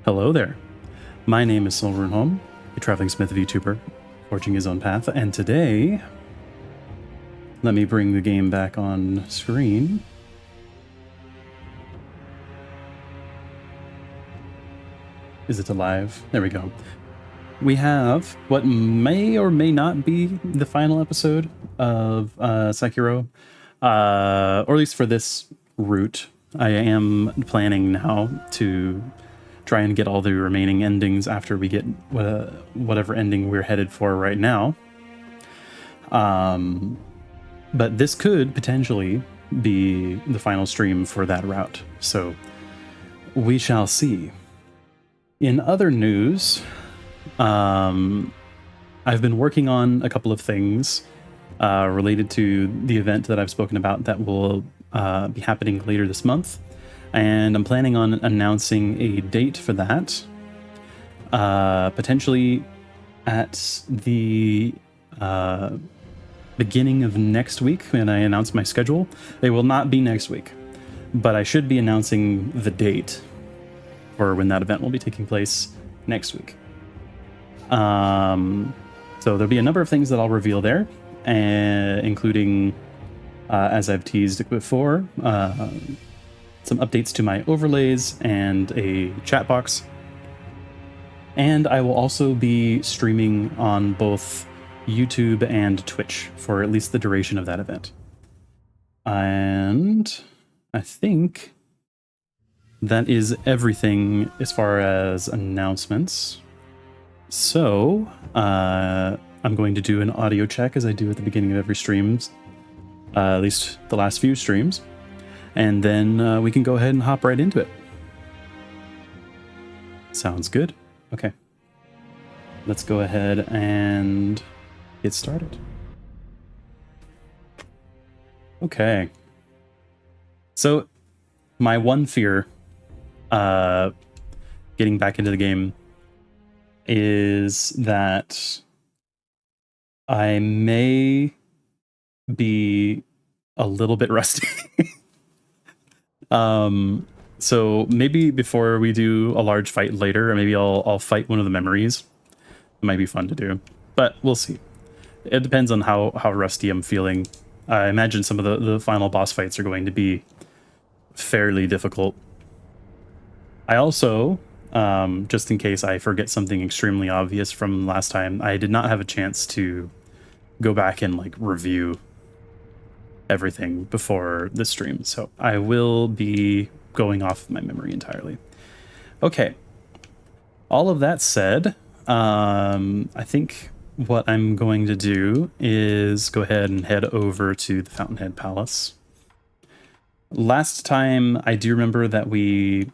Hello there. My name is Sol Runeholm, a Traveling Smith Vtuber, forging his own path, and today, let me bring the game back on screen. Is it alive? There we go. We have what may or may not be the final episode of Sekiro, or at least for this route. I am planning now to try and get all the remaining endings after we get whatever ending we're headed for right now. But this could potentially be the final stream for that route, so we shall see. In other news, I've been working on a couple of things related to the event that I've spoken about that will be happening later this month, and I'm planning on announcing a date for that, potentially at the beginning of next week when I announce my schedule. It will not be next week, but I should be announcing the date for when that event will be taking place next week. So there'll be a number of things that I'll reveal there, including, as I've teased before, some updates to my overlays and a chat box. And I will also be streaming on both YouTube and Twitch for at least the duration of that event. And I think that is everything as far as announcements. So, I'm going to do an audio check as I do at the beginning of every stream, at least the last few streams, and then we can go ahead and hop right into it. Sounds good. Okay. Let's go ahead and get started. Okay. So, my one fear getting back into the game is that I may be a little bit rusty. So maybe before we do a large fight later, or maybe I'll fight one of the memories. It might be fun to do, but we'll see. It depends on how rusty I'm feeling. I imagine some of the final boss fights are going to be fairly difficult. I also, just in case I forget something extremely obvious from last time, I did not have a chance to go back and like review everything before the stream, so I will be going off my memory entirely. Okay, all of that said, I think what I'm going to do is go ahead and head over to the Fountainhead Palace. Last time, I do remember that we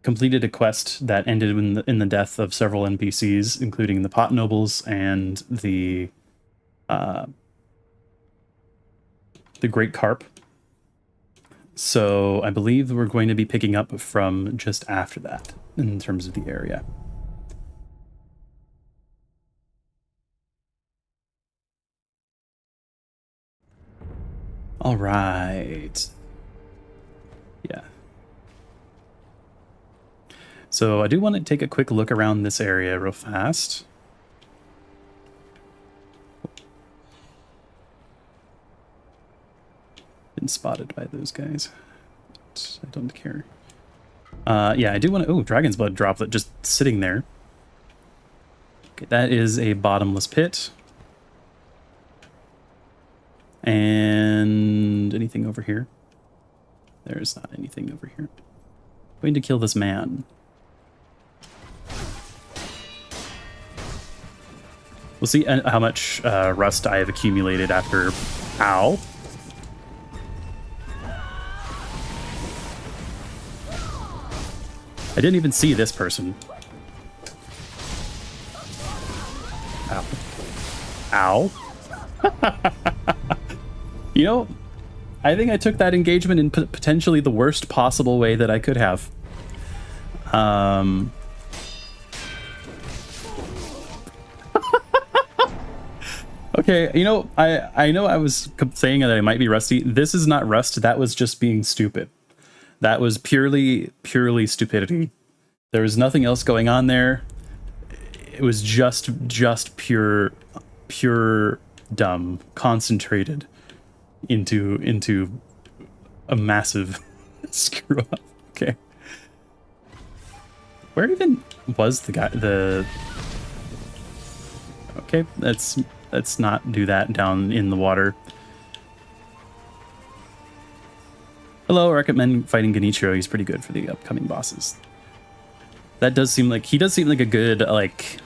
completed a quest that ended in the death of several NPCs, including the pot nobles and the great carp. So I believe we're going to be picking up from just after that in terms of the area. All right. Yeah. So I do want to take a quick look around this area real fast. Been spotted by those guys. I don't care. Yeah, I do want to... Oh, Dragon's Blood droplet just sitting there. Okay, that is a bottomless pit. And anything over here? There's not anything over here. I'm going to kill this man. We'll see how much rust I have accumulated after... Ow. I didn't even see this person. Ow. Ow. You know, I think I took that engagement in potentially the worst possible way that I could have. Okay, you know, I know I was saying that I might be rusty. This is not rust. That was just being stupid. That was purely stupidity. There was nothing else going on there. It was just pure dumb, concentrated into a massive screw up. Okay. Where even was the guy? Okay, let's not do that down in the water. Hello, I recommend fighting Genichiro. He's pretty good for the upcoming bosses. That does seem like, he does seem like a good, like,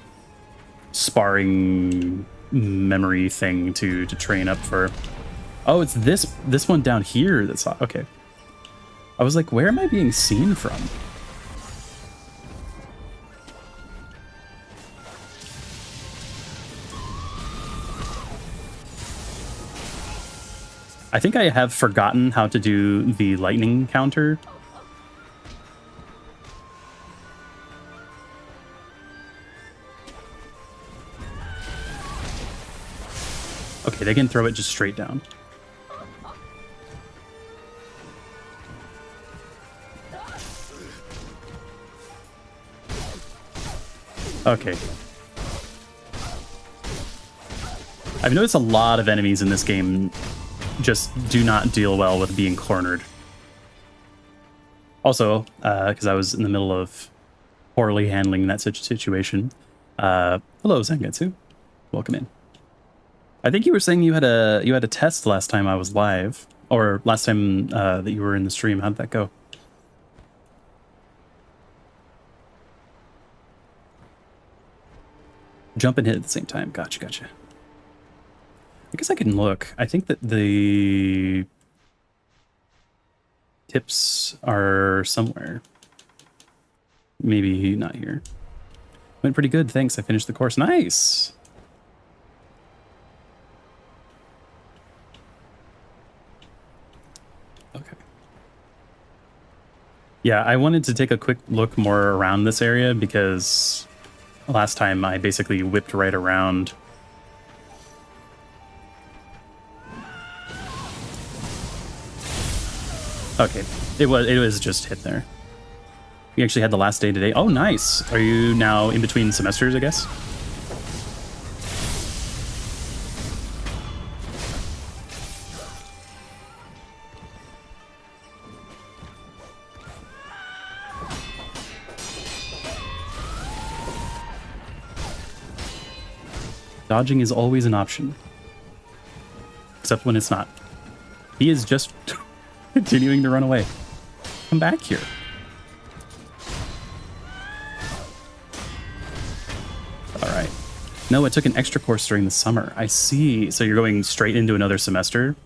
sparring memory thing to train up for. Oh, it's this one down here that's, okay. I was like, where am I being seen from? I think I have forgotten how to do the lightning counter. Okay, they can throw it just straight down. Okay. I've noticed a lot of enemies in this game just do not deal well with being cornered. Also, because I was in the middle of poorly handling that situation. Hello, Zangetsu. Welcome in. I think you were saying you had a test last time I was live, or last time that you were in the stream. How'd that go? Jump and hit at the same time. Gotcha. I guess I can look. I think that the tips are somewhere. Maybe not here. Went pretty good, thanks. I finished the course. Nice! Okay. Yeah, I wanted to take a quick look more around this area because last time I basically whipped right around. Okay, it was just hit there. We actually had the last day today. Oh, nice. Are you now in between semesters, I guess? Dodging is always an option. Except when it's not. He is just continuing to run away. Come back here. All right. No, I took an extra course during the summer. I see. So you're going straight into another semester?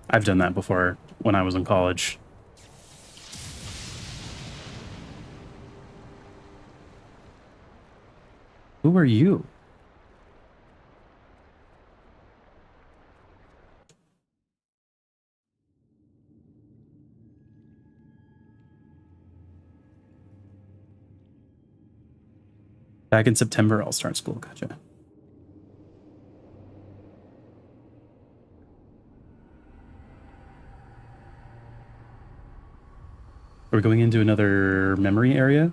I've done that before when I was in college. Who are you? Back in September, I'll start school. Gotcha. Are we going into another memory area?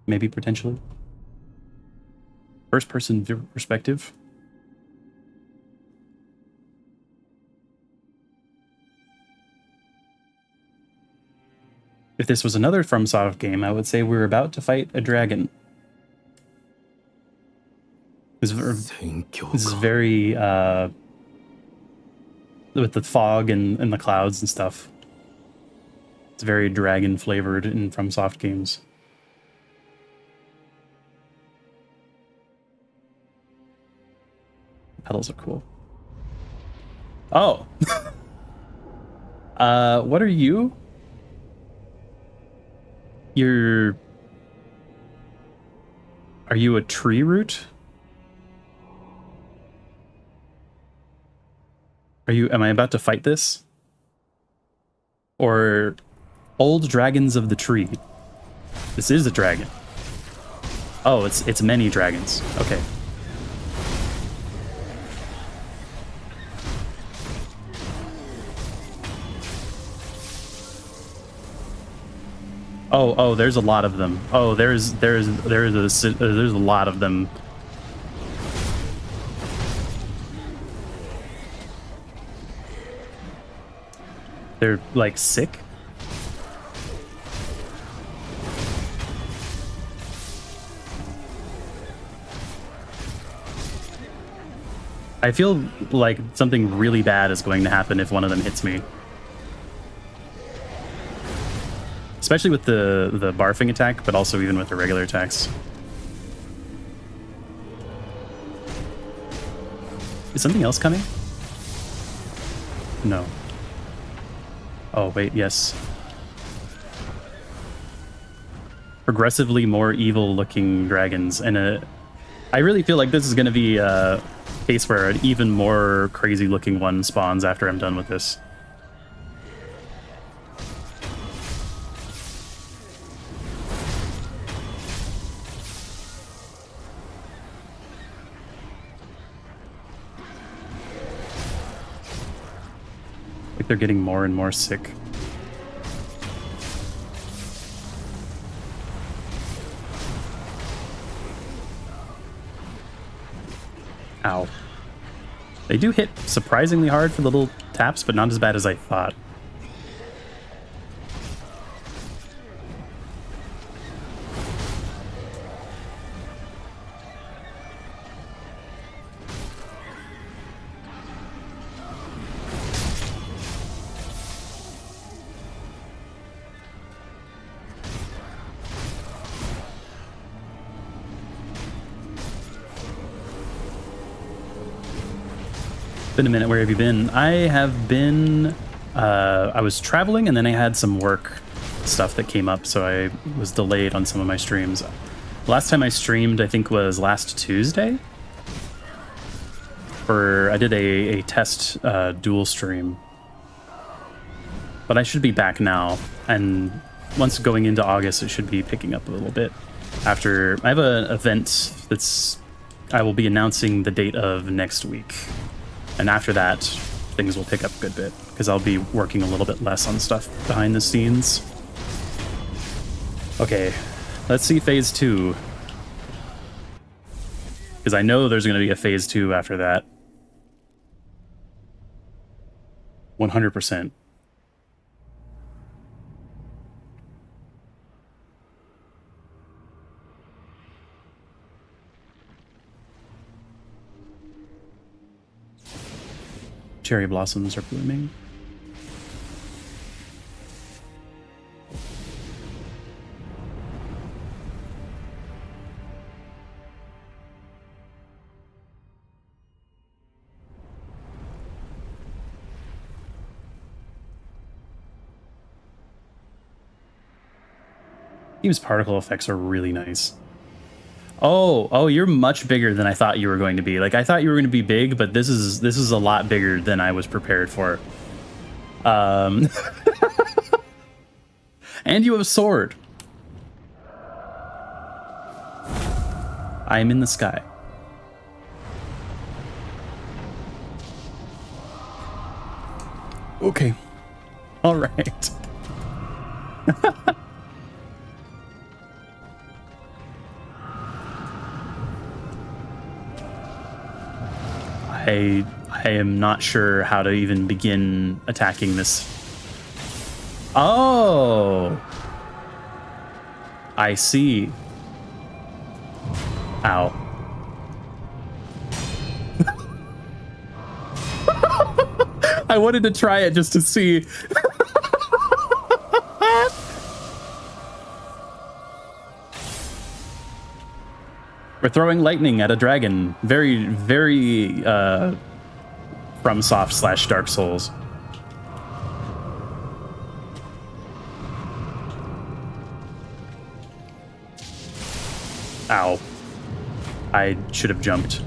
Maybe potentially. First person perspective. If this was another Fromsoft game, I would say we're about to fight a dragon. This is very, with the fog and the clouds and stuff. It's very dragon flavored in Fromsoft games. Pedals are cool. Oh. What are you? Are you a tree root? Am I about to fight this? Or old dragons of the tree? This is a dragon. Oh, it's many dragons. Okay. Oh, there's a lot of them. Oh, there's a lot of them. They're like sick. I feel like something really bad is going to happen if one of them hits me. Especially with the barfing attack, but also even with the regular attacks. Is something else coming? No. Oh, wait, yes. Progressively more evil-looking dragons, and I really feel like this is going to be a case where an even more crazy-looking one spawns after I'm done with this. Like they're getting more and more sick. Ow. They do hit surprisingly hard for the little taps, but not as bad as I thought. Been a minute. Where have you been? I have been, I was traveling and then I had some work stuff that came up, so I was delayed on some of my streams. Last time I streamed, I think, was last Tuesday. I did a test dual stream. But I should be back now, and once going into August, it should be picking up a little bit. After, I have an event I will be announcing the date of next week. And after that, things will pick up a good bit, because I'll be working a little bit less on stuff behind the scenes. Okay, let's see phase 2. Because I know there's going to be a phase 2 after that. 100%. Cherry blossoms are blooming. These particle effects are really nice. Oh, you're much bigger than I thought you were going to be. Like, I thought you were going to be big, but this is a lot bigger than I was prepared for. And you have a sword. I am in the sky. Okay. All right. I am not sure how to even begin attacking this. Oh! I see. Ow. I wanted to try it just to see. We're throwing lightning at a dragon. Very, very Fromsoft / Dark Souls. Ow. I should have jumped.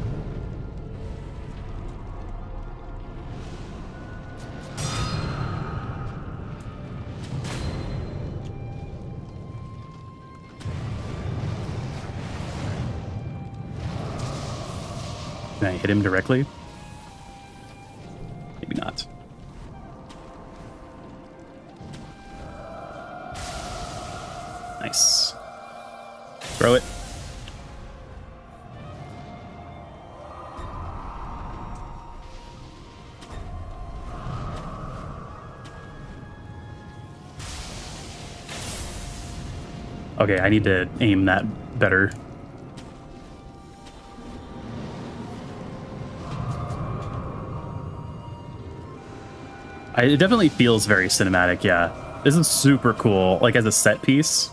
Can I hit him directly? Maybe not. Nice. Throw it. Okay, I need to aim that better. It definitely feels very cinematic, yeah. This is super cool, like as a set piece.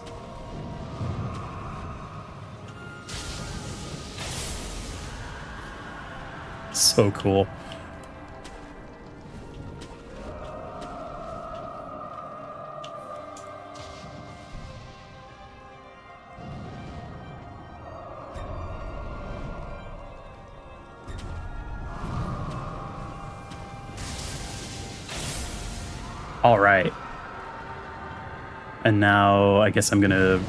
So cool. All right. And now I guess I'm gonna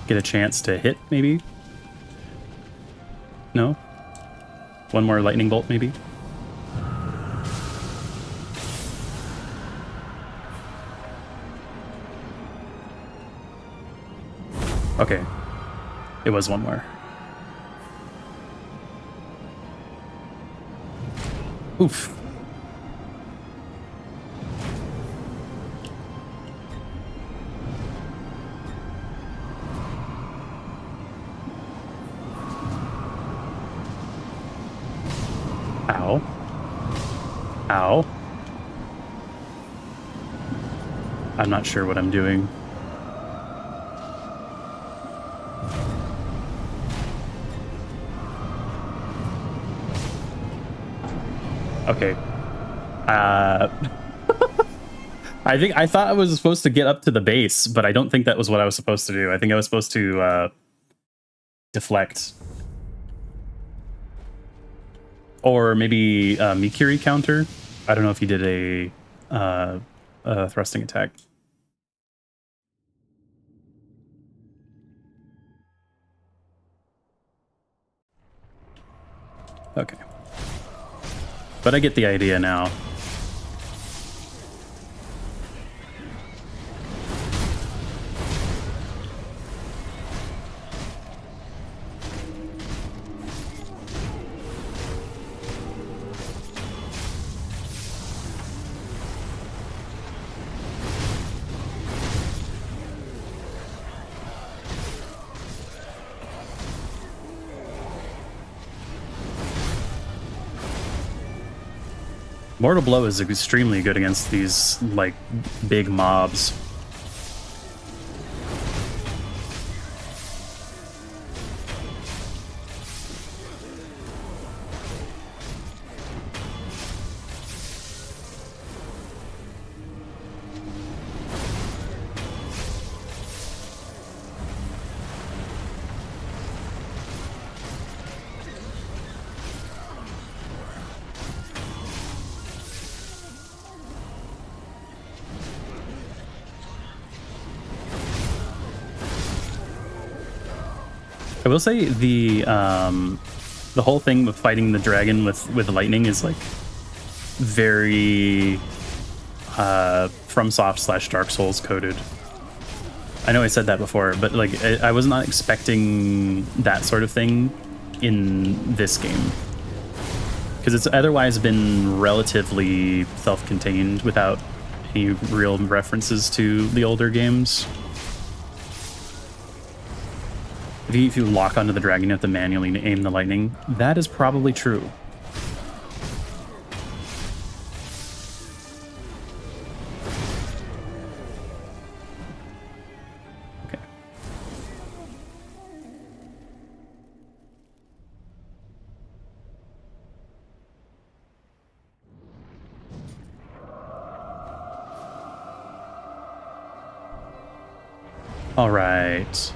get a chance to hit, maybe? No? One more lightning bolt, maybe? Okay. It was one more. Oof. Ow. Ow. I'm not sure what I'm doing. Okay. I thought I was supposed to get up to the base, but I don't think that was what I was supposed to do. I think I was supposed to deflect. Or maybe Mikiri counter. I don't know if he did a thrusting attack. Okay. But I get the idea now. Mortal Blow is extremely good against these, like, big mobs. I will say the whole thing with fighting the dragon with lightning is like very FromSoft / Dark Souls coded. I know I said that before, but like I was not expecting that sort of thing in this game, because it's otherwise been relatively self-contained without any real references to the older games. If you lock onto the dragon, you have to manually aim the lightning. That is probably true. Okay. All right.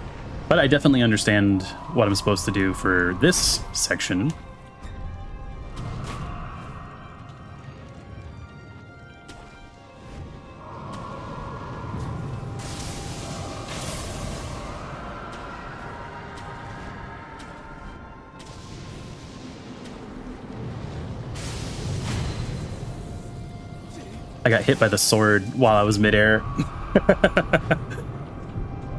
But I definitely understand what I'm supposed to do for this section. I got hit by the sword while I was midair.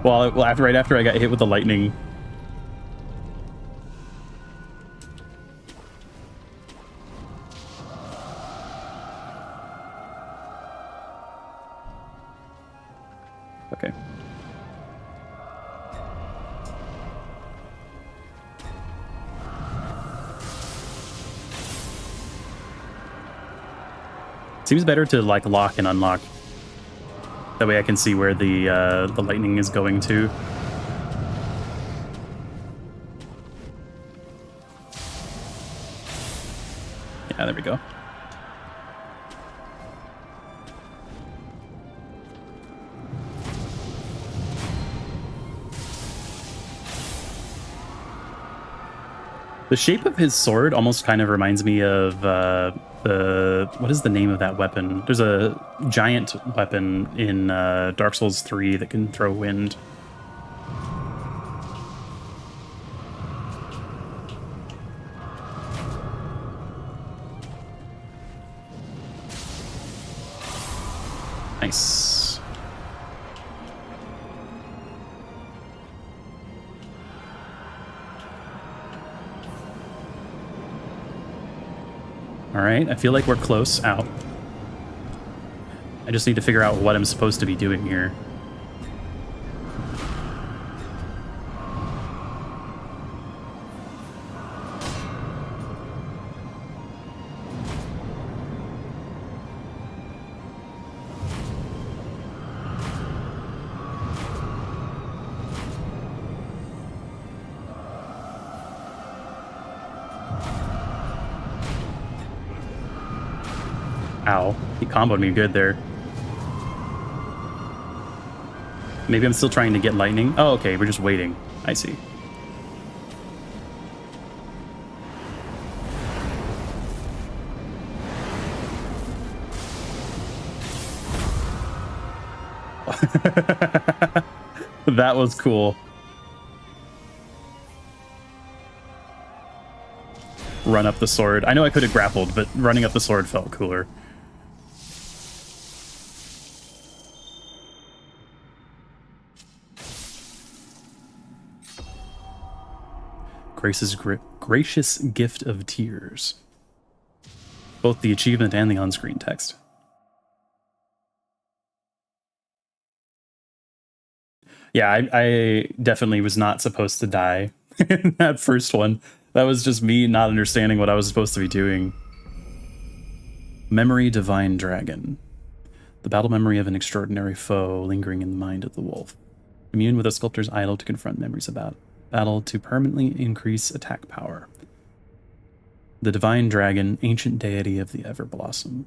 Right after I got hit with the lightning. Okay. Seems better to like lock and unlock. That way I can see where the lightning is going to. Yeah, there we go. The shape of his sword almost kind of reminds me of what is the name of that weapon? There's a giant weapon in Dark Souls 3 that can throw wind. Nice. All right, I feel like we're close out. I just need to figure out what I'm supposed to be doing here. Ow, he comboed me good there. Maybe I'm still trying to get lightning. Oh, okay, we're just waiting. I see. That was cool. Run up the sword. I know I could have grappled, but running up the sword felt cooler. Gracious gift of tears. Both the achievement and the on-screen text. Yeah, I definitely was not supposed to die in that first one. That was just me not understanding what I was supposed to be doing. Memory Divine Dragon. The battle memory of an extraordinary foe lingering in the mind of the wolf. Immune with a sculptor's idol to confront memories about battle to permanently increase attack power. The Divine Dragon, ancient deity of the Everblossom.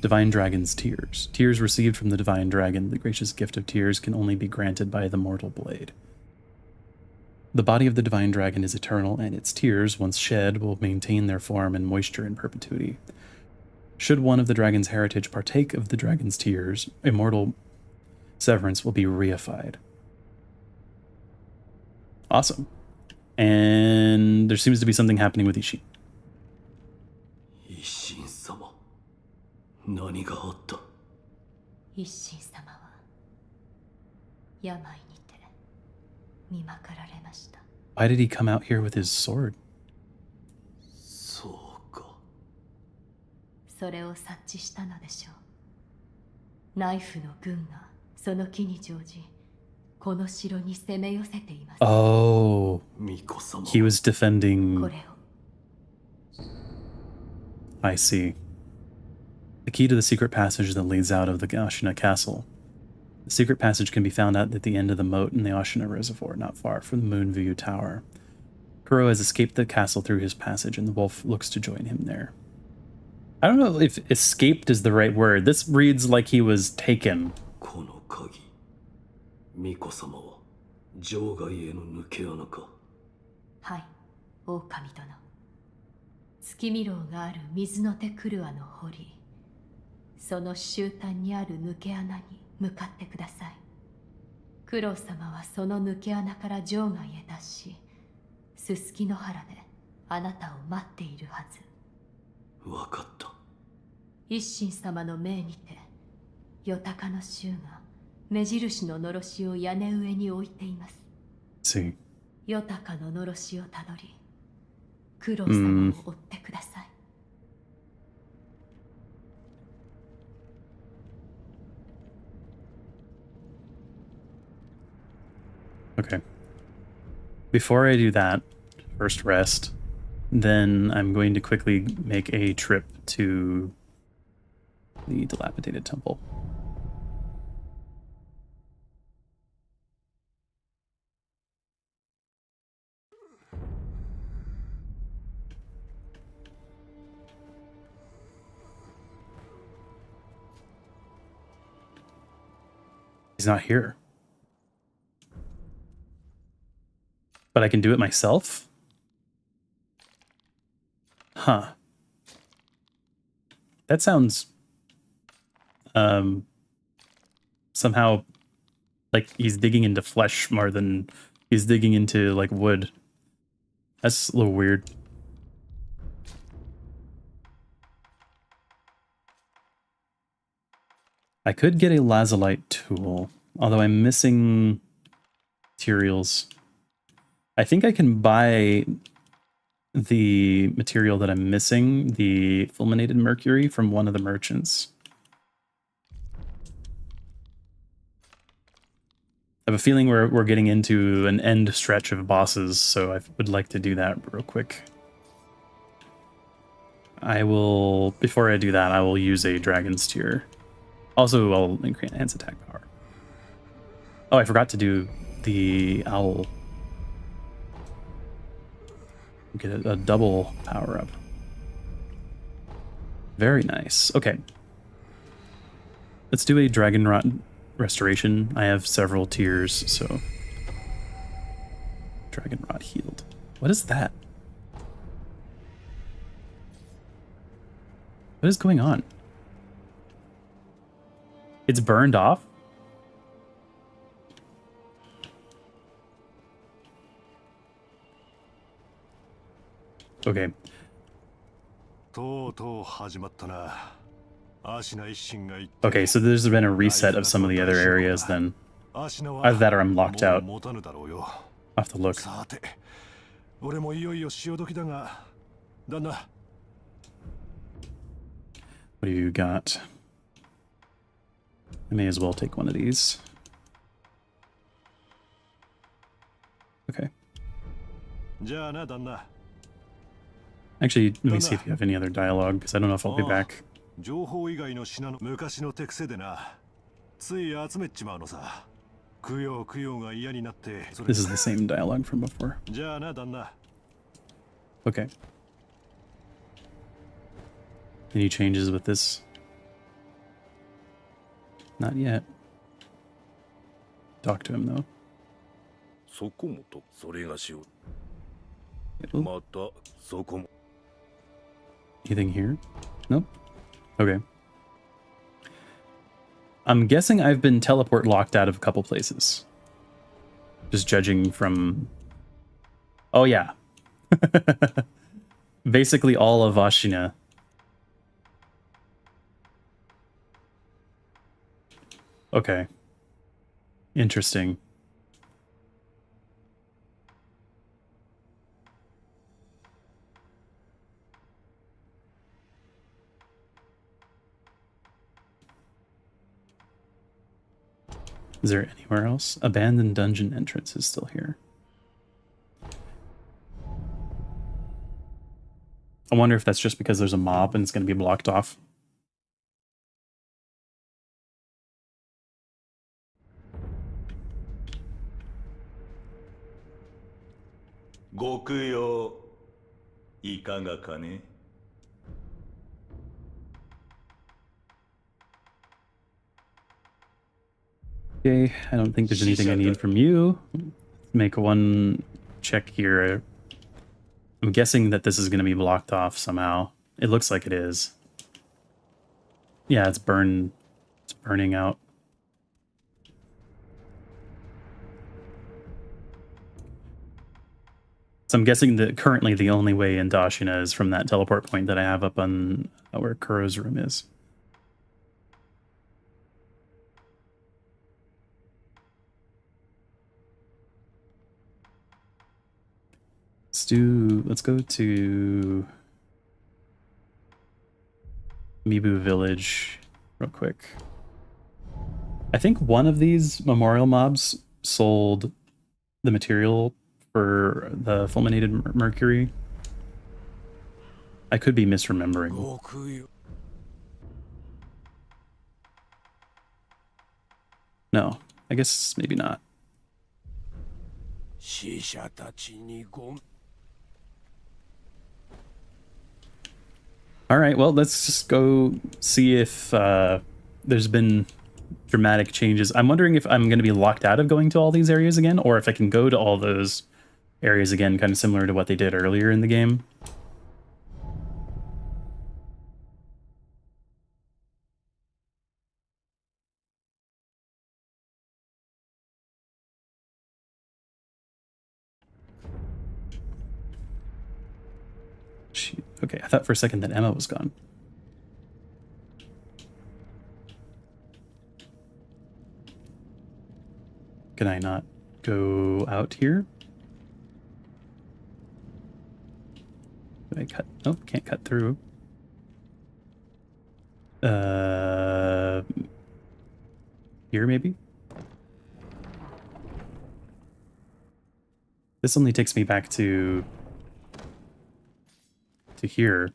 Divine Dragon's Tears. Tears received from the Divine Dragon, the gracious gift of tears, can only be granted by the mortal blade. The body of the Divine Dragon is eternal, and its tears, once shed, will maintain their form and moisture in perpetuity. Should one of the dragon's heritage partake of the dragon's tears, immortal severance will be reified. Awesome. And there seems to be something happening with Ishin. Ishin-sama, 何があった? Ishin-sama は病にて見まかられました. Why did he come out here with his sword? そうか。それを察知したのでしょう。ナイフの軍がその木に乗じ。Oh, he was defending. I see. The key to the secret passage that leads out of the Ashina castle. The secret passage can be found out at the end of the moat in the Ashina reservoir, not far from the Moonview Tower. Kuro has escaped the castle through his passage, and the wolf looks to join him there. I don't know if escaped is the right word. This reads like he was taken. 巫女様は城外への抜け穴か。はい、狼殿。月見楼がある水の手クルアの堀、その終端にある抜け穴に向かってください。九郎様はその抜け穴から城外へ脱し、すすきの原であなたを待っているはず。わかった。一心様の命にてヨタカの衆が目印ののろしを屋根上に置いています。See. ヨタカののろしをたどりクロウ様を追ってください。Okay. Before I do that, first rest, then I'm going to quickly make a trip to the dilapidated temple. He's not here. But I can do it myself? Huh. That sounds somehow like he's digging into flesh more than he's digging into like wood. That's a little weird. I could get a lazulite tool, although I'm missing materials. I think I can buy the material that I'm missing, the fulminated mercury, from one of the merchants. I have a feeling we're getting into an end stretch of bosses, so I would like to do that real quick. I will, before I do that, I will use a dragon's tear. Also, I'll enhance attack power. Oh, I forgot to do the owl. Get a double power up. Very nice. Okay. Let's do a dragon rot restoration. I have several tiers, so dragon rot healed. What is that? What is going on? It's burned off? Okay. Okay, so there's been a reset of some of the other areas then. Either that or I'm locked out. I'll have to look. What do you got? I may as well take one of these. Okay. Actually, let me see if you have any other dialogue, because I don't know if I'll be back. This is the same dialogue from before. Okay. Any changes with this? Not yet. Talk to him though. Anything here? Nope. Okay. I'm guessing I've been teleport locked out of a couple places. Just judging from... Oh yeah. Basically all of Ashina. Okay. Interesting. Is there anywhere else? Abandoned dungeon entrance is still here. I wonder if that's just because there's a mob and it's going to be blocked off. Okay, I don't think there's anything I need from you. Make one check here. I'm guessing that this is going to be blocked off somehow. It looks like it is. Yeah, it's burned. It's burning out. So I'm guessing that currently the only way into Ashina is from that teleport point that I have up on where Kuro's room is. Let's go to Mibu Village real quick. I think one of these memorial mobs sold the material for the fulminated mercury. I could be misremembering. No, I guess maybe not. All right, well, let's just go see if there's been dramatic changes. I'm wondering if I'm going to be locked out of going to all these areas again, or if I can go to all those areas again, kind of similar to what they did earlier in the game. Okay, I thought for a second that Emma was gone. Can I not go out here? Did I cut? Nope, can't cut through. Here maybe? This only takes me back to here.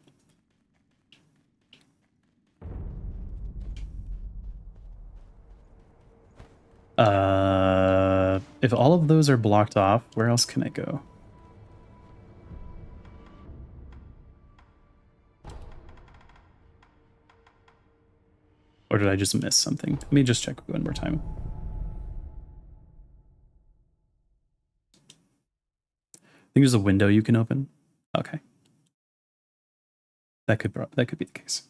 If all of those are blocked off, where else can I go? Or did I just miss something? Let me just check one more time. I think there's a window you can open. Okay. That could be the case.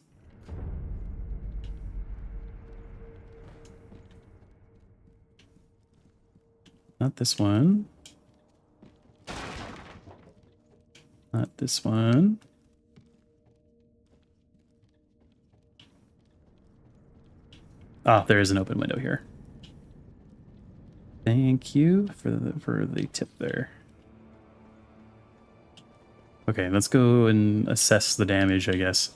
Not this one. Not this one. Ah, there is an open window here. Thank you for the tip there. Okay, let's go and assess the damage, I guess.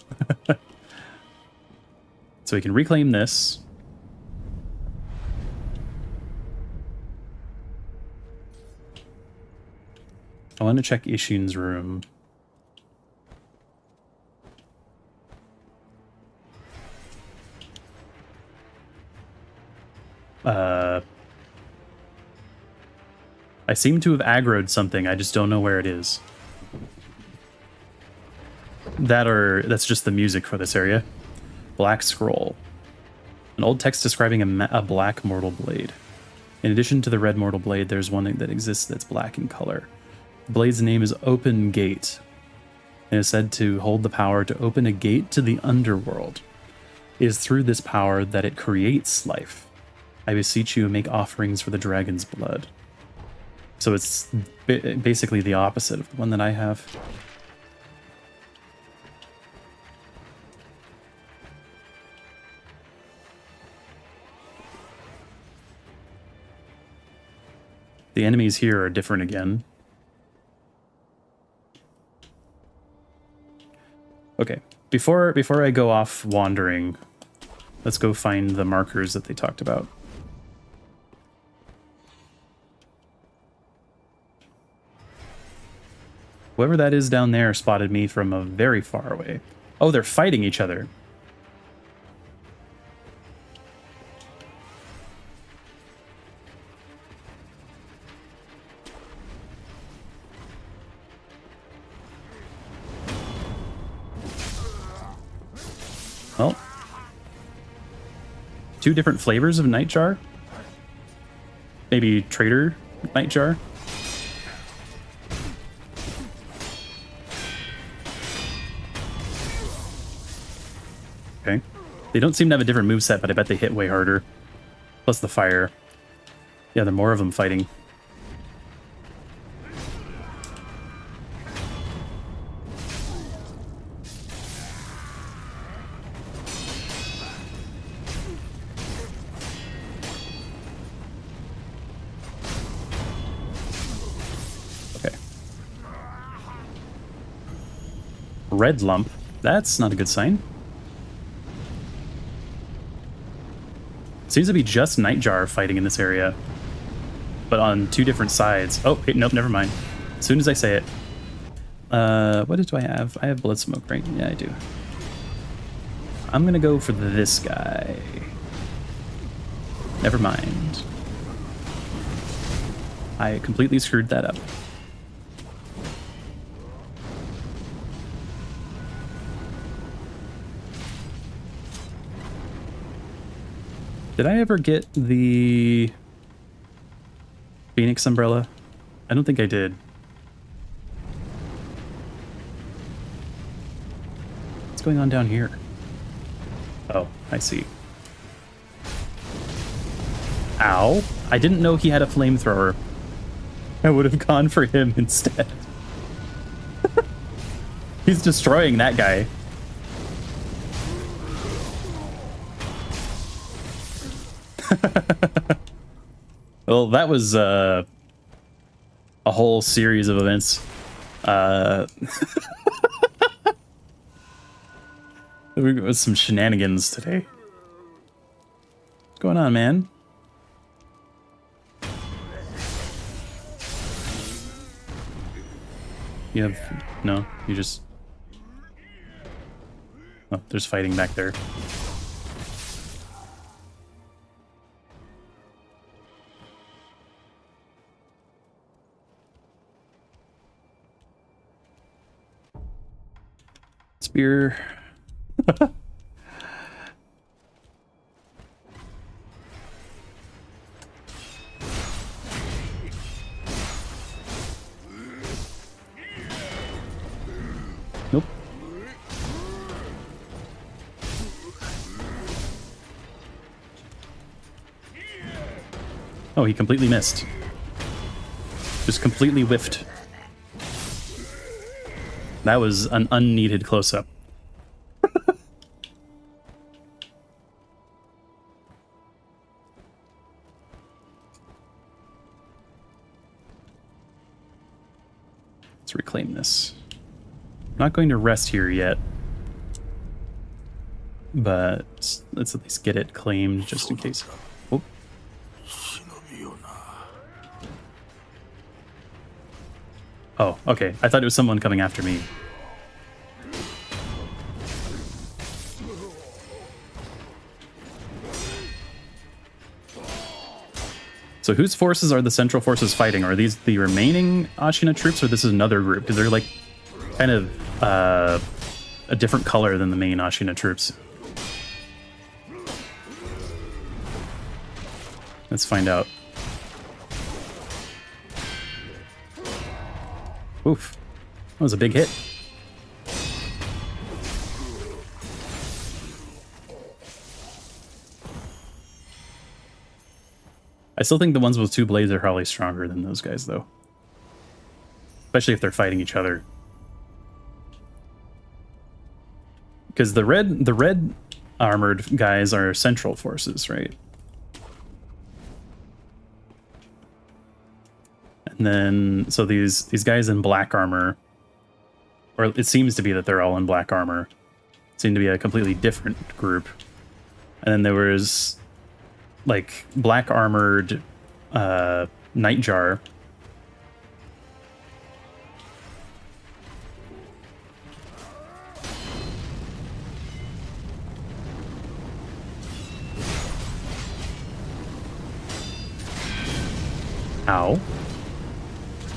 So we can reclaim this. I want to check Ishin's room. I seem to have aggroed something, I just don't know where it is. That's just the music for this area. Black Scroll. An old text describing a black mortal blade. In addition to the red mortal blade, there's one that exists that's black in color. The blade's name is Open Gate, and is said to hold the power to open a gate to the underworld. It is through this power that it creates life. I beseech you, make offerings for the dragon's blood. So it's basically the opposite of the one that I have. The enemies here are different again. Okay, before I go off wandering, let's go find the markers that they talked about. Whoever that is down there spotted me from a very far away. Oh, they're fighting each other. Well, two different flavors of Nightjar? Maybe Trader Nightjar? Okay. They don't seem to have a different moveset, but I bet they hit way harder. Plus the fire. Yeah, there are more of them fighting. Red lump. That's not a good sign. Seems to be just Nightjar fighting in this area, but on two different sides. Oh, hey, nope, never mind. As soon as I say it. What do I have? I have Blood Smoke, right? Yeah, I do. I'm gonna go for this guy. Never mind. I completely screwed that up. Did I ever get the Phoenix Umbrella? I don't think I did. What's going on down here? Oh, I see. Ow. I didn't know he had a flamethrower. I would have gone for him instead. He's destroying that guy. Well, that was a whole series of events. There was some shenanigans today. What's going on, man? You have... No, you just... Oh, there's fighting back there. Spear. Nope. Oh, he completely missed. Just completely whiffed. That was an unneeded close-up. Let's reclaim this. I'm not going to rest here yet, but let's at least get it claimed just in case. Oh. Oh, okay. I thought it was someone coming after me. So whose forces are the central forces fighting? Are these the remaining Ashina troops, or this is another group? Because they're like kind of a different color than the main Ashina troops. Let's find out. Oof. That was a big hit. I still think the ones with two blades are probably stronger than those guys, though. Especially if they're fighting each other. Because the red armored guys are central forces, right? And then, so these guys in black armor, or it seems to be that they're all in black armor, seem to be a completely different group. And then there was, like, black armored Nightjar. Ow.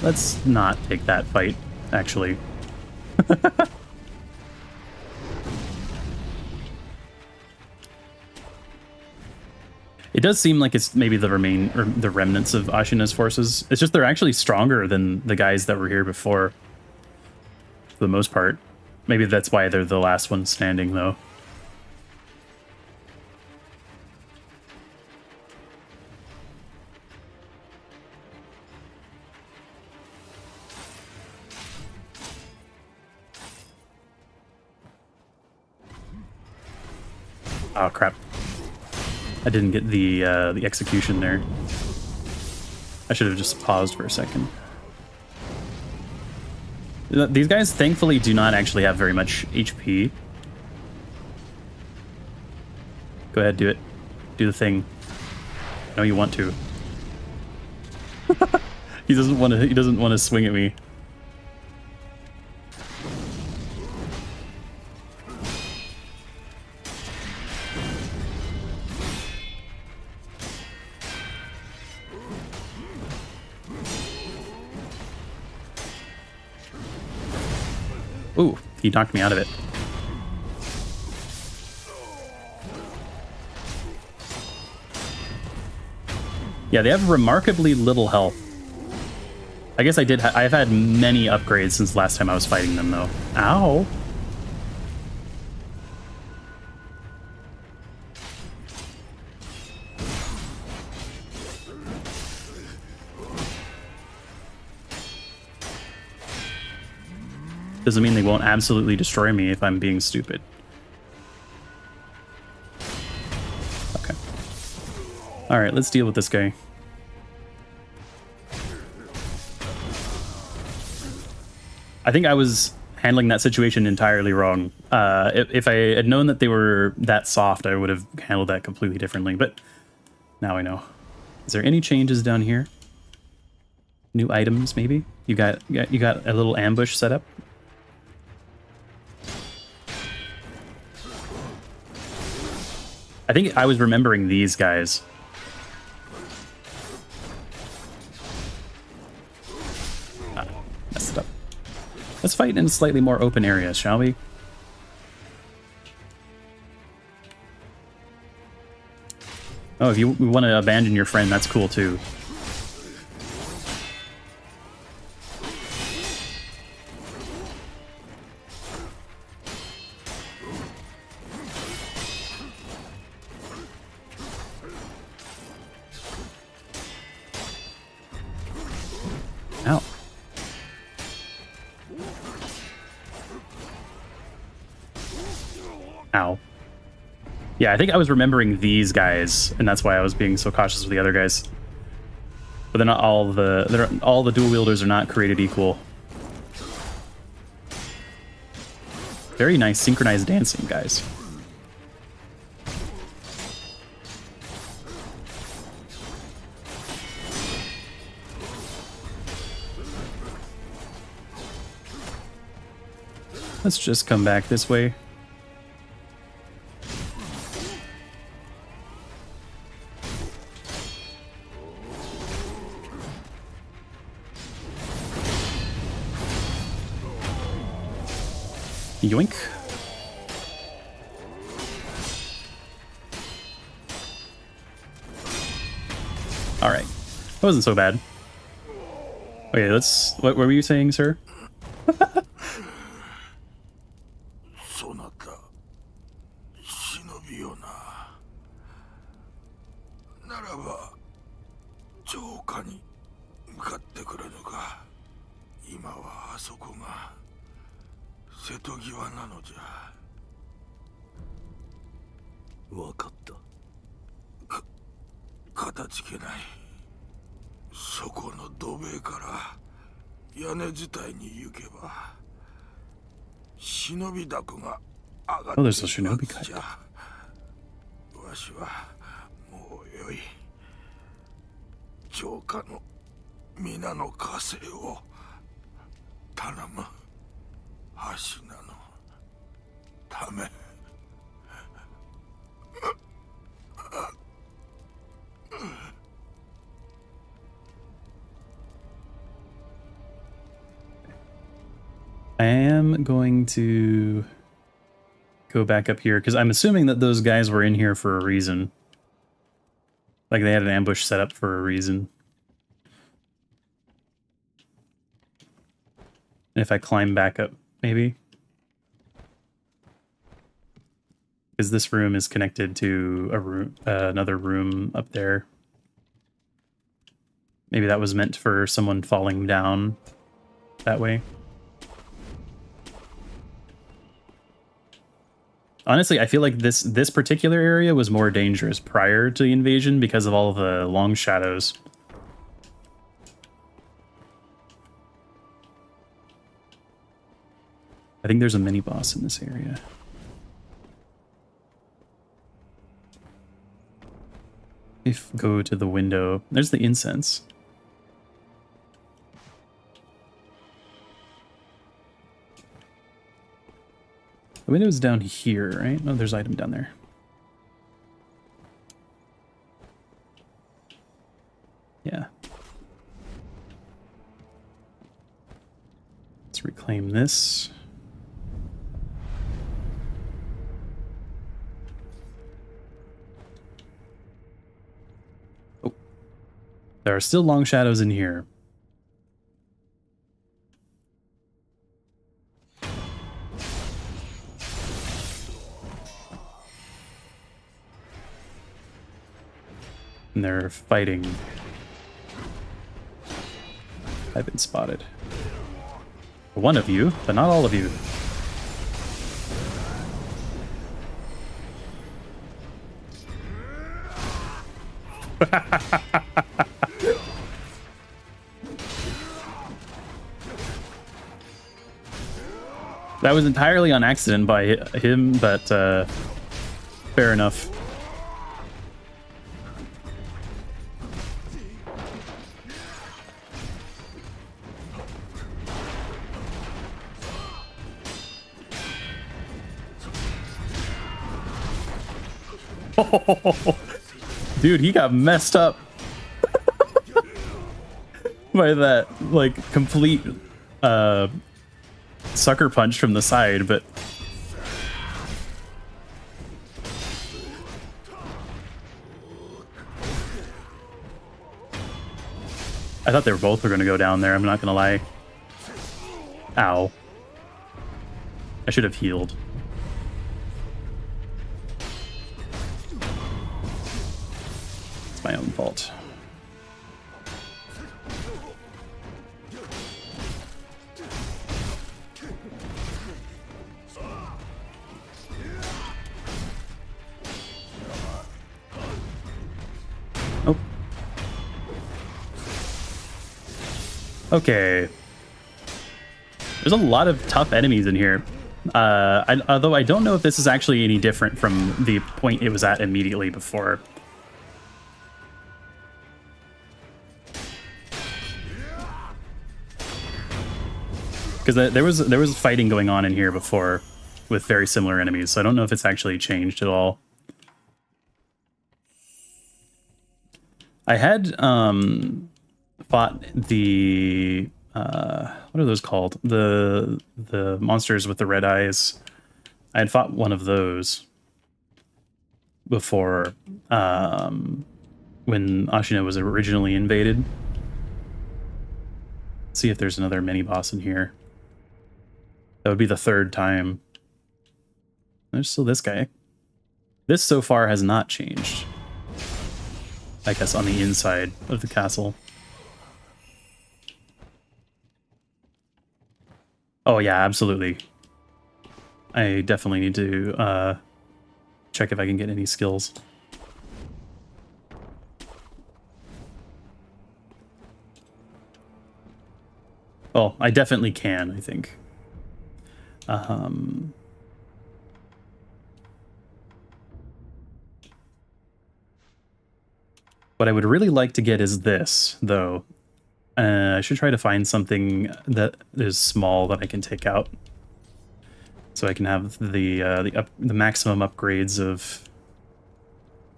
Let's not take that fight, actually. It does seem like it's maybe the remnants of Ashina's forces. It's just they're actually stronger than the guys that were here before, for the most part. Maybe that's why they're the last ones standing, though. Oh crap. I didn't get the execution there. I should have just paused for a second. These guys thankfully do not actually have very much HP. Go ahead, do it. Do the thing. I know you want to. He doesn't want to. He doesn't want to swing at me. Ooh, he knocked me out of it. Yeah, they have remarkably little health. I guess I've had many upgrades since last time I was fighting them, though. Ow. Doesn't mean they won't absolutely destroy me if I'm being stupid. Okay. Alright, let's deal with this guy. I think I was handling that situation entirely wrong. If I had known that they were that soft, I would have handled that completely differently, but now I know. Is there any changes down here? New items, maybe? You got a little ambush set up? I think I was remembering these guys. Messed it up. Let's fight in slightly more open areas, shall we? Oh, if you want to abandon your friend, that's cool too. Ow. Ow. Yeah, I think I was remembering these guys, and that's why I was being so cautious with the other guys. But they're not all the dual wielders are not created equal. Very nice synchronized dancing, guys. Let's just come back this way. Yoink. All right. That wasn't so bad. Okay, let's... What were you saying, sir? Oh, there's a shinobi kite. I am going to go back up here because I'm assuming that those guys were in here for a reason. Like they had an ambush set up for a reason. And if I climb back up, maybe? Because this room is connected to a room, another room up there. Maybe that was meant for someone falling down that way. Honestly, I feel like this particular area was more dangerous prior to the invasion because of all the long shadows. I think there's a mini boss in this area. If go to the window, there's the incense. The window's down here, right? No, there's an item down there. Yeah. Let's reclaim this. Oh. There are still long shadows in here. And they're fighting. I've been spotted. One of you, but not all of you. That was entirely on accident by him, but fair enough. Dude, he got messed up by that, like, complete sucker punch from the side, but I thought they were both going to go down there, I'm not gonna lie. Ow. I should have healed. It's my own fault. Oh. Okay. There's a lot of tough enemies in here. Although I don't know if this is actually any different from the point it was at immediately before. Because there was fighting going on in here before with very similar enemies, so I don't know if it's actually changed at all. I had fought the what are those called? The monsters with the red eyes. I had fought one of those before when Ashina was originally invaded. Let's see if there's another mini boss in here. That would be the third time. There's still this guy. This so far has not changed. I guess on the inside of the castle. Oh yeah, absolutely. I definitely need to check if I can get any skills. Oh, I definitely can, I think. What I would really like to get is this, though. I should try to find something that is small that I can take out, so I can have the maximum upgrades of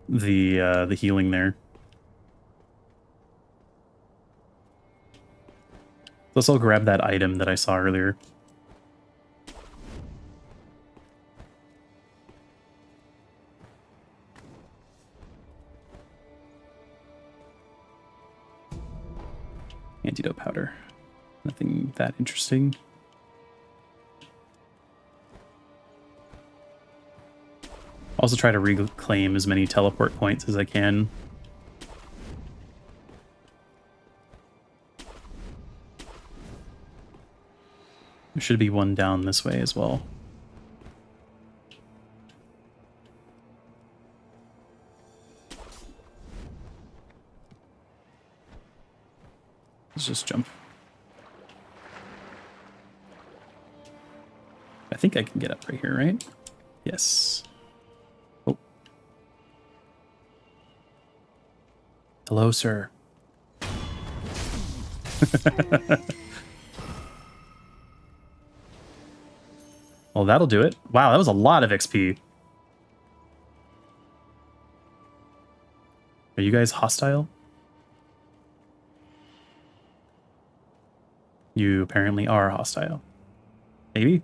the healing there. Let's all grab that item that I saw earlier. Antidote powder. Nothing that interesting. Also try to reclaim as many teleport points as I can. There should be one down this way as well. Let's just jump. I think I can get up right here, right? Yes. Oh. Hello, sir. Well, that'll do it. Wow, that was a lot of XP. Are you guys hostile? You apparently are hostile. Maybe?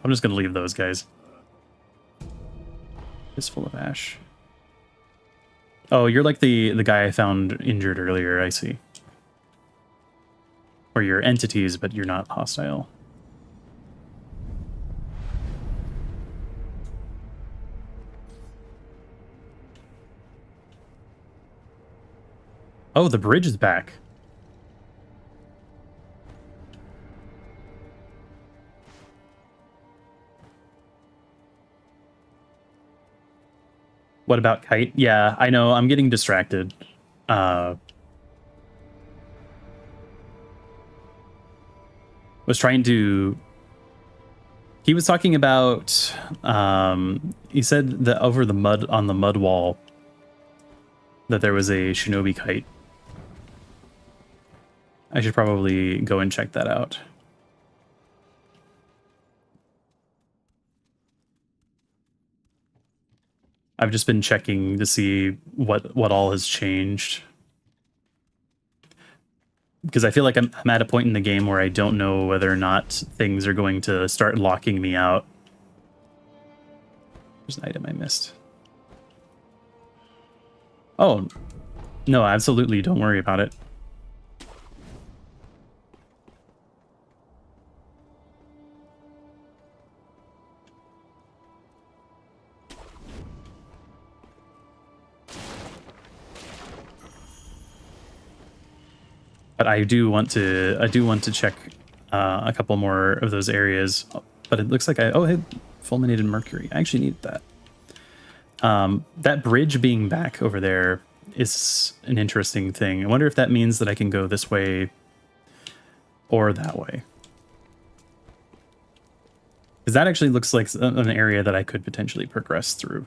I'm just gonna leave those guys. Fistful of ash. Oh, you're like the guy I found injured earlier, I see. Or you're entities, but you're not hostile. Oh, the bridge is back. What about Kite? Yeah, I know, I'm getting distracted. Was trying to... He was talking about... he said that over the mud, on the mud wall, that there was a shinobi kite. I should probably go and check that out. I've just been checking to see what all has changed. Because I feel like I'm at a point in the game where I don't know whether or not things are going to start locking me out. There's an item I missed. Oh, no, absolutely, don't worry about it. But I do want to check a couple more of those areas. But it looks like oh, hey, fulminated mercury. I actually need that. That bridge being back over there is an interesting thing. I wonder if that means that I can go this way or that way. Because that actually looks like an area that I could potentially progress through.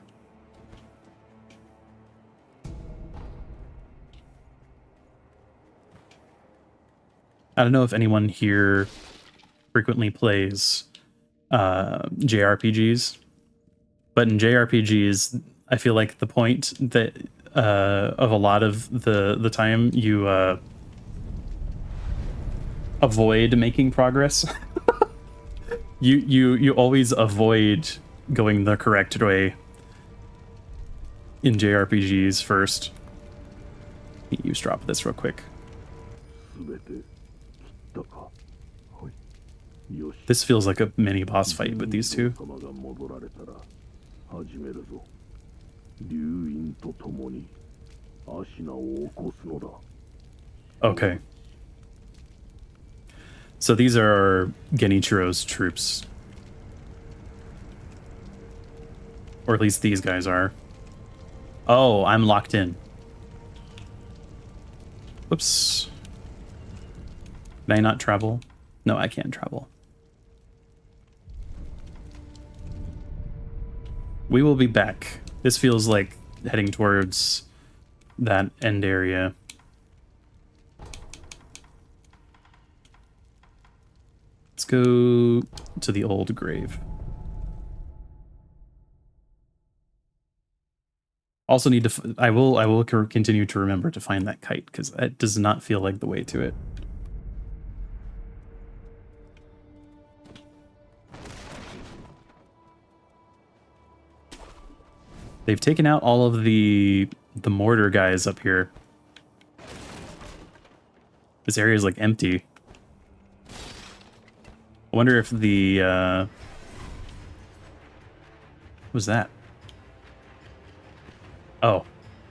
I don't know if anyone here frequently plays JRPGs, but in JRPGs, I feel like the point that of a lot of the time you avoid making progress. you always avoid going the correct way in JRPGs first. Let me eavesdrop this real quick. This feels like a mini boss fight with these two. Okay. So these are Genichiro's troops. Or at least these guys are. Oh, I'm locked in. Whoops. Can I not travel? No, I can't travel. We will be back. This feels like heading towards that end area. Let's go to the old grave. Also need to... I will continue to remember to find that kite, because that does not feel like the way to it. They've taken out all of the mortar guys up here. This area is like empty. I wonder if the what was that? Oh,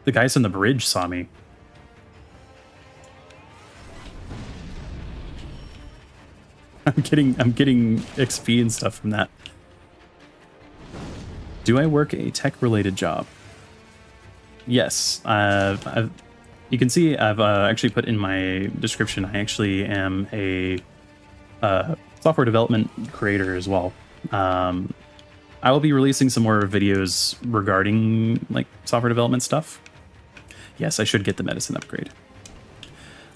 the guys on the bridge saw me. I'm getting XP and stuff from that. Do I work a tech-related job? Yes. You can see I've actually put in my description, I actually am a software development creator as well. I will be releasing some more videos regarding like software development stuff. Yes, I should get the medicine upgrade.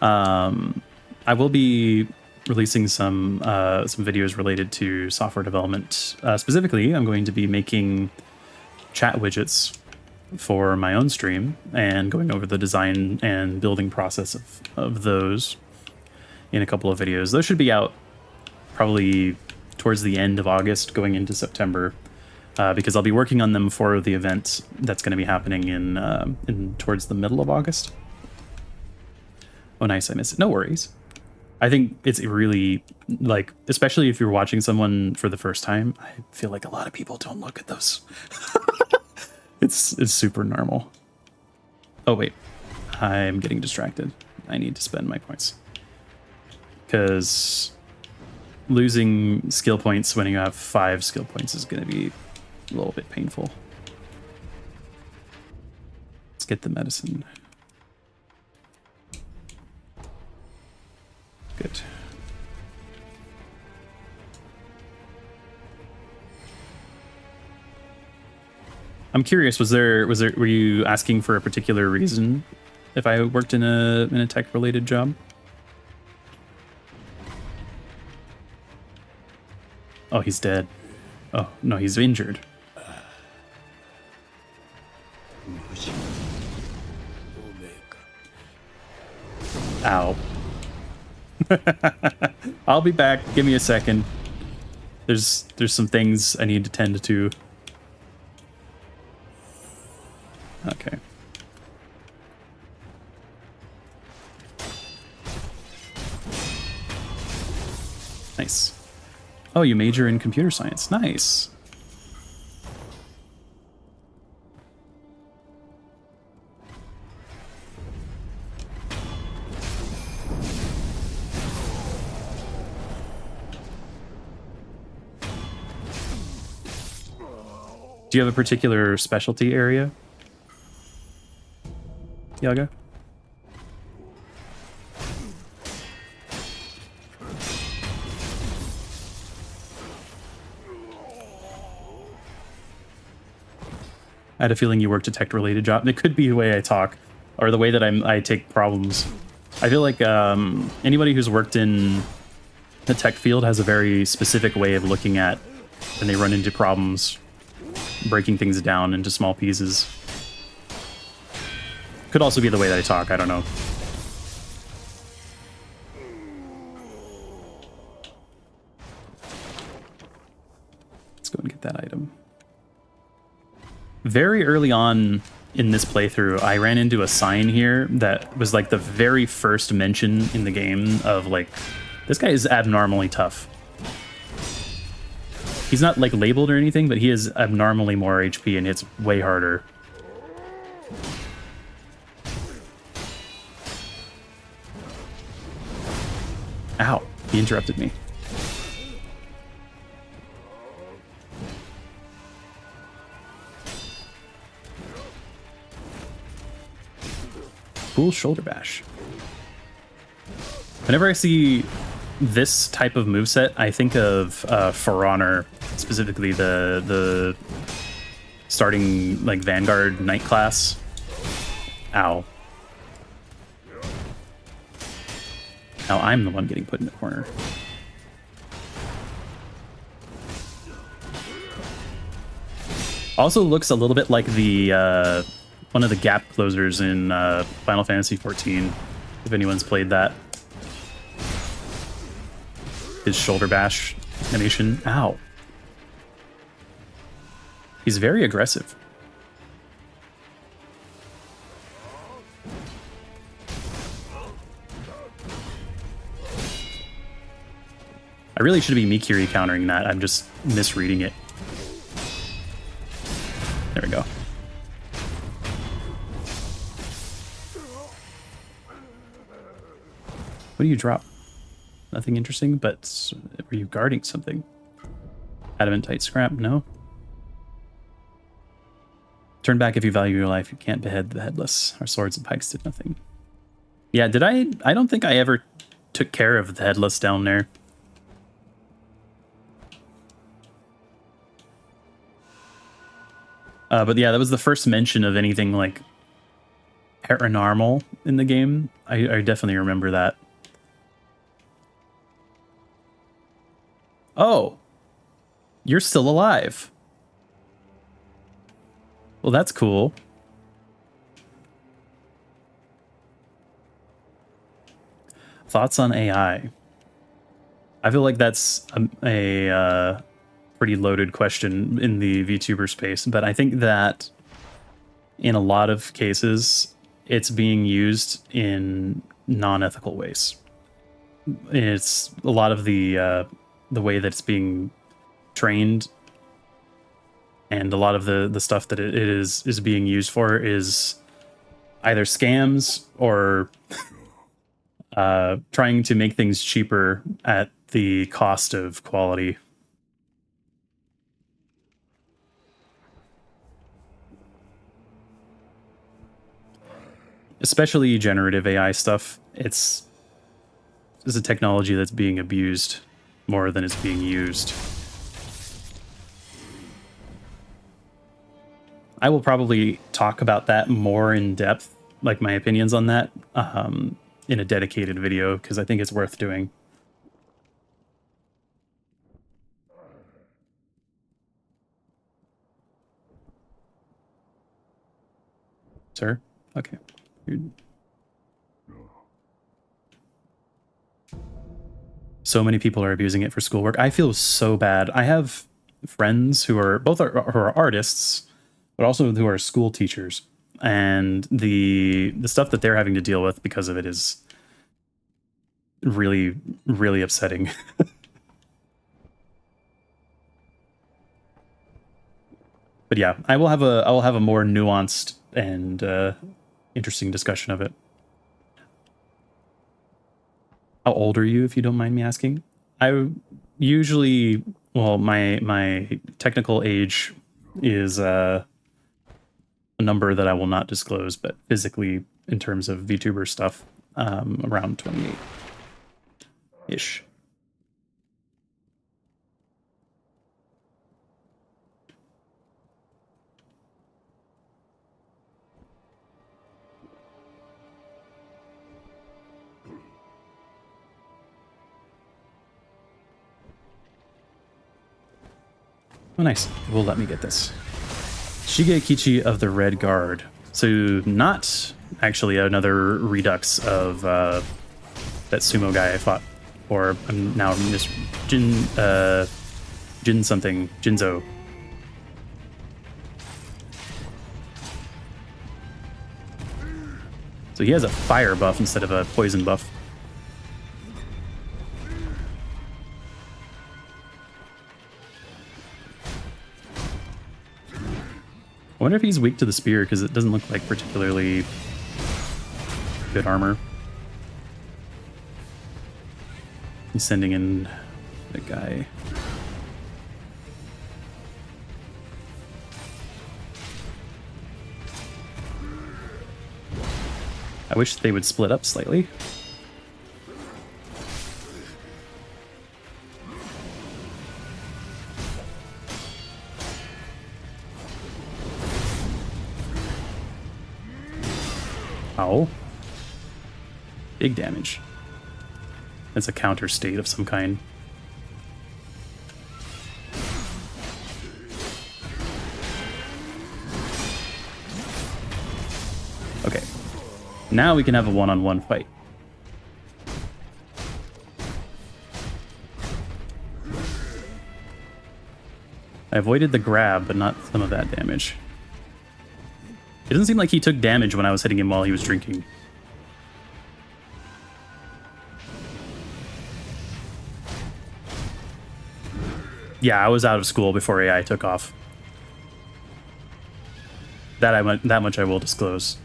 I will be releasing some videos related to software development. Specifically, I'm going to be making chat widgets for my own stream and going over the design and building process of those in a couple of videos. Those should be out probably towards the end of August, going into September, because I'll be working on them for the event that's going to be happening in towards the middle of August. Oh, nice, I missed it. No worries. I think it's really, like, especially if you're watching someone for the first time, I feel like a lot of people don't look at those. It's super normal. Oh, wait. I'm getting distracted. I need to spend my points. Because losing skill points when you have 5 skill points is going to be a little bit painful. Let's get the medicine. Good. I'm curious, were you asking for a particular reason if I worked in a tech related job? Oh, he's dead. Oh, no, he's injured. Ow. I'll be back. Give me a second. There's some things I need to tend to. Okay. Nice. Oh, you major in computer science. Nice. Do you have a particular specialty area, Yaga? I had a feeling you worked a tech-related job. It could be the way I talk, or the way that I take problems. I feel like anybody who's worked in the tech field has a very specific way of looking at when they run into problems, breaking things down into small pieces. Could also be the way that I talk, I don't know. Let's go and get that item. Very early on in this playthrough, I ran into a sign here that was like the very first mention in the game of like, this guy is abnormally tough. He's not like labeled or anything, but he is abnormally more HP and hits way harder. Ow, he interrupted me. Cool shoulder bash. Whenever I see this type of moveset, I think of For Honor, specifically the starting like Vanguard Knight class. Ow. Now I'm the one getting put in the corner. Also looks a little bit like the one of the gap closers in Final Fantasy XIV, if anyone's played that. His shoulder bash animation. Ow. He's very aggressive. I really should be Mikiri countering that. I'm just misreading it. There we go. What do you drop? Nothing interesting, but were you guarding something? Adamantite scrap? No. Turn back if you value your life. You can't behead the headless. Our swords and pikes did nothing. Yeah, did I don't think I ever took care of the headless down there. But yeah, that was the first mention of anything like paranormal in the game. I definitely remember that. Oh, you're still alive. Well, that's cool. Thoughts on AI? I feel like that's a pretty loaded question in the VTuber space, but I think that in a lot of cases, it's being used in non-ethical ways. It's a lot of the way that it's being trained, and a lot of the stuff that it is being used for is either scams or trying to make things cheaper at the cost of quality. Especially generative AI stuff. It's a technology that's being abused more than it's being used. I will probably talk about that more in depth, like my opinions on that, in a dedicated video, because I think it's worth doing. Sir? Okay. So many people are abusing it for schoolwork. I feel so bad. I have friends who are who are artists, but also who are school teachers, and the stuff that they're having to deal with because of it is really, really upsetting. But yeah, I will have a more nuanced and interesting discussion of it. How old are you, if you don't mind me asking? I usually, well, my technical age is a number that I will not disclose, but physically, in terms of VTuber stuff, around 28-ish. Oh, nice. Well, let me get this. Shigekichi of the Red Guard. So not actually another redux of that sumo guy I fought. Or I'm now just Jinzo. So he has a fire buff instead of a poison buff. I wonder if he's weak to the spear, because it doesn't look like particularly good armor. He's sending in the guy. I wish they would split up slightly. Ow. Big damage. It's a counter state of some kind. Okay. Now we can have a one-on-one fight. I avoided the grab, but not some of that damage. It doesn't seem like he took damage when I was hitting him while he was drinking. Yeah, I was out of school before AI took off. That much I will disclose.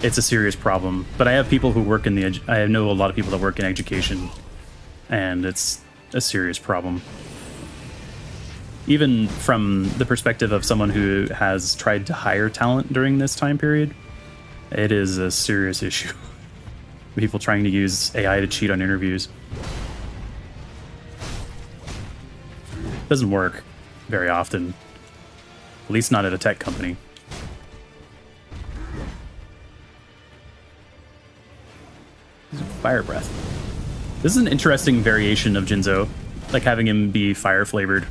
It's a serious problem, but I have people who work in the I know a lot of people that work in education, and it's a serious problem. Even from the perspective of someone who has tried to hire talent during this time period, it is a serious issue. People trying to use AI to cheat on interviews. Doesn't work. very often. At least not at a tech company. Fire breath. This is an interesting variation of Jinzo, like having him be fire flavored.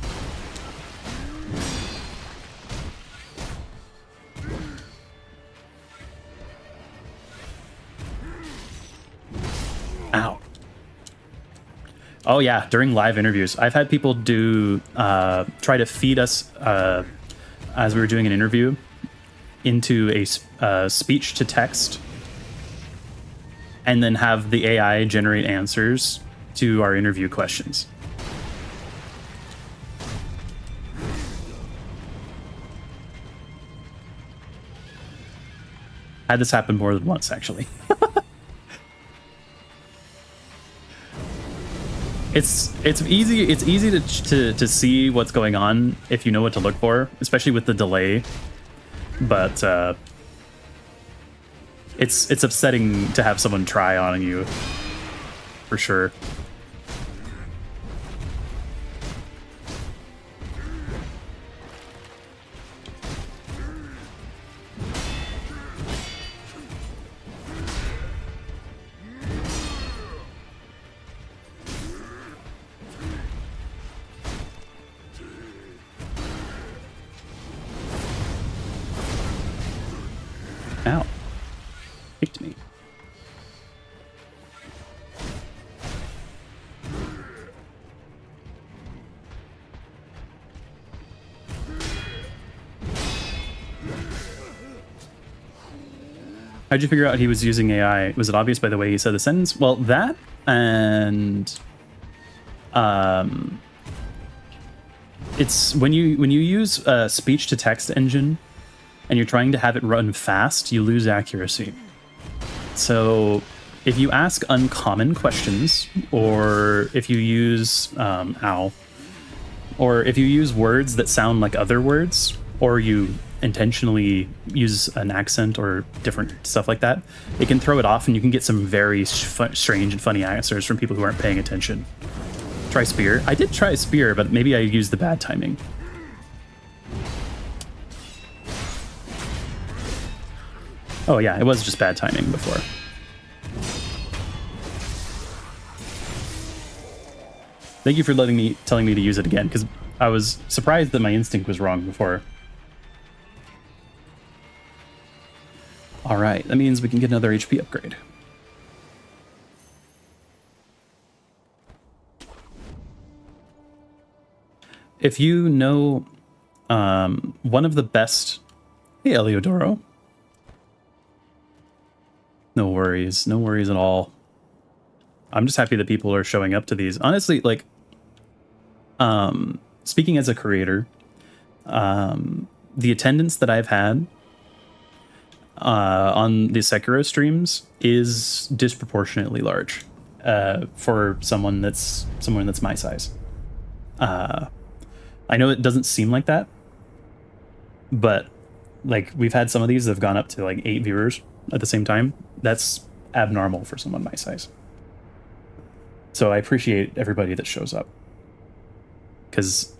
Ow. Oh yeah, during live interviews, I've had people do try to feed us as we were doing an interview into a speech to text, and then have the AI generate answers to our interview questions. Had this happen more than once, actually. It's easy to see what's going on if you know what to look for, especially with the delay. But it's upsetting to have someone try on you, for sure. Ow. Kicked me. How'd you figure out he was using AI? Was it obvious by the way he said the sentence? Well, that and it's when you use a speech to text engine and you're trying to have it run fast, you lose accuracy. So if you ask uncommon questions, or if you use or if you use words that sound like other words, or you intentionally use an accent or different stuff like that, it can throw it off, and you can get some very strange and funny answers from people who aren't paying attention. Try spear. I did try spear, but maybe I used the bad timing. Oh yeah, it was just bad timing before. Thank you for telling me to use it again, because I was surprised that my instinct was wrong before. All right, that means we can get another HP upgrade. If you know one of the best... Hey, Eliodoro. No worries at all. I'm just happy that people are showing up to these. Honestly, like, speaking as a creator, the attendance that I've had on the Sekiro streams is disproportionately large for someone that's my size. I know it doesn't seem like that, but like we've had some of these that have gone up to like 8 viewers at the same time. That's abnormal for someone my size. So I appreciate everybody that shows up, because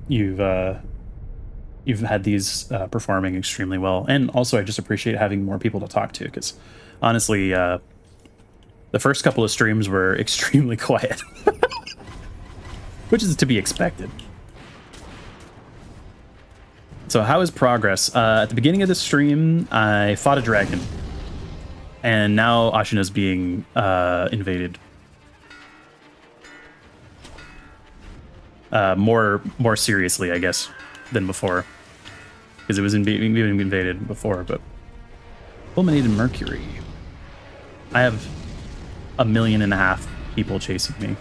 you've had these performing extremely well. And also I just appreciate having more people to talk to, because honestly, the first couple of streams were extremely quiet, which is to be expected. So how is progress? At the beginning of the stream, I fought a dragon, and now Ashina's being invaded. More seriously, I guess, than before, because it was being invaded before. But fulminated mercury. I have 1.5 million people chasing me.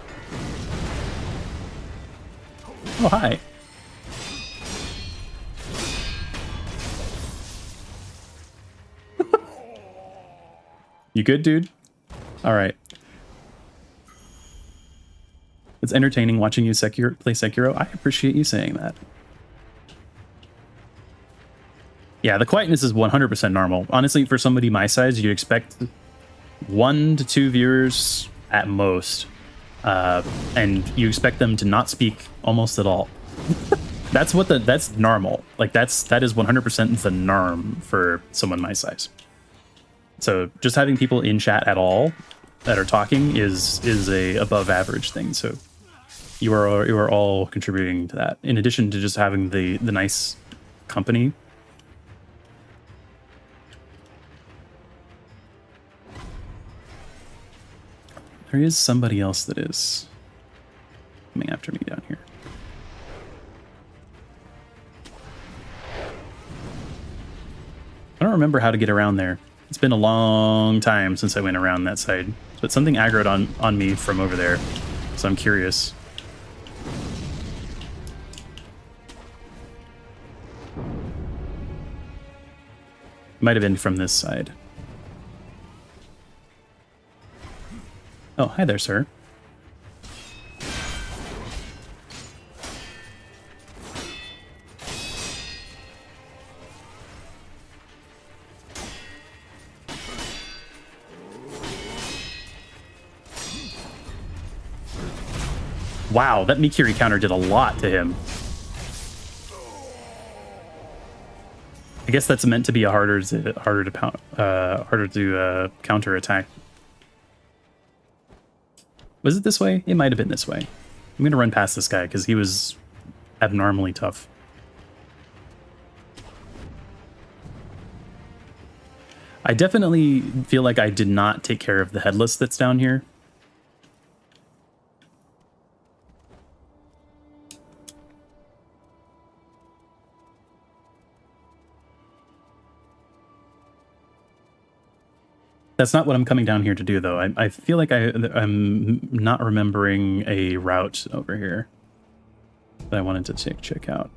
Oh, hi. You good, dude? All right. It's entertaining watching you play Sekiro. I appreciate you saying that. Yeah, the quietness is 100% normal. Honestly, for somebody my size, you'd expect 1 to 2 viewers at most. And you expect them to not speak almost at all. That's that's normal. Like that is 100% the norm for someone my size. So just having people in chat at all that are talking is a above average thing. So you are all contributing to that. In addition to just having the nice company. There is somebody else that is coming after me down here. I don't remember how to get around there. It's been a long time since I went around that side. But something aggroed on me from over there. So I'm curious. Might have been from this side. Oh, hi there, sir. Wow, that Mikiri counter did a lot to him. I guess that's meant to be a harder to counter attack. Was it this way? It might have been this way. I'm gonna run past this guy because he was abnormally tough. I definitely feel like I did not take care of the headless that's down here. That's not what I'm coming down here to do, though. I feel like I'm not remembering a route over here that I wanted to check out.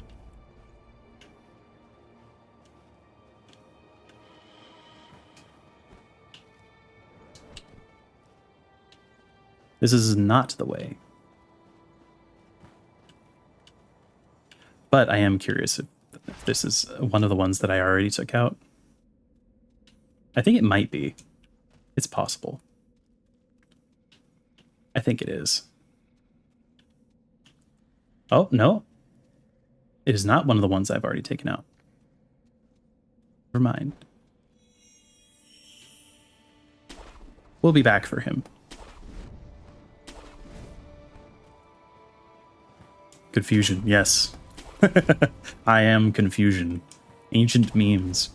This is not the way. But I am curious if this is one of the ones that I already took out. I think it might be. It's possible. I think it is. Oh, no. It is not one of the ones I've already taken out. Never mind. We'll be back for him. Confusion, yes. I am confusion. Ancient memes.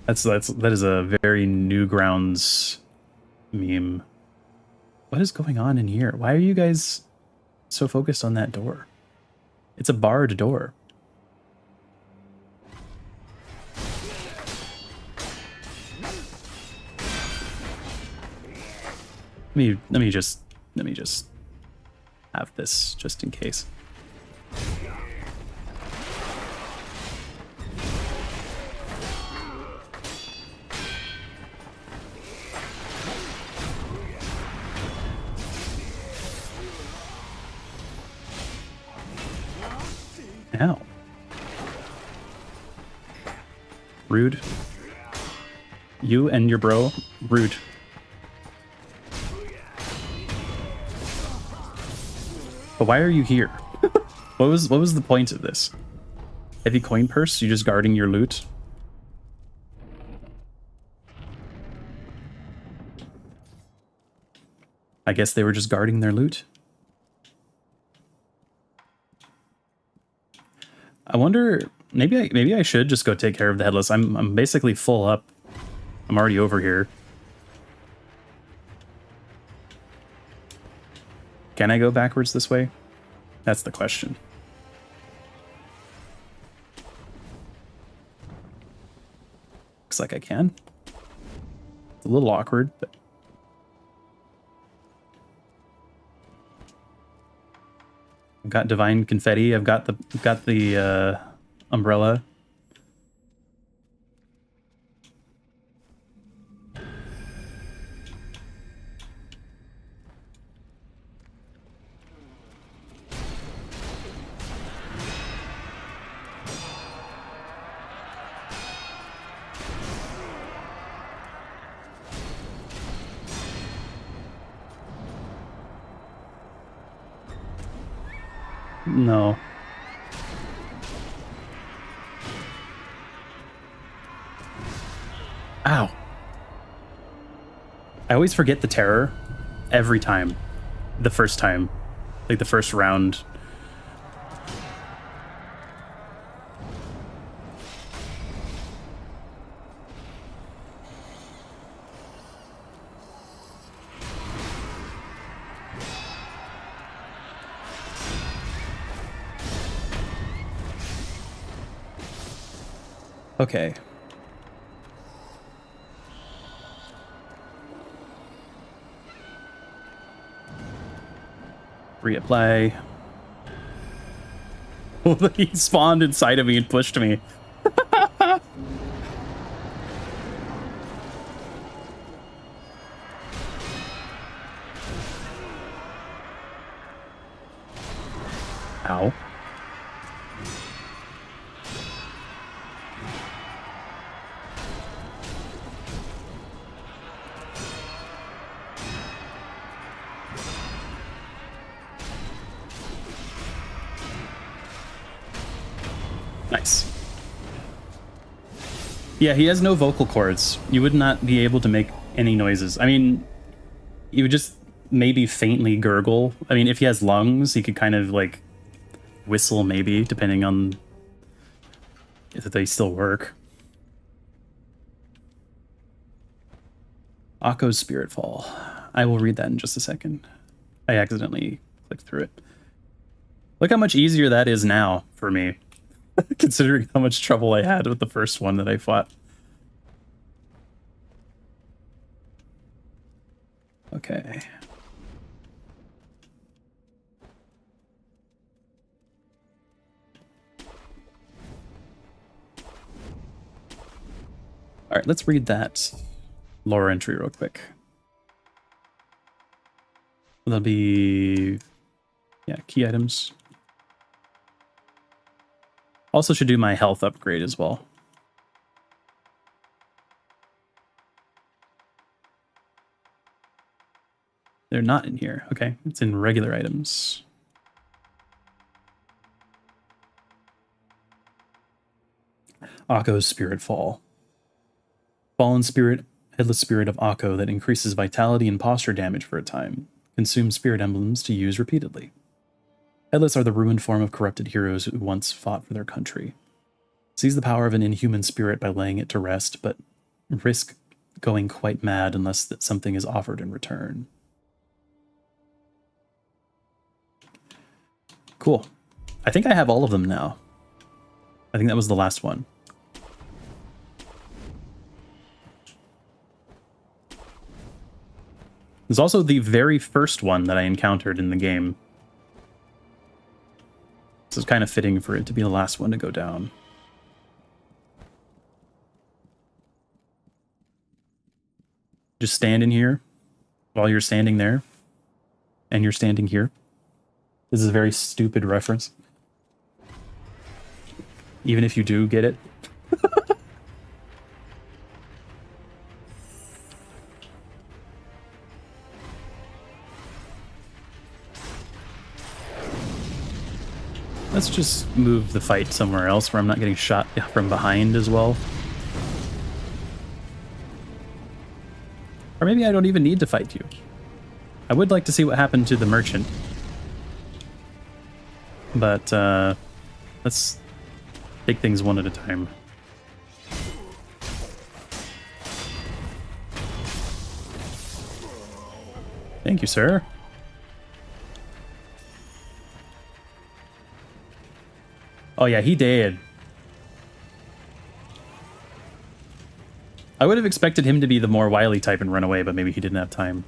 That is a very Newgrounds meme. What is going on in here? Why are you guys so focused on that door? It's a barred door. Let me just have this just in case. Ow. Rude. You and your bro, rude. But why are you here? What was the point of this? Heavy coin purse? You just guarding your loot? I guess they were just guarding their loot. I wonder, maybe I should just go take care of the headless. I'm basically full up. I'm already over here. Can I go backwards this way? That's the question. Looks like I can. It's a little awkward, but I've got divine confetti. I've got the umbrella. No. Ow. I always forget the terror every time. The first time. Like the first round. Okay. Reapply. He spawned inside of me and pushed me. Ow. Nice. Yeah, he has no vocal cords. You would not be able to make any noises. I mean, you would just maybe faintly gurgle. I mean, if he has lungs, he could kind of like whistle maybe, depending on if they still work. Akko's Spirit Fall. I will read that in just a second. I accidentally clicked through it. Look how much easier that is now for me, considering how much trouble I had with the first one that I fought. Okay. All right, let's read that lore entry real quick. That'll be, yeah, key items. Also should do my health upgrade as well. They're not in here. Okay, it's in regular items. Akko's Spirit Fall. Fallen spirit, headless spirit of Akko that increases vitality and posture damage for a time. Consume spirit emblems to use repeatedly. Headless are the ruined form of corrupted heroes who once fought for their country. Seize the power of an inhuman spirit by laying it to rest, but risk going quite mad unless that something is offered in return. Cool. I think I have all of them now. I think that was the last one. There's also the very first one that I encountered in the game. So it's kind of fitting for it to be the last one to go down. Just stand in here while you're standing there. And you're standing here. This is a very stupid reference. Even if you do get it. Let's just move the fight somewhere else where I'm not getting shot from behind as well. Or maybe I don't even need to fight you. I would like to see what happened to the merchant. But let's take things one at a time. Thank you, sir. Oh yeah, he did. I would have expected him to be the more wily type and run away, but maybe he didn't have time.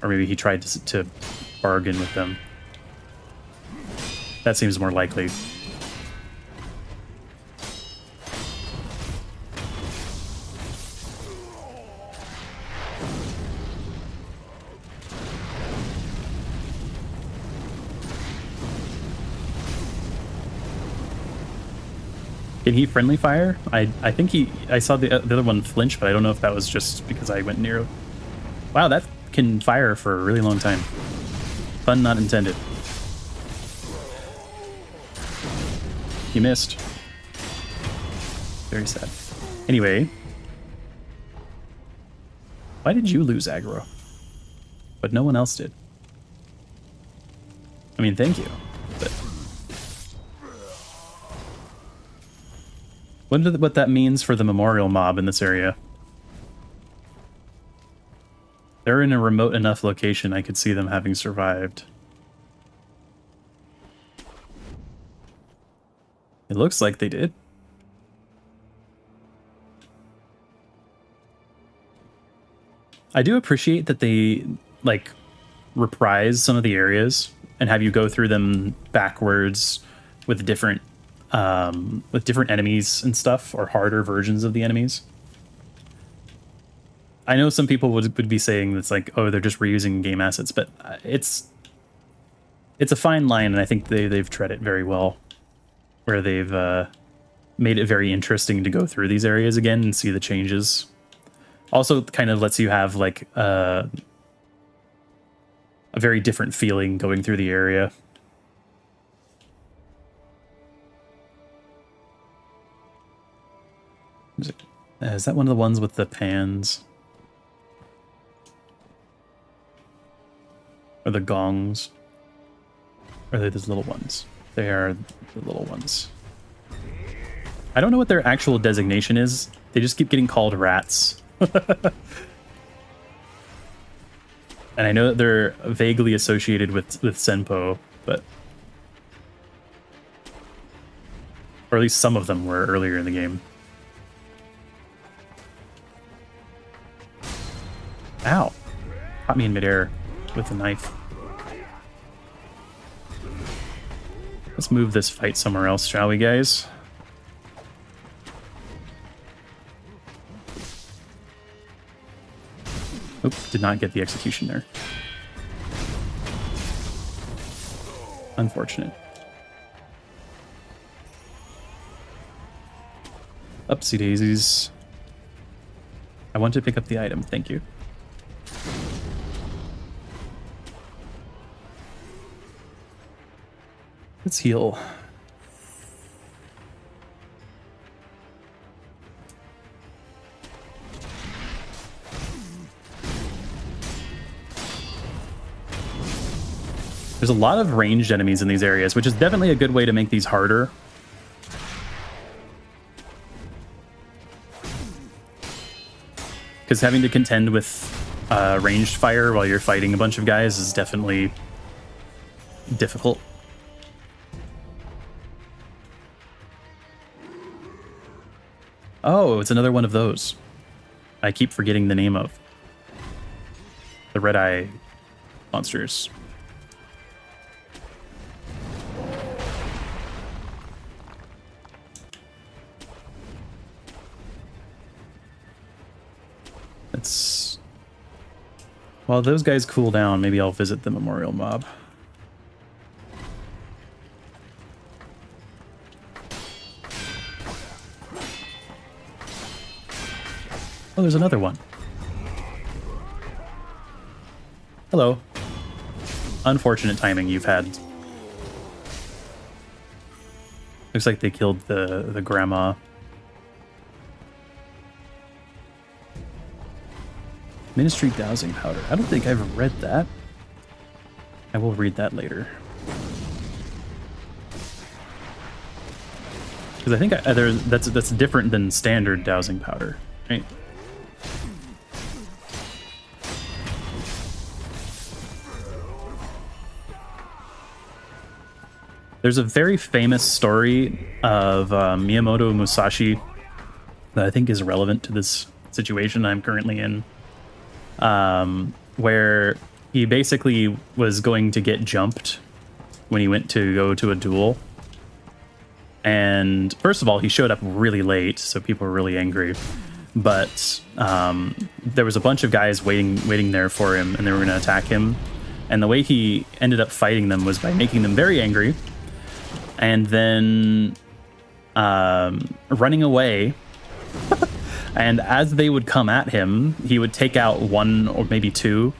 Or maybe he tried to bargain with them. That seems more likely. Can he friendly fire? I think I saw the other one flinch, but I don't know if that was just because I went near. Wow, that can fire for a really long time. Fun not intended. You missed. Very sad. Anyway. Why did you lose aggro? But no one else did. I mean, thank you. But wonder what that means for the memorial mob in this area. They're in a remote enough location I could see them having survived. It looks like they did. I do appreciate that they, like, reprise some of the areas and have you go through them backwards with different enemies and stuff, or harder versions of the enemies. I know some people would be saying that's like, oh, they're just reusing game assets, but it's a fine line, and I think they've tread it very well, where they've made it very interesting to go through these areas again and see the changes. Also, kind of lets you have like a very different feeling going through the area. Is that one of the ones with the pans? Or the gongs? Or are they those little ones? They are the little ones. I don't know what their actual designation is. They just keep getting called rats. And I know that they're vaguely associated with Senpo, but... Or at least some of them were earlier in the game. Ow. Caught me in midair with a knife. Let's move this fight somewhere else, shall we, guys? Oop, did not get the execution there. Unfortunate. Upsy daisies. I want to pick up the item, thank you. Let's heal. There's a lot of ranged enemies in these areas, which is definitely a good way to make these harder. Because having to contend with ranged fire while you're fighting a bunch of guys is definitely difficult. Oh, it's another one of those. I keep forgetting the name of. The red eye monsters. It's... While those guys cool down, maybe I'll visit the memorial mob. Oh, there's another one. Hello. Unfortunate timing you've had. Looks like they killed the grandma. Ministry dowsing powder. I don't think I've read that. I will read that later. Because I think that's different than standard dowsing powder, right? There's a very famous story of Miyamoto Musashi that I think is relevant to this situation I'm currently in, where he basically was going to get jumped when he went to go to a duel. And first of all, he showed up really late, so people were really angry. But there was a bunch of guys waiting there for him, and they were going to attack him. And the way he ended up fighting them was by making them very angry, and then running away. And as they would come at him, he would take out one or maybe two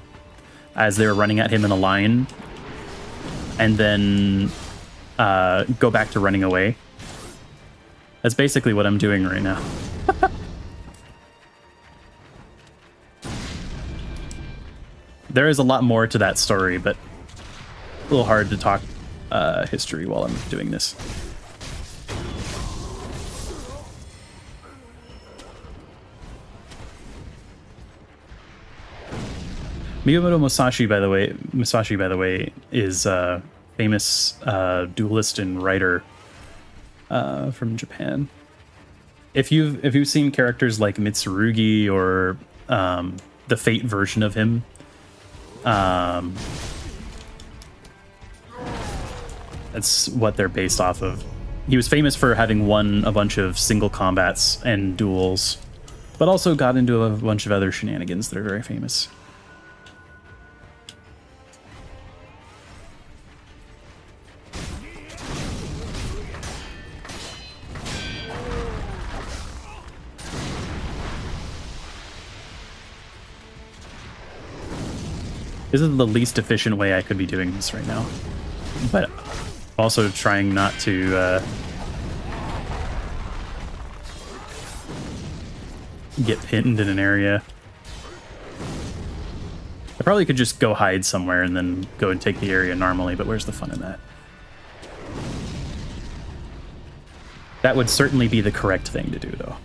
as they were running at him in a line, and then go back to running away. That's basically what I'm doing right now. There is a lot more to that story, but a little hard to talk history while I'm doing this. Miyamoto Musashi, by the way, is a famous duelist and writer from Japan. If you've seen characters like Mitsurugi or the Fate version of him, that's what they're based off of. He was famous for having won a bunch of single combats and duels, but also got into a bunch of other shenanigans that are very famous. This is the least efficient way I could be doing this right now, but also trying not to get pinned in an area. I probably could just go hide somewhere and then go and take the area normally, but where's the fun in that? That would certainly be the correct thing to do, though.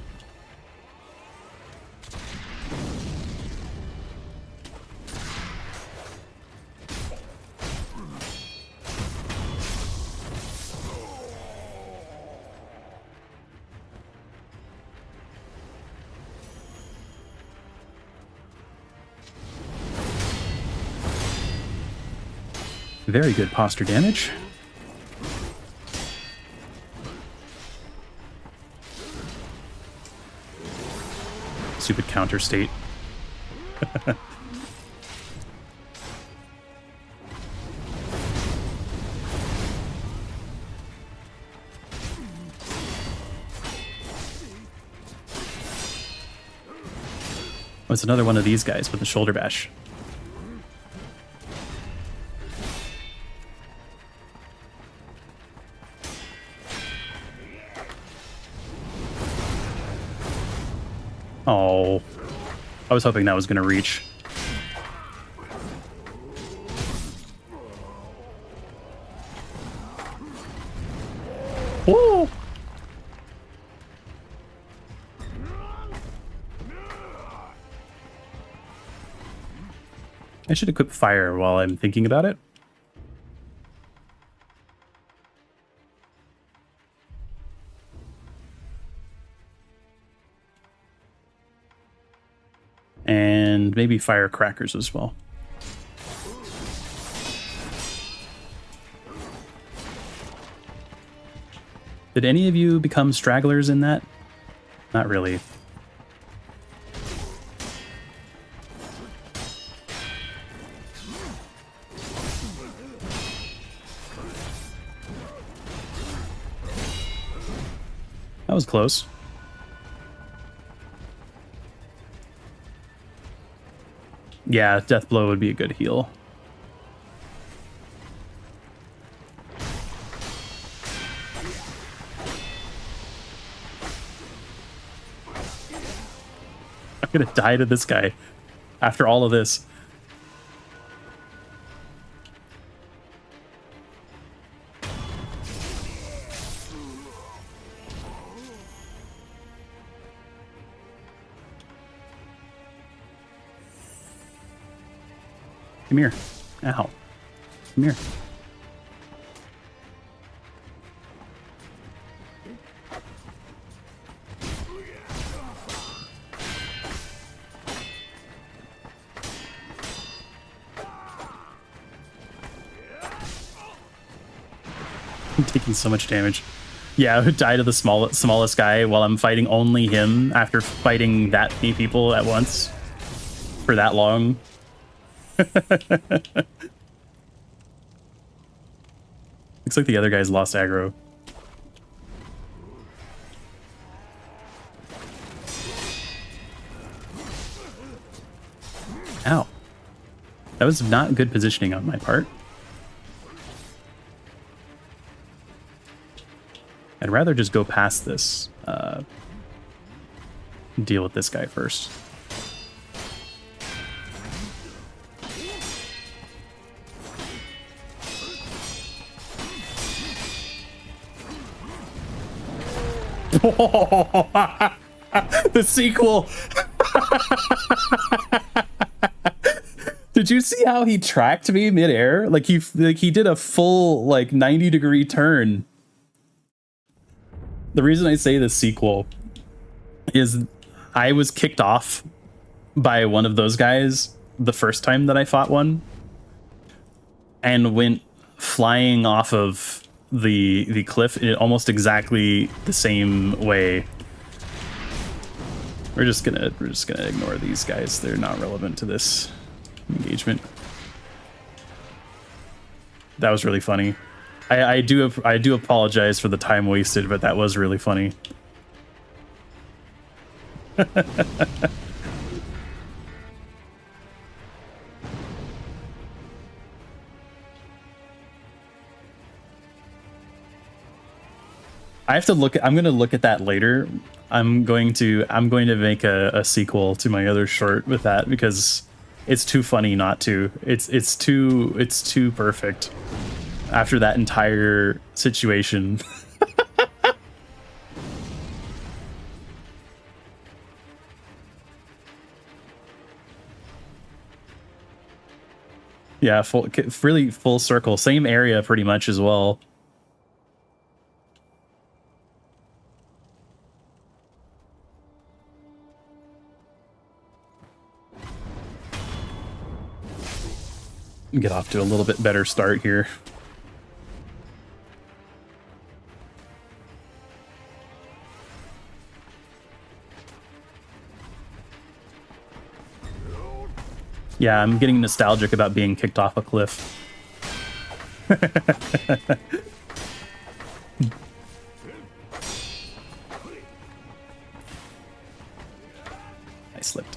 Very good posture damage. Stupid counter state. Oh, it's another one of these guys with the shoulder bash. Oh, I was hoping that was going to reach. Whoa! I should equip fire while I'm thinking about it. And maybe firecrackers as well. Did any of you become stragglers in that? Not really. That was close. Yeah, Death Blow would be a good heal. I'm gonna die to this guy after all of this. Come here. Ow. Come here. I'm taking so much damage. Yeah, I would die to the smallest guy while I'm fighting only him after fighting that many people at once for that long. Looks like the other guy's lost aggro. Ow. That was not good positioning on my part. I'd rather just go past this. Deal with this guy first. The sequel. Did you see how he tracked me midair? Like he did a full like 90-degree turn. The reason I say the sequel is I was kicked off by one of those guys the first time that I fought one and went flying off of the cliff in almost exactly the same way. We're just gonna ignore these guys. They're not relevant to this engagement. That was really funny. I do apologize for the time wasted, but that was really funny. I have to look. I'm going to look at that later. I'm going to make a sequel to my other short with that because it's too funny not to. It's too perfect. After that entire situation. Yeah, really full circle. Same area pretty much as well. Get off to a little bit better start here. Yeah, I'm getting nostalgic about being kicked off a cliff. I slipped.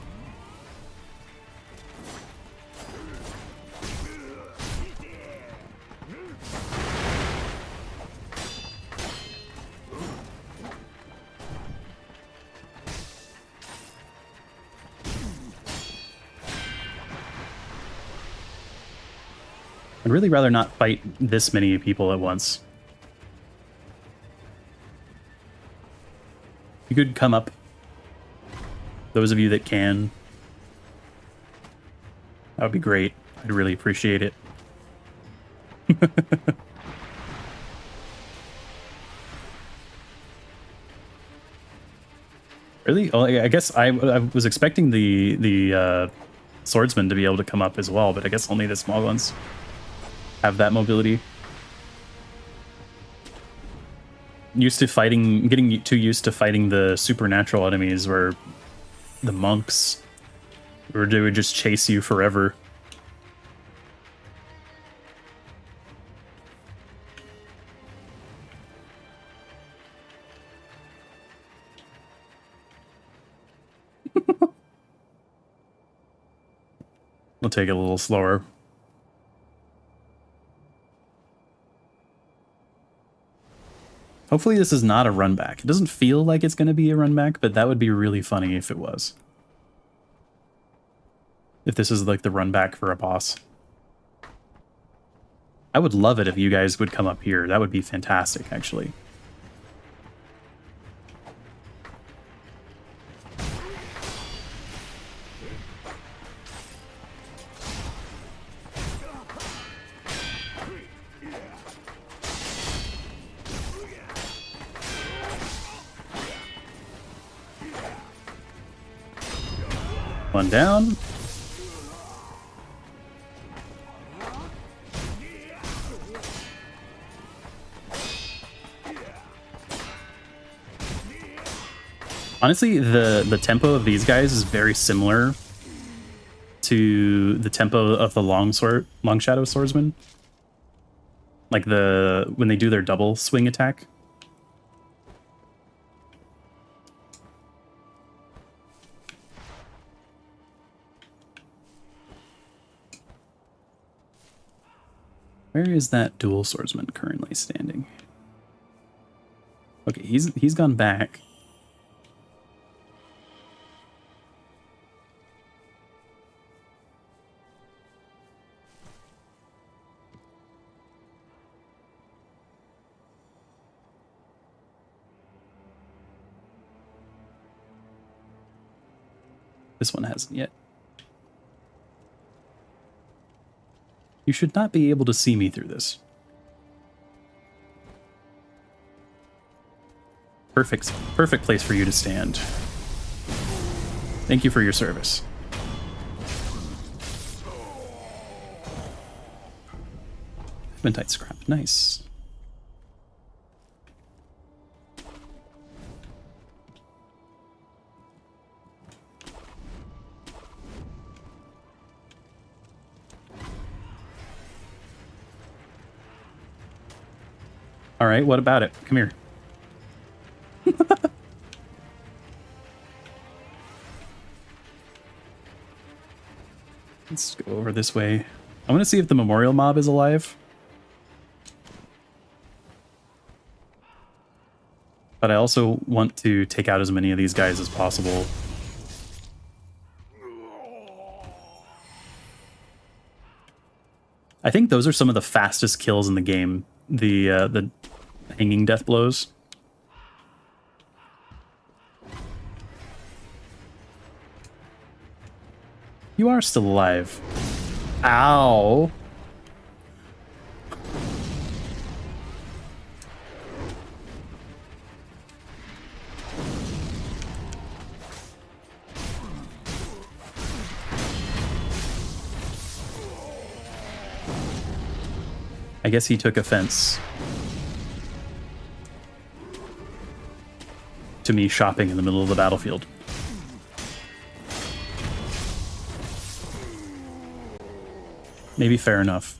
I'd really rather not fight this many people at once. You could come up. Those of you that can. That would be great. I'd really appreciate it. Really? Oh, I guess I was expecting the swordsman to be able to come up as well, but I guess only the small ones have that mobility. Getting too used to fighting the supernatural enemies where the monks or they would just chase you forever. We'll take it a little slower. Hopefully this is not a run back. It doesn't feel like it's going to be a run back, but that would be really funny if it was. If this is like the run back for a boss. I would love it if you guys would come up here. That would be fantastic, actually. One down. Honestly, the tempo of these guys is very similar to the tempo of the long shadow swordsman. Like when they do their double swing attack. Where is that dual swordsman currently standing? Okay, he's gone back. This one hasn't yet. You should not be able to see me through this. Perfect place for you to stand. Thank you for your service. Adventite scrap, nice. All right, what about it? Come here. Let's go over this way. I want to see if the memorial mob is alive. But I also want to take out as many of these guys as possible. I think those are some of the fastest kills in the game. The hanging death blows. You are still alive. Ow. I guess he took offense to me shopping in the middle of the battlefield. Maybe fair enough.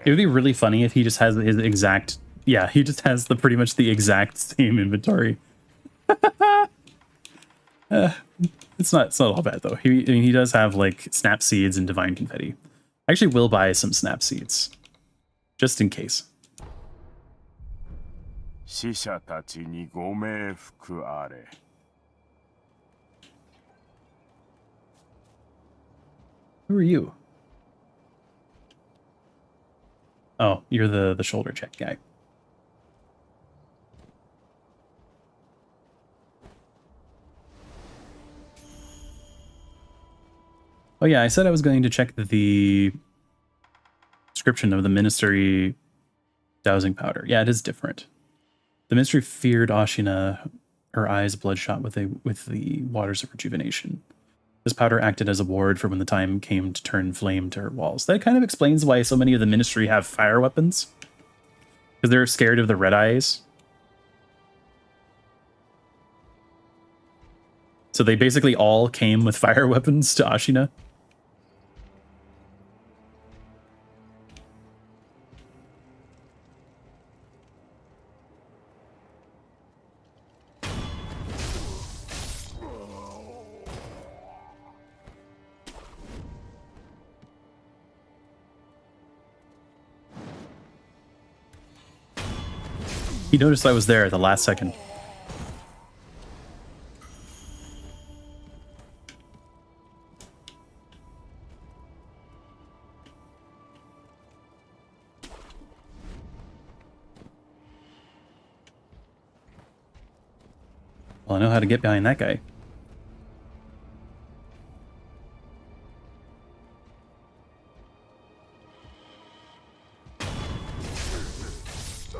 It would be really funny if he just has his exact, yeah, he just has pretty much the exact same inventory. It's not all bad though. I mean, he does have like snap seeds and divine confetti. I actually will buy some snap seeds just in case. Who are you? Oh, you're the shoulder check guy. Oh yeah, I said I was going to check the description of the ministry dowsing powder. Yeah, it is different. The ministry feared Ashina, her eyes bloodshot with the waters of rejuvenation. This powder acted as a ward for when the time came to turn flame to her walls. That kind of explains why so many of the ministry have fire weapons. Because they're scared of the red eyes. So they basically all came with fire weapons to Ashina. He noticed I was there at the last second. Well, I know how to get behind that guy.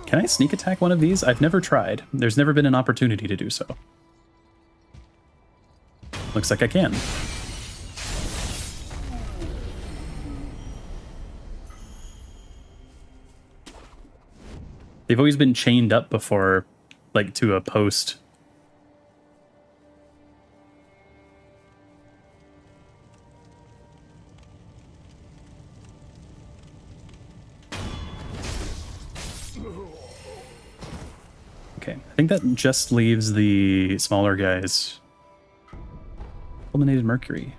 Can I sneak attack one of these? I've never tried. There's never been an opportunity to do so. Looks like I can. They've always been chained up before, like to a post. Okay, I think that just leaves the smaller guys. Fulminated Mercury.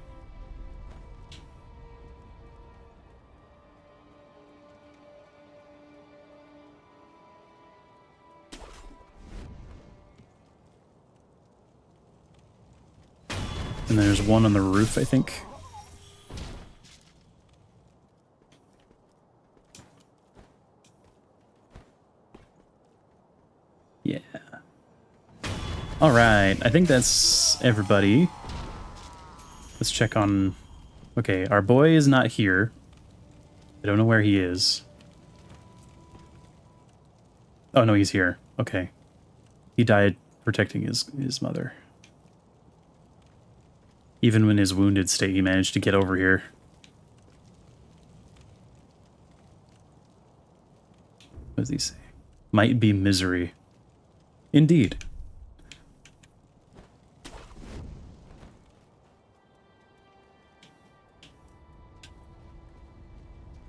And there's one on the roof, I think. Yeah. All right, I think that's everybody. Let's check on... Okay, our boy is not here. I don't know where he is. Oh, no, he's here. Okay. He died protecting his mother. Even in his wounded state, he managed to get over here. What does he say? Might be misery. Indeed.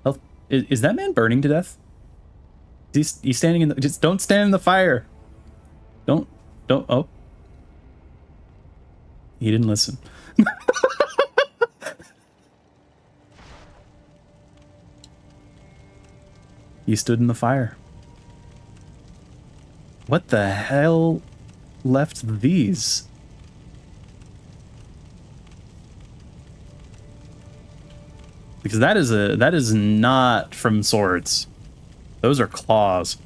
Health. Is that man burning to death? He's standing in the... Just don't stand in the fire. Don't... Oh. He didn't listen. He stood in the fire. What the hell left these? Because that is not from swords. Those are claws.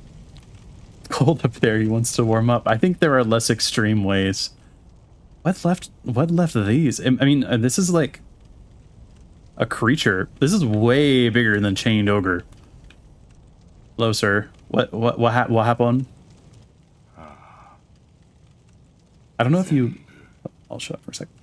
Cold up there, he wants to warm up. I think there are less extreme ways. What left of these? I mean, this is like a creature. This is way bigger than Chained Ogre. Hello, sir. What happened? I don't know if you... I'll shut up for a second.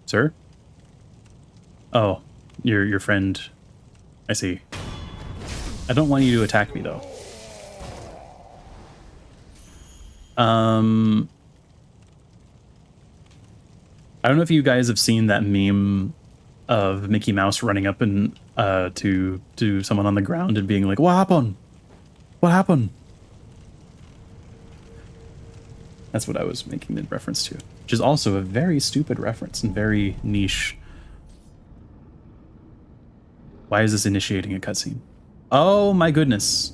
Sir? Oh, your friend. I see. I don't want you to attack me, though. I don't know if you guys have seen that meme of Mickey Mouse running up and to someone on the ground and being like, "What happened? What happened?" That's what I was making the reference to, which is also a very stupid reference and very niche. Why is this initiating a cutscene? Oh my goodness.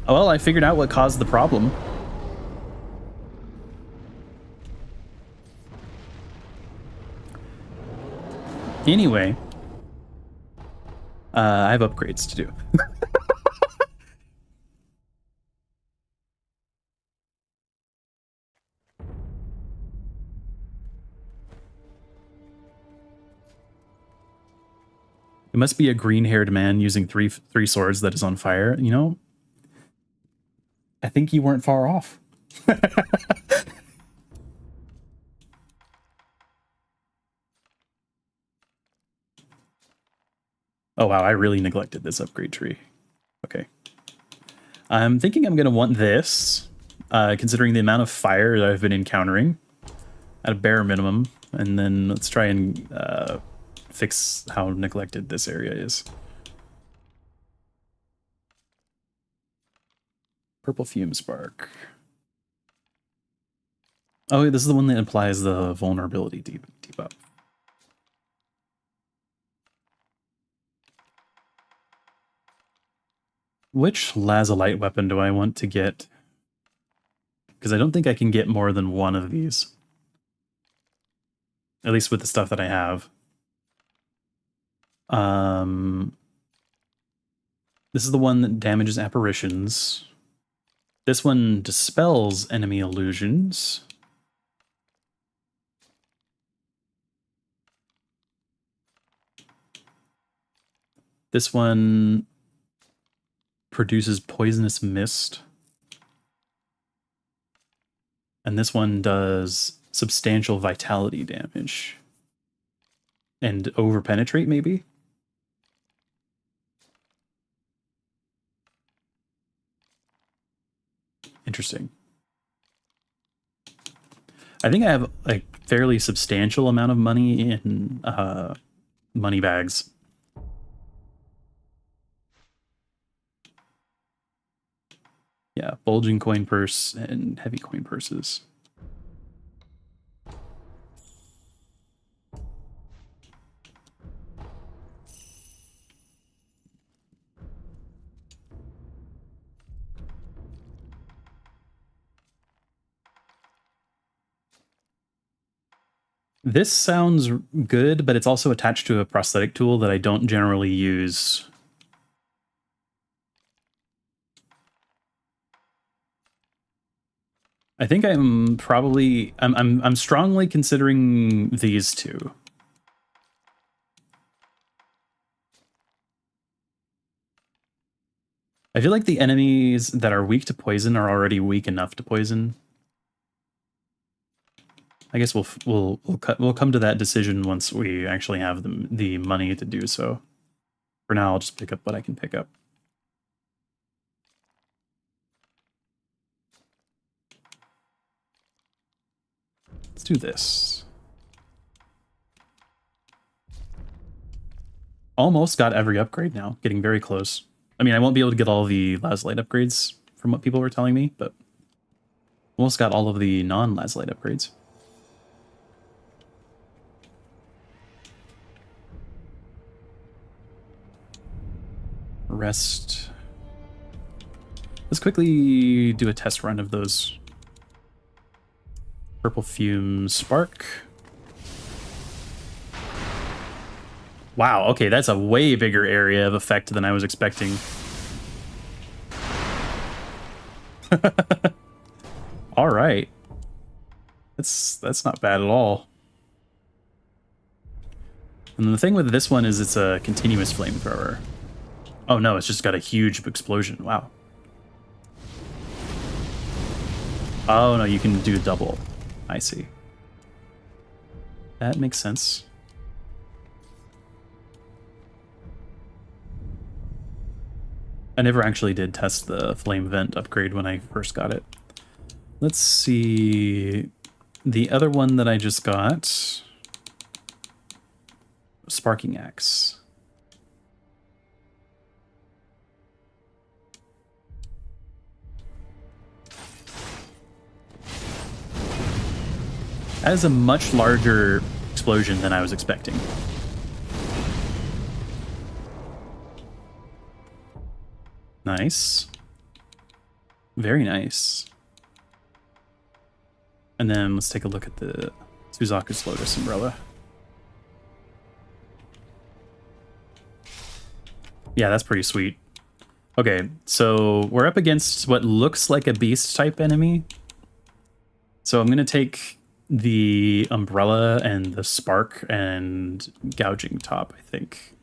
Oh, well, I figured out what caused the problem. Anyway, I have upgrades to do. It must be a green-haired man using three swords that is on fire. You know, I think you weren't far off. Oh wow, I really neglected this upgrade tree. Okay. I'm thinking I'm going to want this, considering the amount of fire that I've been encountering, at a bare minimum. And then let's try and fix how neglected this area is. Purple fume spark. Oh, this is the one that implies the vulnerability debuff. Which lazulite weapon do I want to get? Because I don't think I can get more than one of these. At least with the stuff that I have. This is the one that damages apparitions. This one dispels enemy illusions. This one produces poisonous mist. And this one does substantial vitality damage. And overpenetrate, maybe? Interesting. I think I have a fairly substantial amount of money in money bags. Yeah, bulging coin purse and heavy coin purses. This sounds good, but it's also attached to a prosthetic tool that I don't generally use. I think I'm strongly considering these two. I feel like the enemies that are weak to poison are already weak enough to poison. I guess we'll come to that decision once we actually have the money to do so. For now, I'll just pick up what I can pick up. Let's do this. Almost got every upgrade now, getting very close. I mean, I won't be able to get all the Laslite upgrades from what people were telling me, but almost got all of the non-Laslite upgrades. Rest. Let's quickly do a test run of those. Purple Fume Spark. Wow, okay, that's a way bigger area of effect than I was expecting. All right. That's not bad at all. And the thing with this one is it's a continuous flamethrower. Oh no, it's just got a huge explosion. Wow. Oh no, you can do double. I see. That makes sense. I never actually did test the flame vent upgrade when I first got it. Let's see. The other one that I just got. Sparking Axe. That is a much larger explosion than I was expecting. Nice. Very nice. And then let's take a look at the Suzaku's Lotus Umbrella. Yeah, that's pretty sweet. Okay, so we're up against what looks like a beast type enemy. So I'm going to take the umbrella and the spark and gouging top, I think.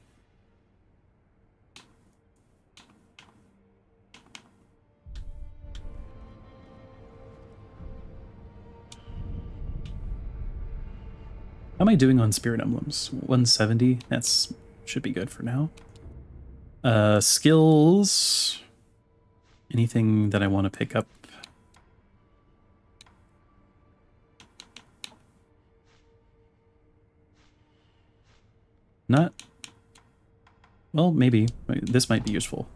How am I doing on spirit emblems? 170. That's should be good for now. Skills. Anything that I want to pick up? Not. Well, maybe. This might be useful.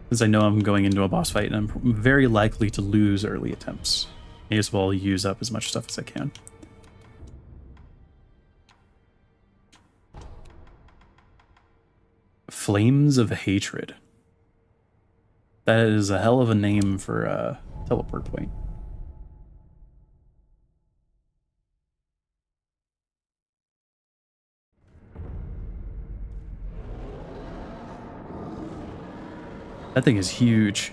Because I know I'm going into a boss fight and I'm very likely to lose early attempts. May as well use up as much stuff as I can. Flames of Hatred. That is a hell of a name for a teleport point. That thing is huge.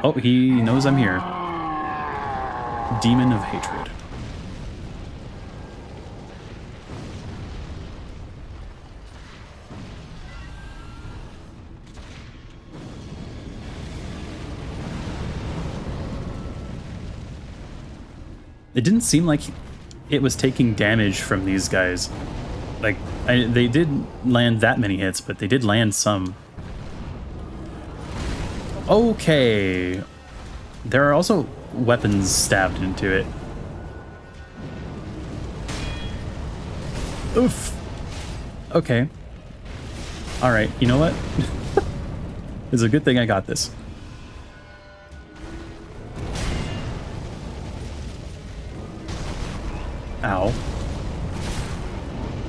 Oh, he knows I'm here. Demon of Hatred. It didn't seem like it was taking damage from these guys. Like, they did land that many hits, but they did land some. Okay. There are also weapons stabbed into it. Oof. Okay. Alright, you know what? It's a good thing I got this. Ow.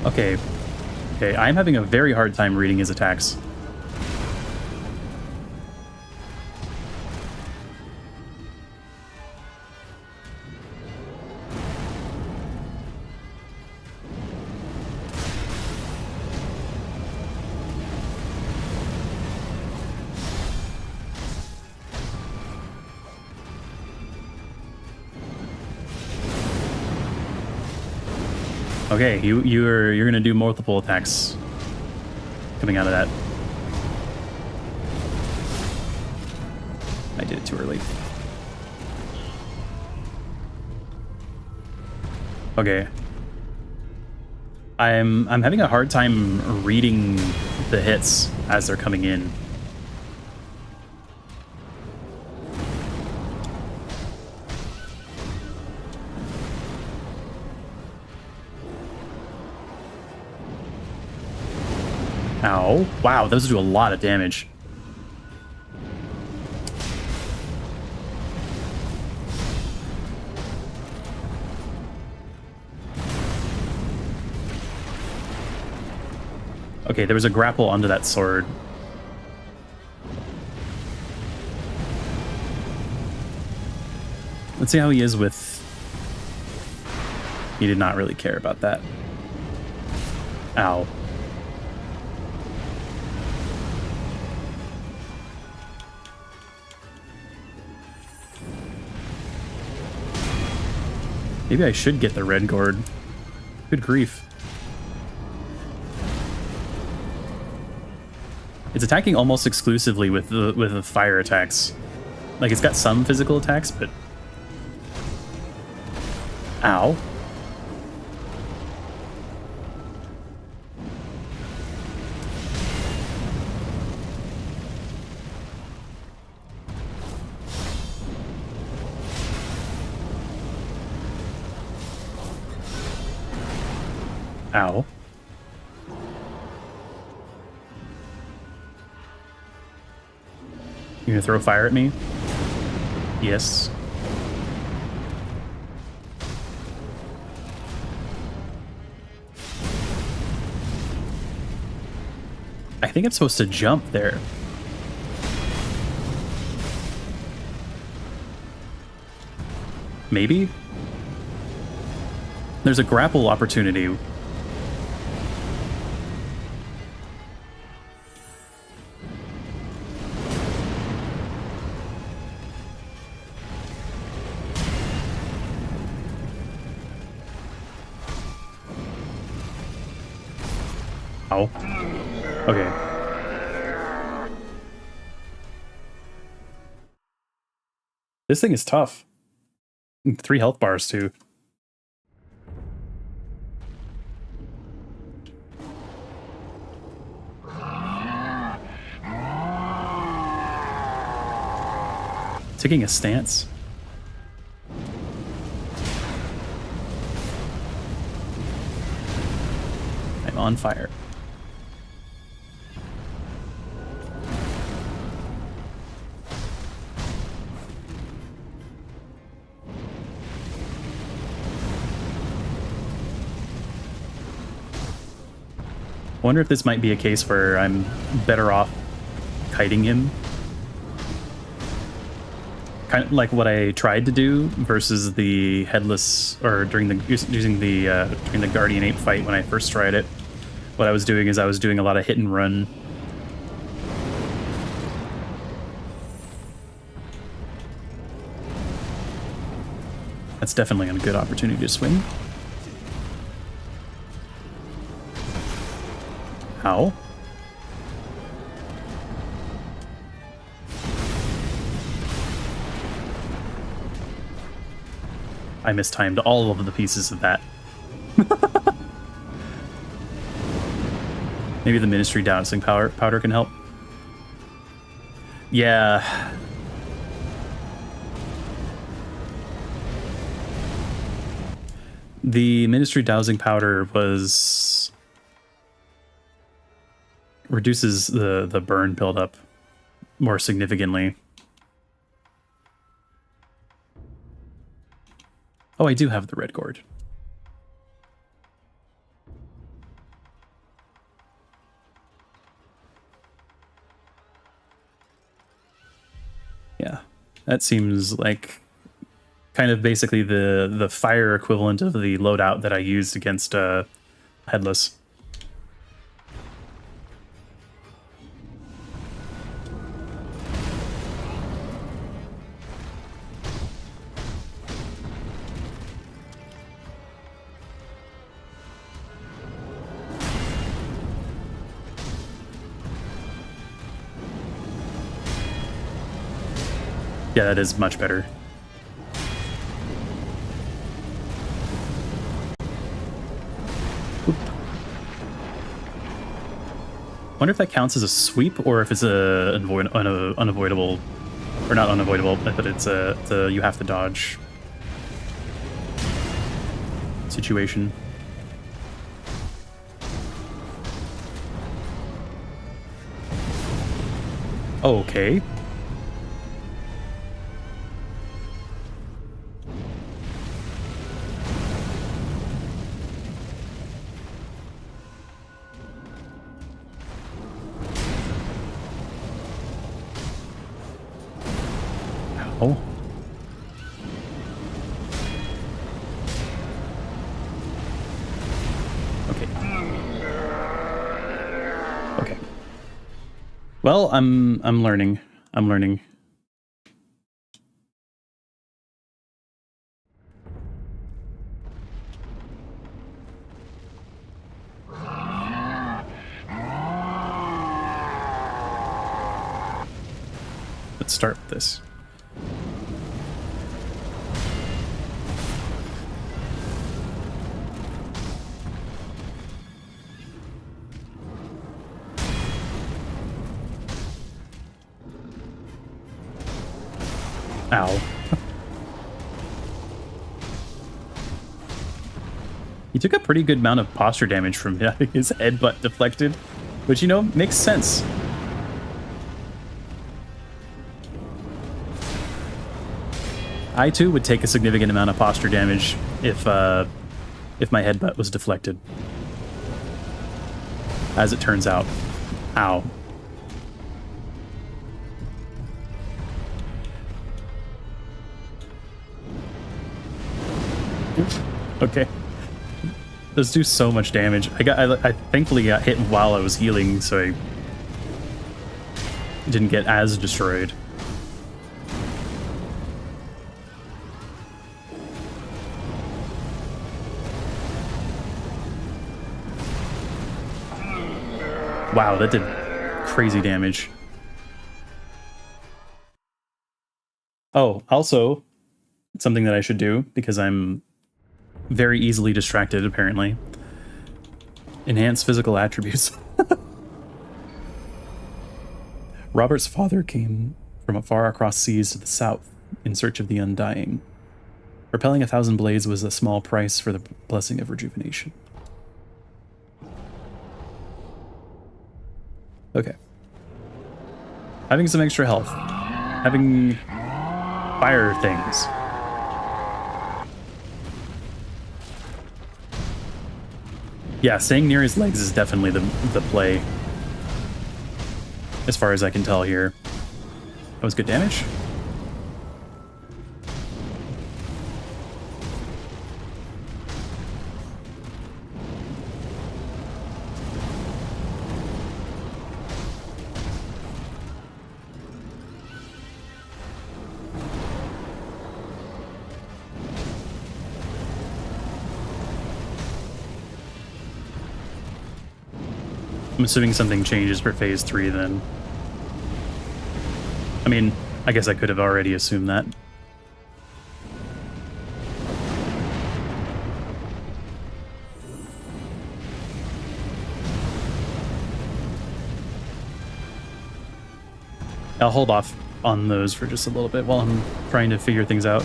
Okay. Okay, I'm having a very hard time reading his attacks. Okay, you're gonna do multiple attacks coming out of that. I did it too early. Okay. I'm having a hard time reading the hits as they're coming in. Ow. Wow, those do a lot of damage. Okay, there was a grapple onto that sword. Let's see how he is with... He did not really care about that. Ow. Maybe I should get the red gourd. Good grief. It's attacking almost exclusively with the fire attacks. Like, it's got some physical attacks, but... Ow. Ow. You gonna throw fire at me? Yes. I think I'm supposed to jump there. Maybe? There's a grapple opportunity. Ow. Okay. This thing is tough. 3 health bars, too. Taking a stance. I'm on fire. I wonder if this might be a case where I'm better off kiting him. Kind of like what I tried to do versus the headless, or during the using the during the Guardian Ape fight when I first tried it. What I was doing is I was doing a lot of hit and run. That's definitely a good opportunity to swing. Ow. I mistimed all of the pieces of that. Maybe the Ministry dowsing powder can help. Yeah. The Ministry dowsing powder reduces the burn buildup more significantly. Oh, I do have the red gourd. Yeah, that seems like kind of basically the fire equivalent of the loadout that I used against Headless. Yeah, that is much better. Oop. Wonder if that counts as a sweep or if it's a unavoidable, or not unavoidable, but it's a you have to dodge situation. Okay. Oh. Okay. Okay. Well, I'm learning. I'm learning. Let's start with this. Ow. He took a pretty good amount of posture damage from having his headbutt deflected, which, you know, makes sense. I too would take a significant amount of posture damage if my headbutt was deflected. As it turns out. Ow. Okay. Those do so much damage. I thankfully got hit while I was healing, so I didn't get as destroyed. Wow, that did crazy damage. Oh, also, something that I should do, because I'm very easily distracted, apparently. Enhance physical attributes. Robert's father came from afar across seas to the south in search of the Undying. Repelling 1,000 blades was a small price for the blessing of rejuvenation. Okay. Having some extra health. Having fire things. Yeah, staying near his legs is definitely the play. As far as I can tell here. That was good damage. I'm assuming something changes for phase 3 then. I mean, I guess I could have already assumed that. I'll hold off on those for just a little bit while I'm trying to figure things out.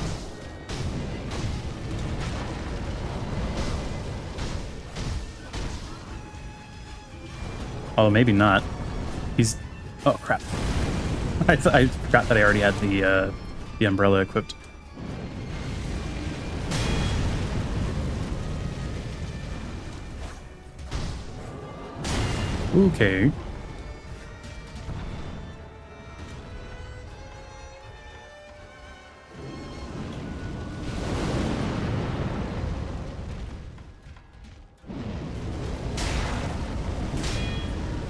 Oh, maybe not. He's... Oh, crap. I forgot that I already had the umbrella equipped. Okay.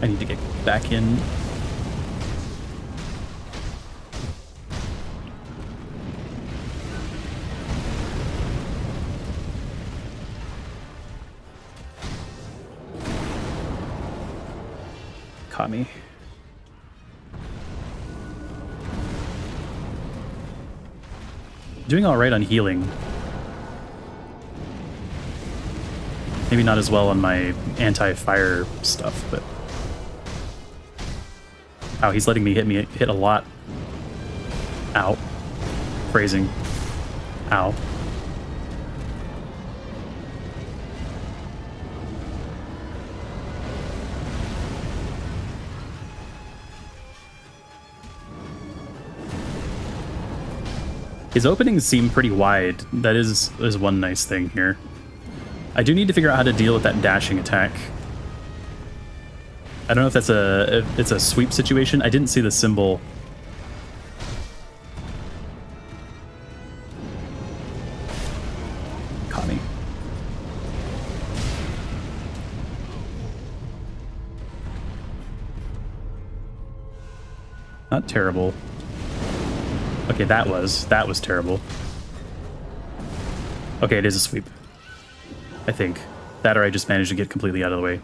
I need to get back in. Caught me. Doing all right on healing. Maybe not as well on my anti-fire stuff, but... Ow, he's letting me hit a lot. Ow. Phrasing. Ow. His openings seem pretty wide. That is one nice thing here. I do need to figure out how to deal with that dashing attack. I don't know if it's a sweep situation. I didn't see the symbol. Caught me. Not terrible. Okay, that was terrible. Okay, it is a sweep. I think. That or I just managed to get completely out of the way.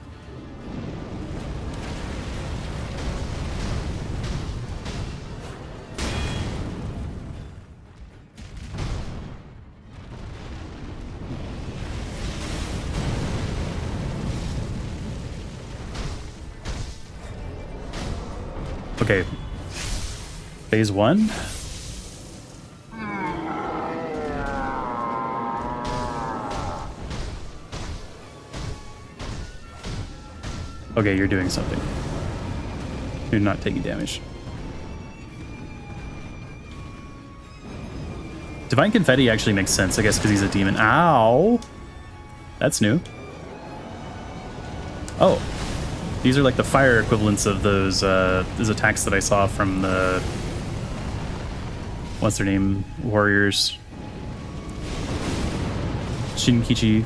Okay. Phase 1. Okay, you're doing something. You're not taking damage. Divine Confetti actually makes sense, I guess, because he's a demon. Ow! That's new. Oh. These are like the fire equivalents of those attacks that I saw from the... What's their name? Warriors. Shinkichi.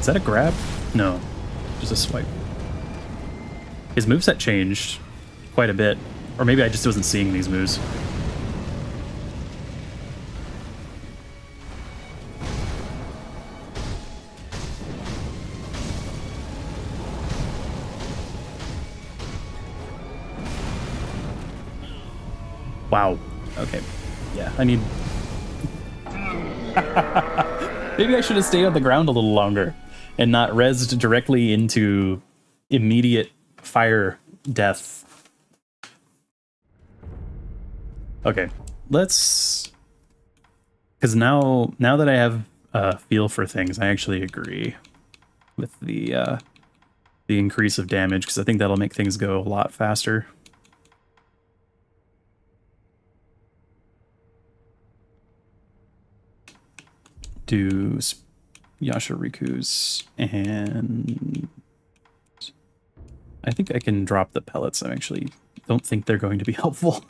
Is that a grab? No, just a swipe. His moveset changed quite a bit. Or maybe I just wasn't seeing these moves. Wow. Okay. Yeah, I need... Maybe I should have stayed on the ground a little longer and not rezzed directly into immediate fire death. Okay, let's... Because now that I have a feel for things, I actually agree with the increase of damage, because I think that'll make things go a lot faster. Do Yashariku's, and I think I can drop the pellets. I actually don't think they're going to be helpful.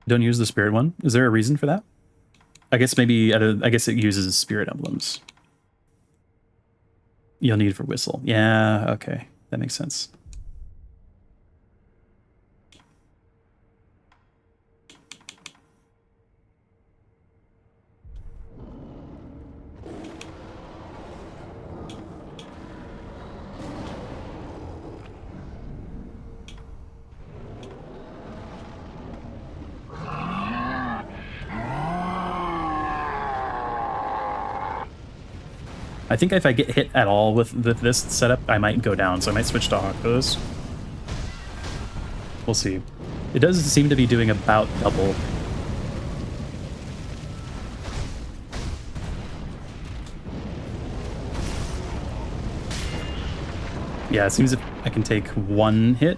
Don't use the spirit one. Is there a reason for that? I guess maybe I guess it uses spirit emblems. You'll need for whistle. Yeah, okay. That makes sense. I think if I get hit at all with this setup, I might go down, so I might switch to Akos. We'll see. It does seem to be doing about double. Yeah, it seems if I can take one hit.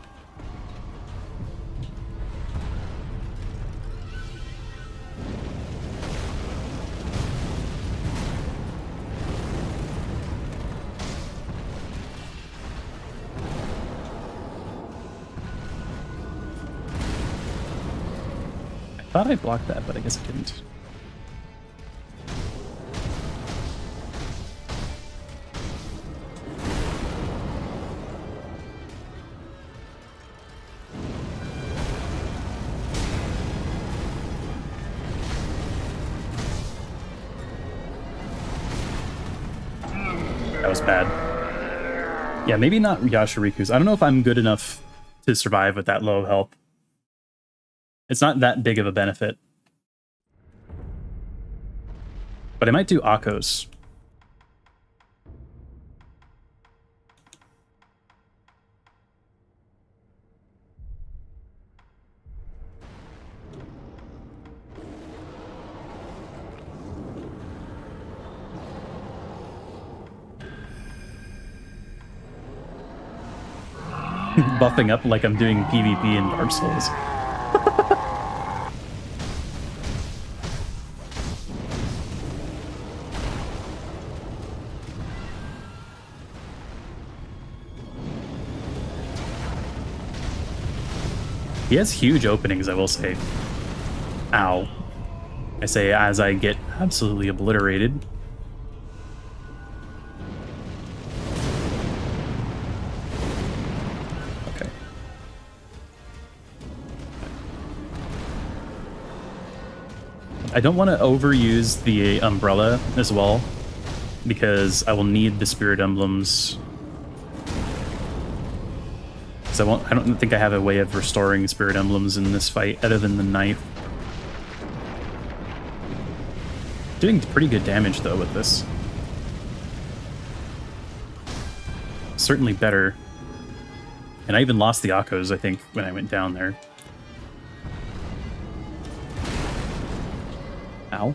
I thought I blocked that, but I guess I didn't. That was bad. Yeah, maybe not Yashiriku's. I don't know if I'm good enough to survive with that low health. It's not that big of a benefit. But I might do Akos. Buffing up like I'm doing PvP in Dark Souls. He has huge openings, I will say. Ow. I say as I get absolutely obliterated. Okay. I don't want to overuse the umbrella as well, because I will need the spirit emblems. I don't think I have a way of restoring spirit emblems in this fight other than the knife. Doing pretty good damage though with this. Certainly better. And I even lost the Akos, I think, when I went down there. Ow.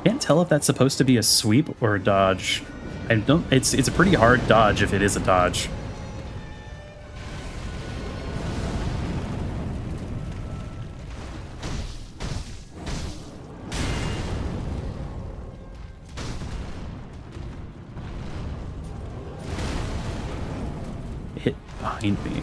Can't tell if that's supposed to be a sweep or a dodge. I don't. It's a pretty hard dodge if it is a dodge. Hit behind me.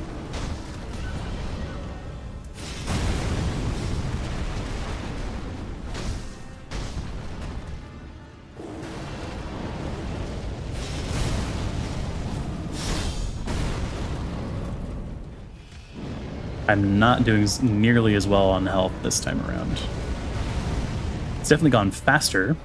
I'm not doing nearly as well on health this time around. It's definitely gone faster.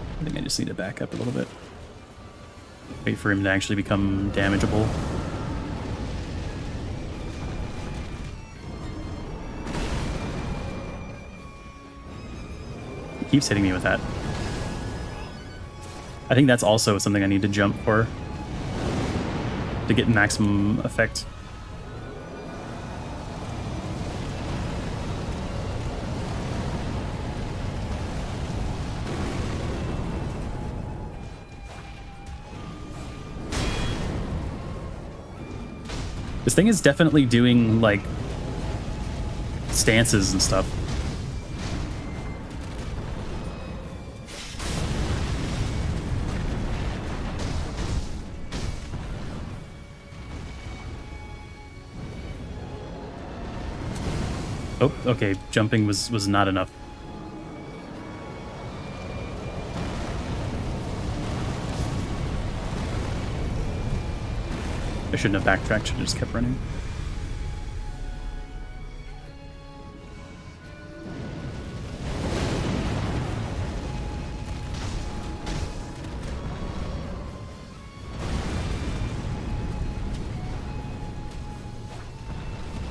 I think I just need to back up a little bit. Wait for him to actually become damageable. He keeps hitting me with that. I think that's also something I need to jump for to get maximum effect. This thing is definitely doing, like, stances and stuff. Oh, okay, jumping was not enough. I shouldn't have backtracked, should have just kept running.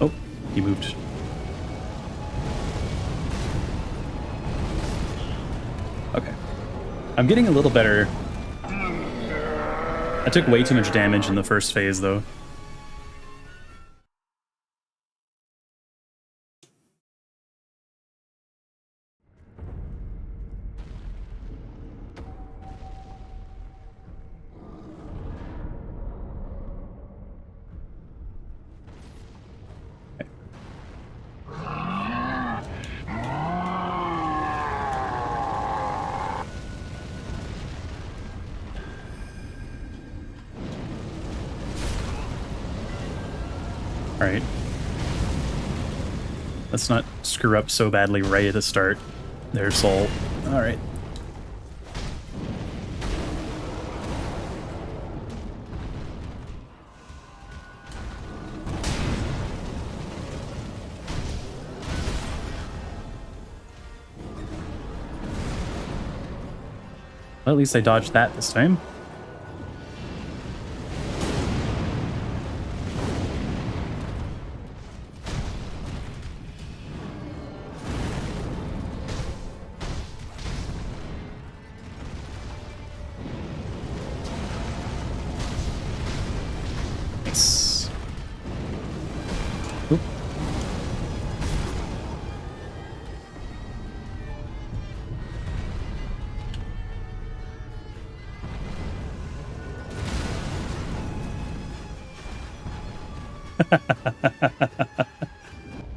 Oh, he moved. Okay. I'm getting a little better. I took way too much damage in the first phase, though. Alright. Let's not screw up so badly right at the start. There's Sol. Alright. Well, at least I dodged that this time. Nice. Oop.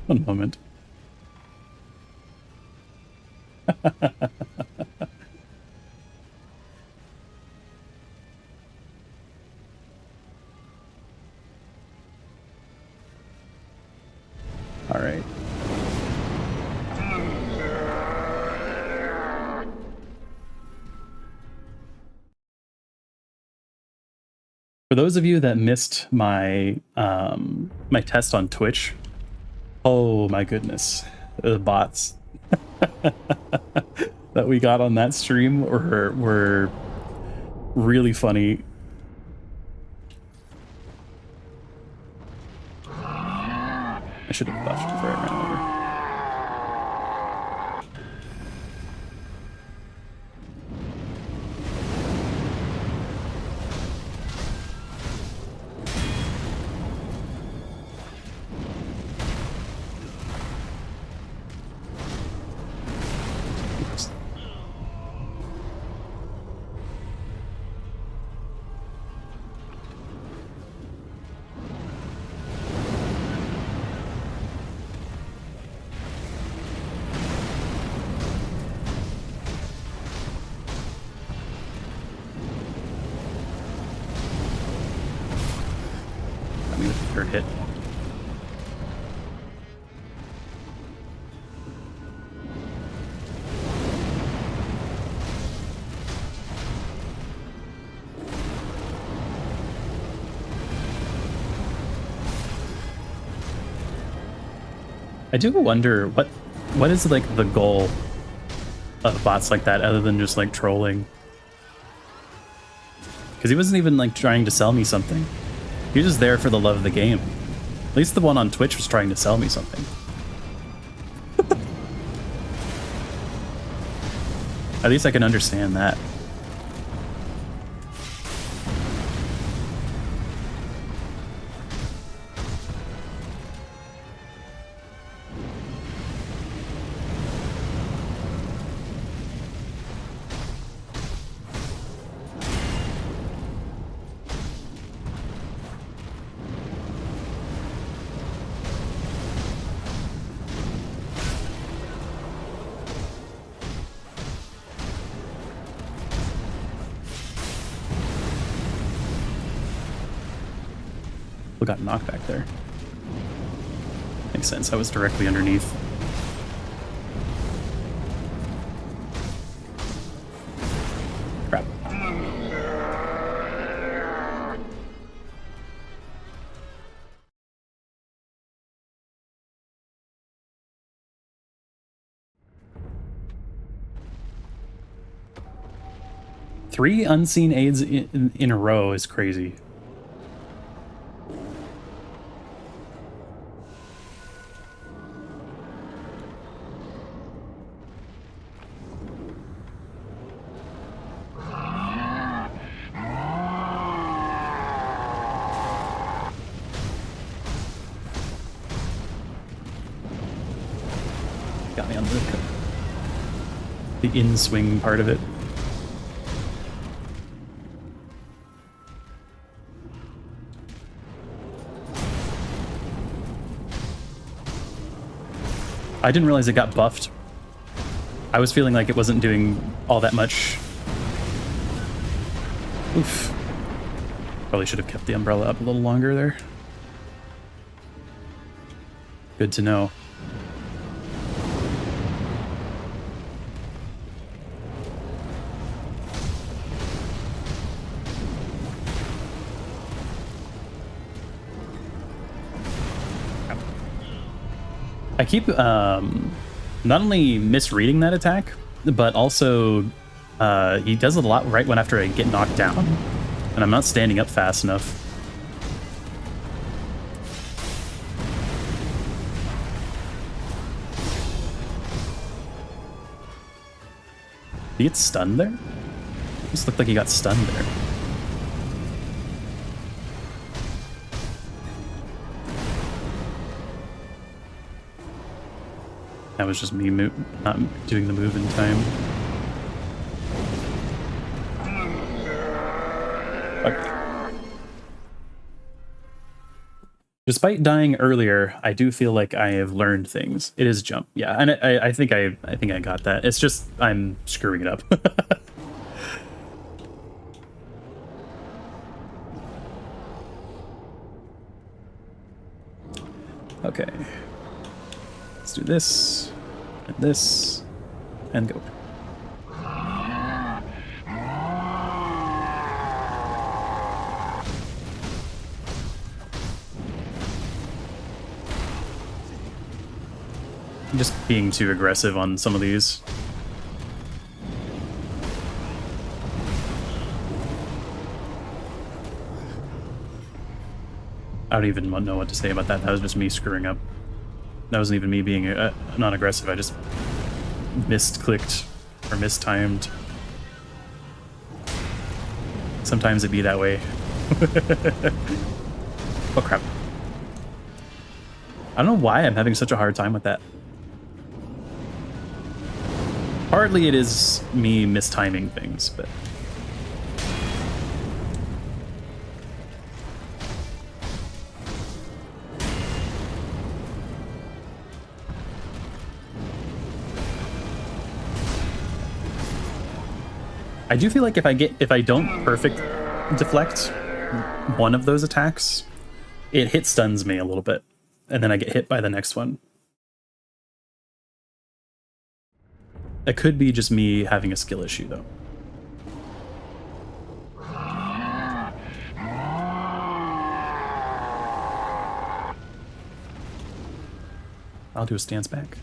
One moment. All right. For those of you that missed my my test on Twitch, oh my goodness, the bots that we got on that stream were really funny. I should have buffed before I ran over. Third hit. I do wonder what is like the goal of bots like that other than just like trolling? Because he wasn't even like trying to sell me something. He was just there for the love of the game. At least the one on Twitch was trying to sell me something. At least I can understand that. Got knocked back there. Makes sense. I was directly underneath. Crap. 3 unseen aids in a row is crazy. Got me on the in-swing part of it. I didn't realize it got buffed. I was feeling like it wasn't doing all that much. Oof. Probably should have kept the umbrella up a little longer there. Good to know. I keep not only misreading that attack, but also he does it a lot right when after I get knocked down, and I'm not standing up fast enough. Did he get stunned there? Just looked like he got stunned there. That was just me not doing the move in time. Okay. Despite dying earlier, I do feel like I have learned things. It is jump, yeah, and I think I got that. It's just I'm screwing it up. Okay. Let's do this, and go. I'm just being too aggressive on some of these. I don't even know what to say about that. That was just me screwing up. That wasn't even me being non-aggressive. I just misclicked or mistimed. Sometimes it be that way. Oh crap. I don't know why I'm having such a hard time with that. Partly it is me mistiming things, but... I do feel like if I don't perfect deflect one of those attacks, it hit stuns me a little bit, and then I get hit by the next one. It could be just me having a skill issue, though. I'll do a stance back.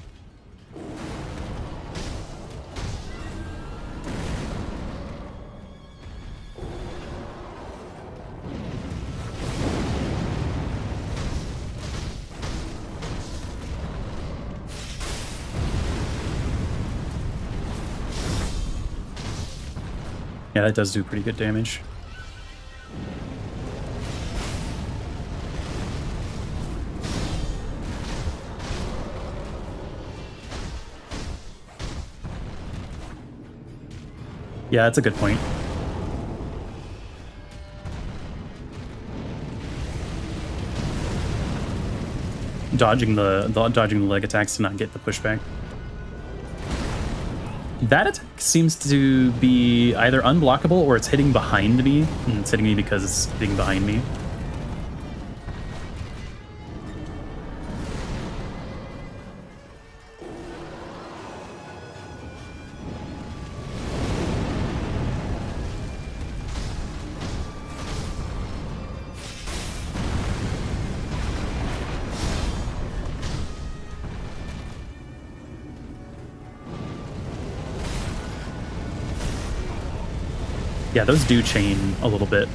Yeah, that does do pretty good damage. Yeah, that's a good point. Dodging the leg attacks to not get the pushback. That attack seems to be either unblockable or it's hitting behind me, and it's hitting me because it's hitting behind me. Yeah, those do chain a little bit.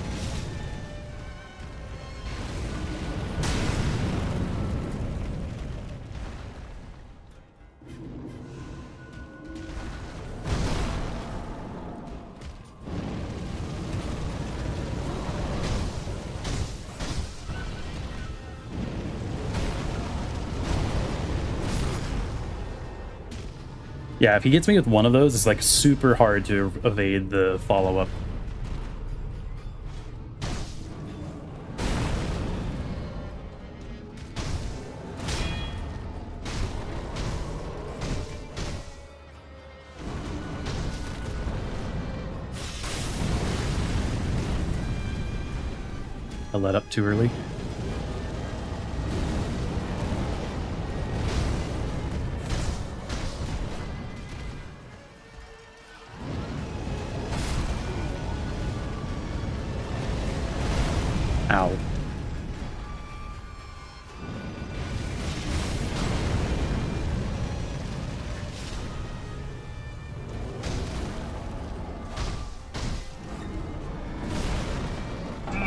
Yeah, if he gets me with one of those, it's like super hard to evade the follow-up. I let up too early. Ow.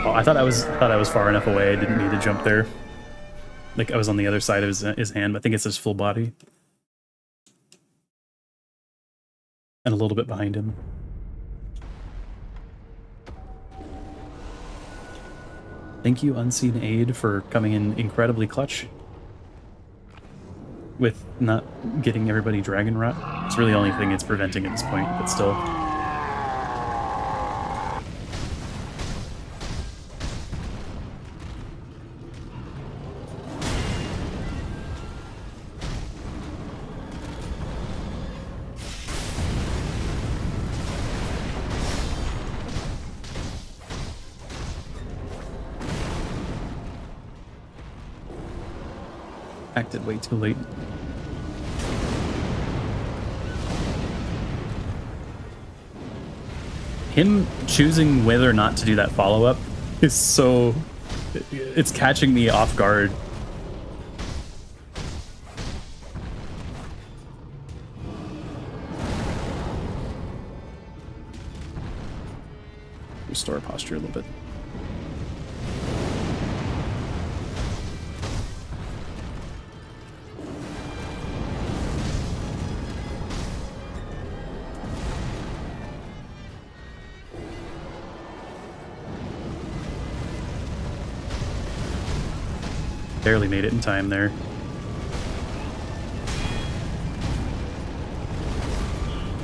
Oh, I thought I was far enough away. I didn't need to jump there. Like I was on the other side of his hand. I think it's his full body. And a little bit behind him. Thank you, Unseen Aid, for coming in incredibly clutch with not getting everybody Dragon Rot. It's really the only thing it's preventing at this point, but still. Acted way too late. Him choosing whether or not to do that follow-up is so... it's catching me off guard. Restore posture a little bit. Barely made it in time there.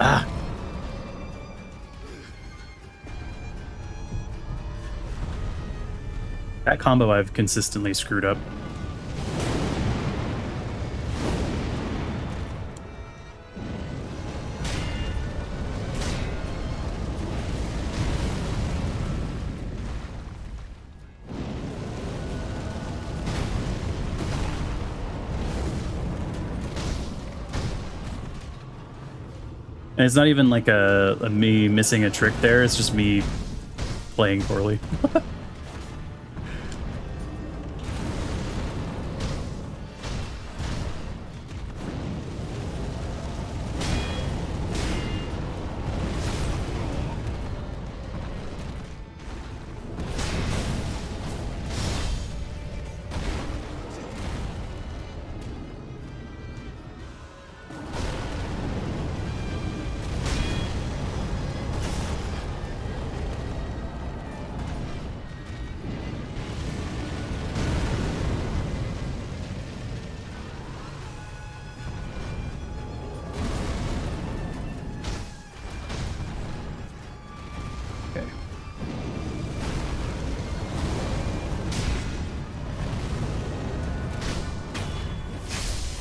Ah! That combo I've consistently screwed up. And it's not even like a me missing a trick there, it's just me playing poorly.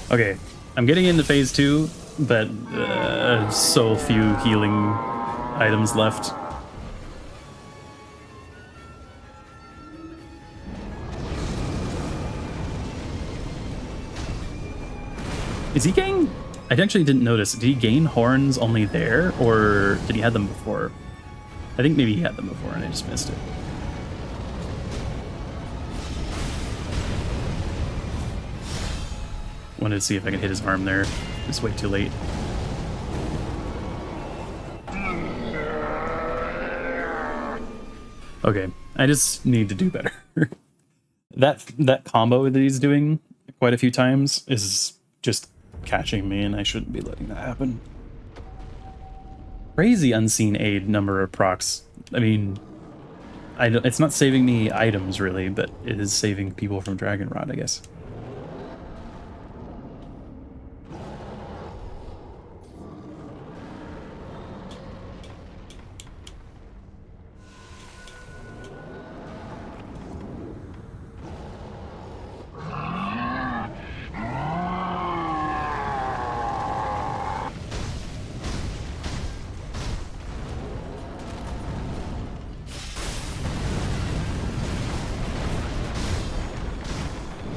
Okay, I'm getting into phase 2, but so few healing items left. Is he gain? I actually didn't notice. Did he gain horns only there, or did he have them before? I think maybe he had them before and I just missed it. Wanted to see if I could hit his arm there. It's way too late. Okay, I just need to do better. That combo that he's doing quite a few times is just catching me, and I shouldn't be letting that happen. Crazy unseen aid number of procs. I mean, it's not saving me items really, but it is saving people from Dragon Rod, I guess.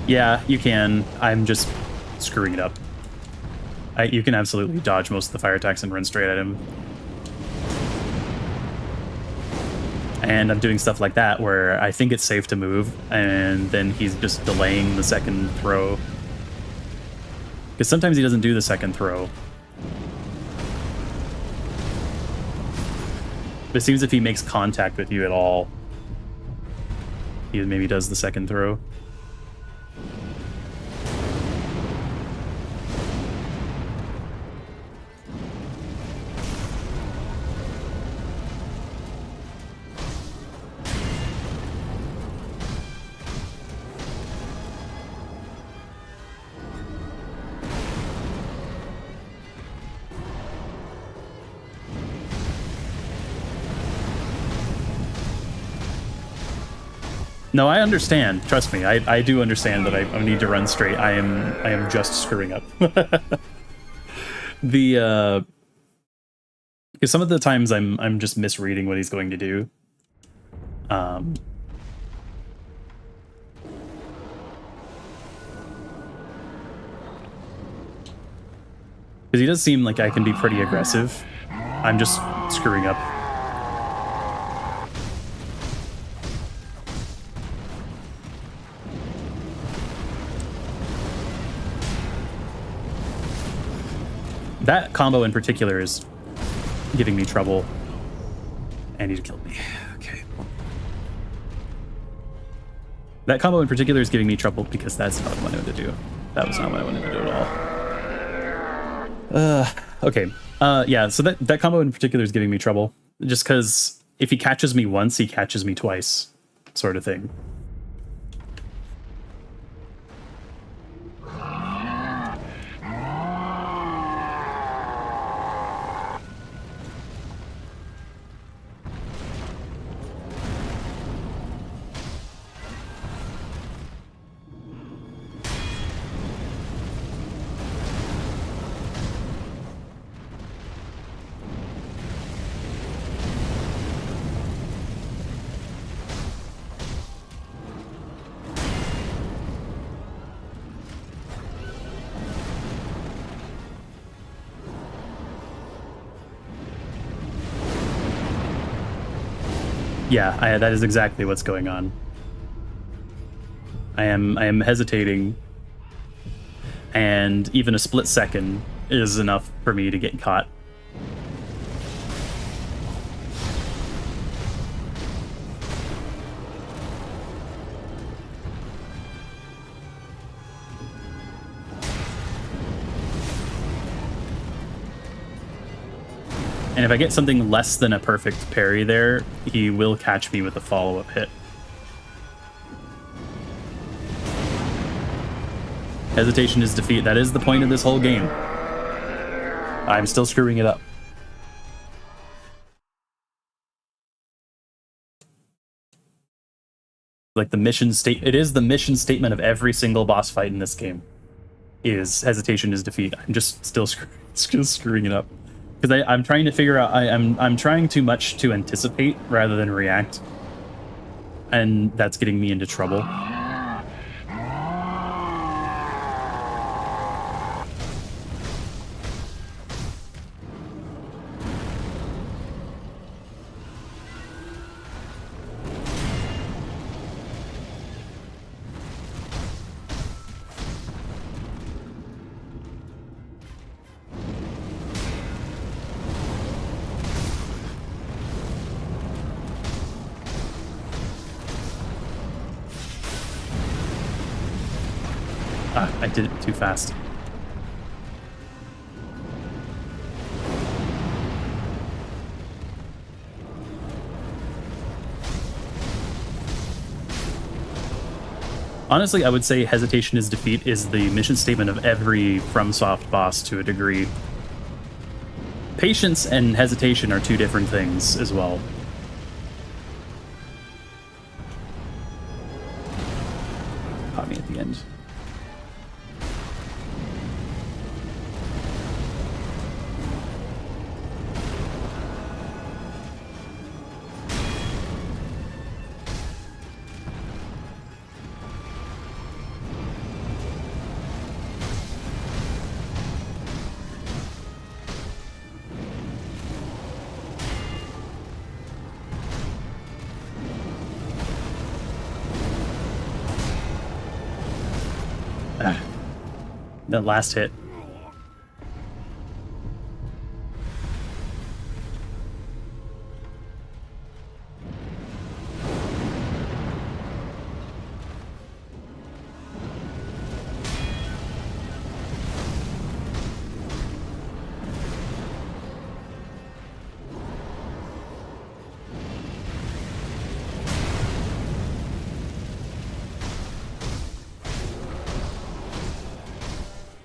Yeah, you can. I'm just screwing it up. You can absolutely dodge most of the fire attacks and run straight at him. And I'm doing stuff like that where I think it's safe to move, and then he's just delaying the second throw. Because sometimes he doesn't do the second throw. But it seems if he makes contact with you at all, he maybe does the second throw. No, I understand. Trust me, I do understand that I need to run straight. I am just screwing up. Because some of the times I'm just misreading what he's going to do. Because he does seem like I can be pretty aggressive. I'm just screwing up. That combo in particular is giving me trouble. And he killed me. Okay. That combo in particular is giving me trouble because that's not what I wanted to do. That was not what I wanted to do at all. Okay. Yeah, so that combo in particular is giving me trouble. Just because if he catches me once, he catches me twice, sort of thing. Yeah, that is exactly what's going on. I am hesitating, and even a split second is enough for me to get caught. And if I get something less than a perfect parry there, he will catch me with a follow-up hit. Hesitation is defeat. That is the point of this whole game. I'm still screwing it up. Like the mission state, it is the mission statement of every single boss fight in this game. Is hesitation is defeat. I'm just still screwing it up. Because I'm trying to figure out, I'm trying too much to anticipate rather than react. And that's getting me into trouble. I did it too fast. Honestly, I would say hesitation is defeat is the mission statement of every Fromsoft boss to a degree. Patience and hesitation are two different things as well. Caught me at the end. That last hit.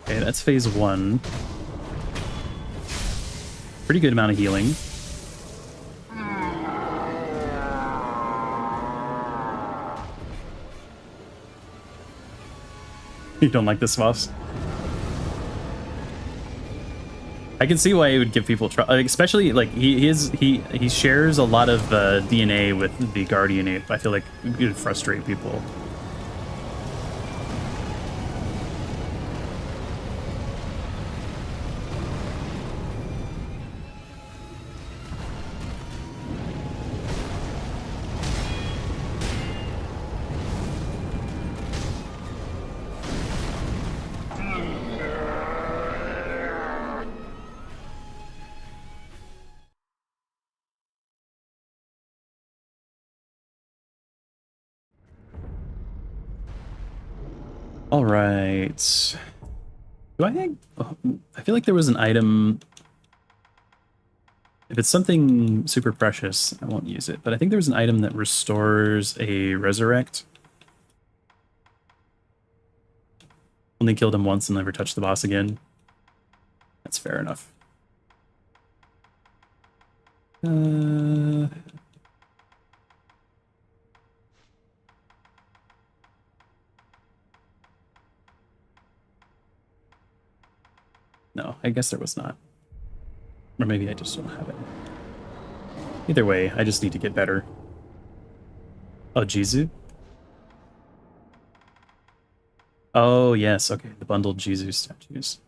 Okay, that's phase 1. Pretty good amount of healing. You don't like this boss? I can see why it would give people trouble, especially like he shares a lot of DNA with the Guardian Ape. I feel like it would frustrate people. All right. Do I think... Oh, I feel like there was an item... If it's something super precious, I won't use it. But I think there was an item that restores a resurrect. Only killed him once and never touched the boss again. That's fair enough. No, I guess there was not. Or maybe I just don't have it. Either way, I just need to get better. Oh, Jizu? Oh, yes, okay. The bundled Jizu statues.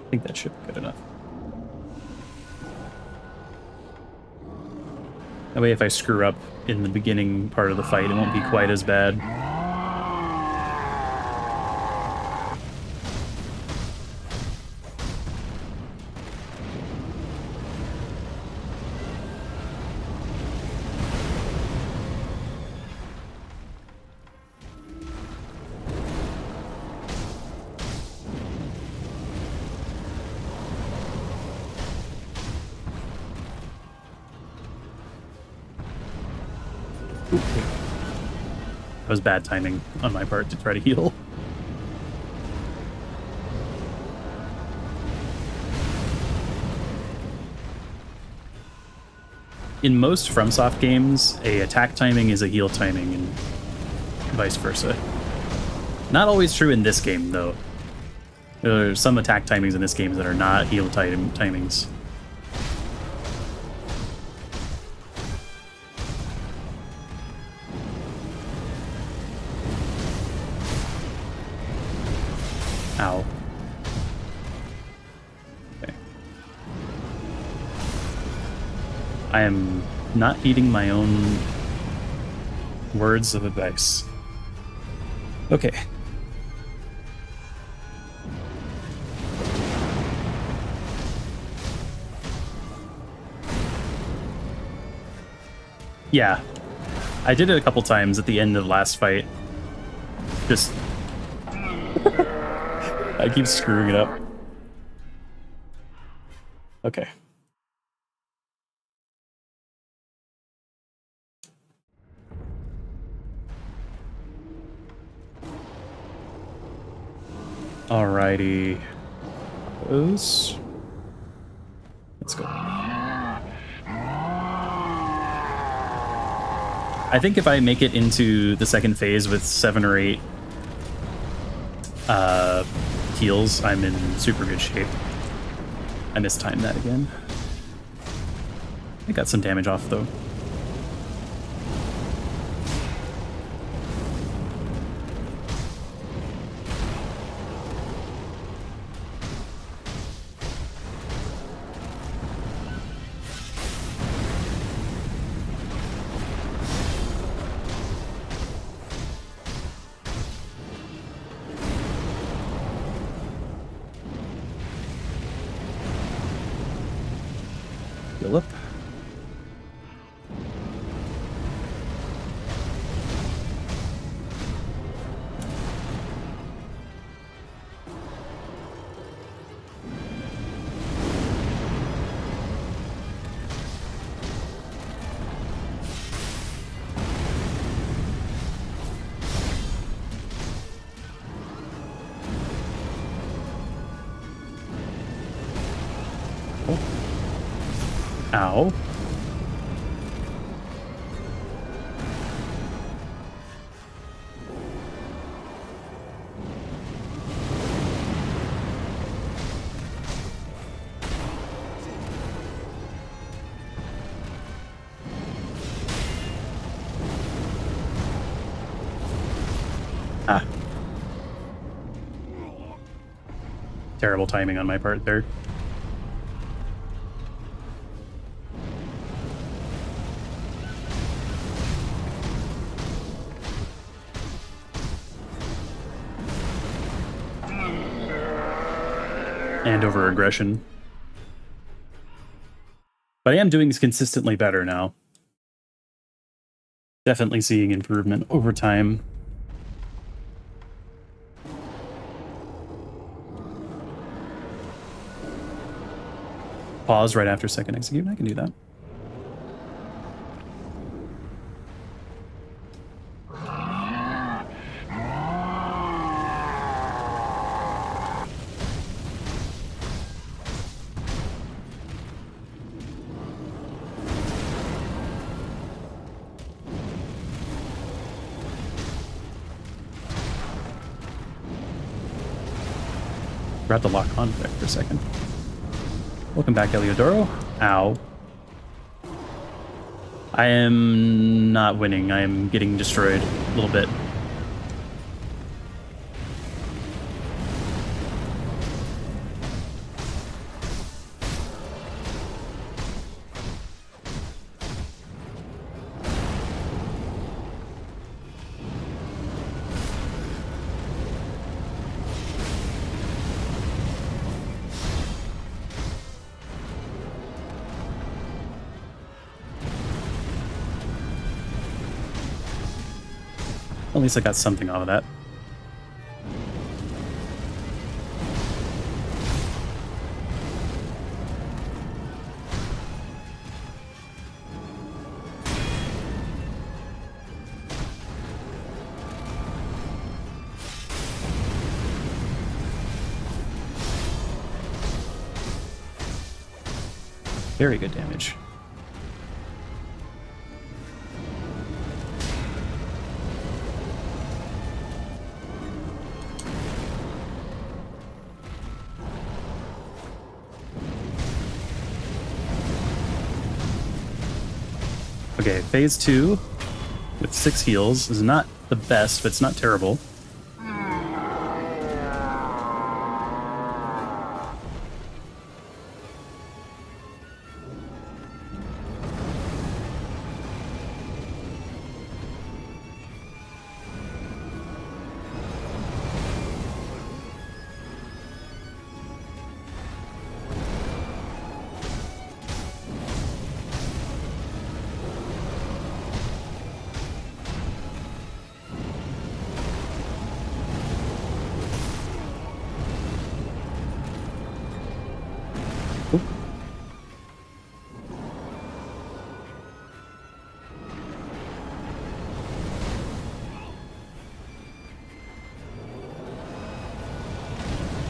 I think that should be good enough. That way if I screw up in the beginning part of the fight, it won't be quite as bad. That was bad timing on my part to try to heal. In most FromSoft games, a attack timing is a heal timing, and vice versa. Not always true in this game, though. There are some attack timings in this game that are not heal timings. Ow. Okay. I am not heeding my own words of advice. Okay. Yeah. I did it a couple times at the end of the last fight. Just... I keep screwing it up. Okay. Alrighty. Those. Let's go. I think if I make it into the second phase with 7 or 8 heals, I'm in super good shape. I mistimed that again. I got some damage off though. Philip. Ow. Ah. Terrible timing on my part there. And over aggression. But I am doing consistently better now. Definitely seeing improvement over time. Pause right after second execute. I can do that. Forgot to lock on there for a second. Welcome back, Eliodoro. Ow. I am not winning. I am getting destroyed a little bit. At least I got something out of that. Very good damage. Okay, phase 2 with 6 heals is not the best, but it's not terrible.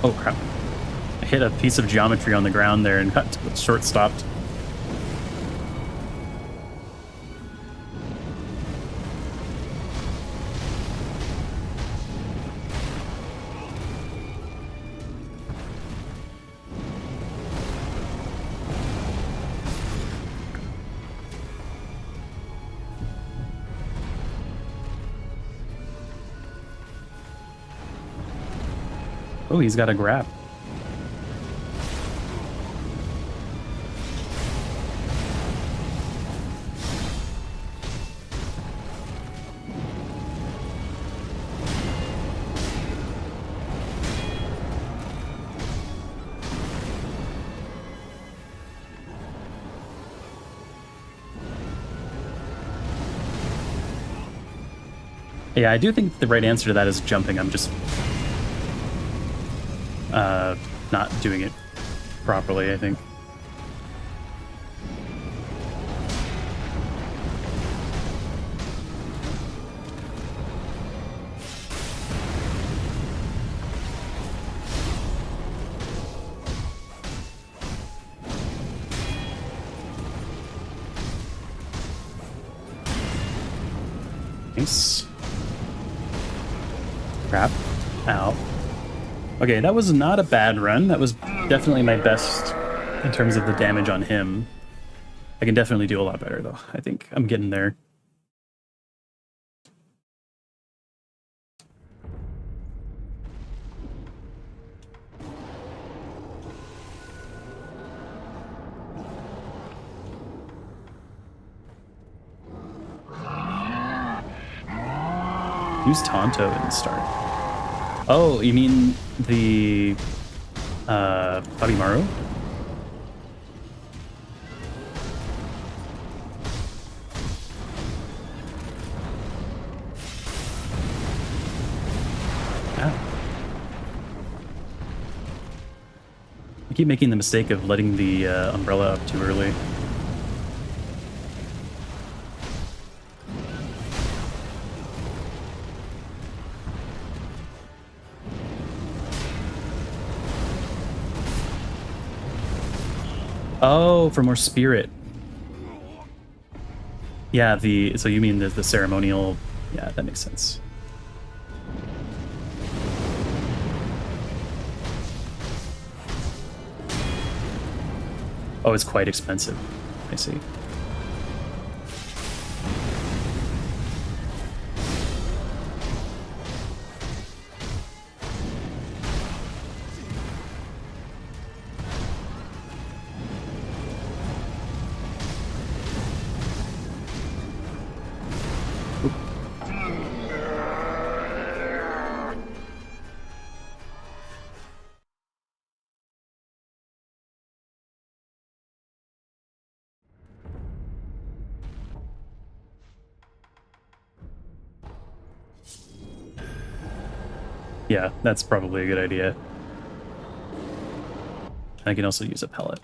Oh crap. I hit a piece of geometry on the ground there and got short stopped. Oh, he's got a grab. Yeah, I do think the right answer to that is jumping. I'm just not doing it properly, I think. Nice. Crap. Ow. Okay, that was not a bad run. That was definitely my best in terms of the damage on him. I can definitely do a lot better, though. I think I'm getting there. Use Tonto in the start. Oh, you mean the Babimaru? Ow. I keep making the mistake of letting the umbrella up too early. Oh, for more spirit. Yeah, so you mean the ceremonial? Yeah, that makes sense. Oh, it's quite expensive. I see. Yeah, that's probably a good idea. I can also use a pellet.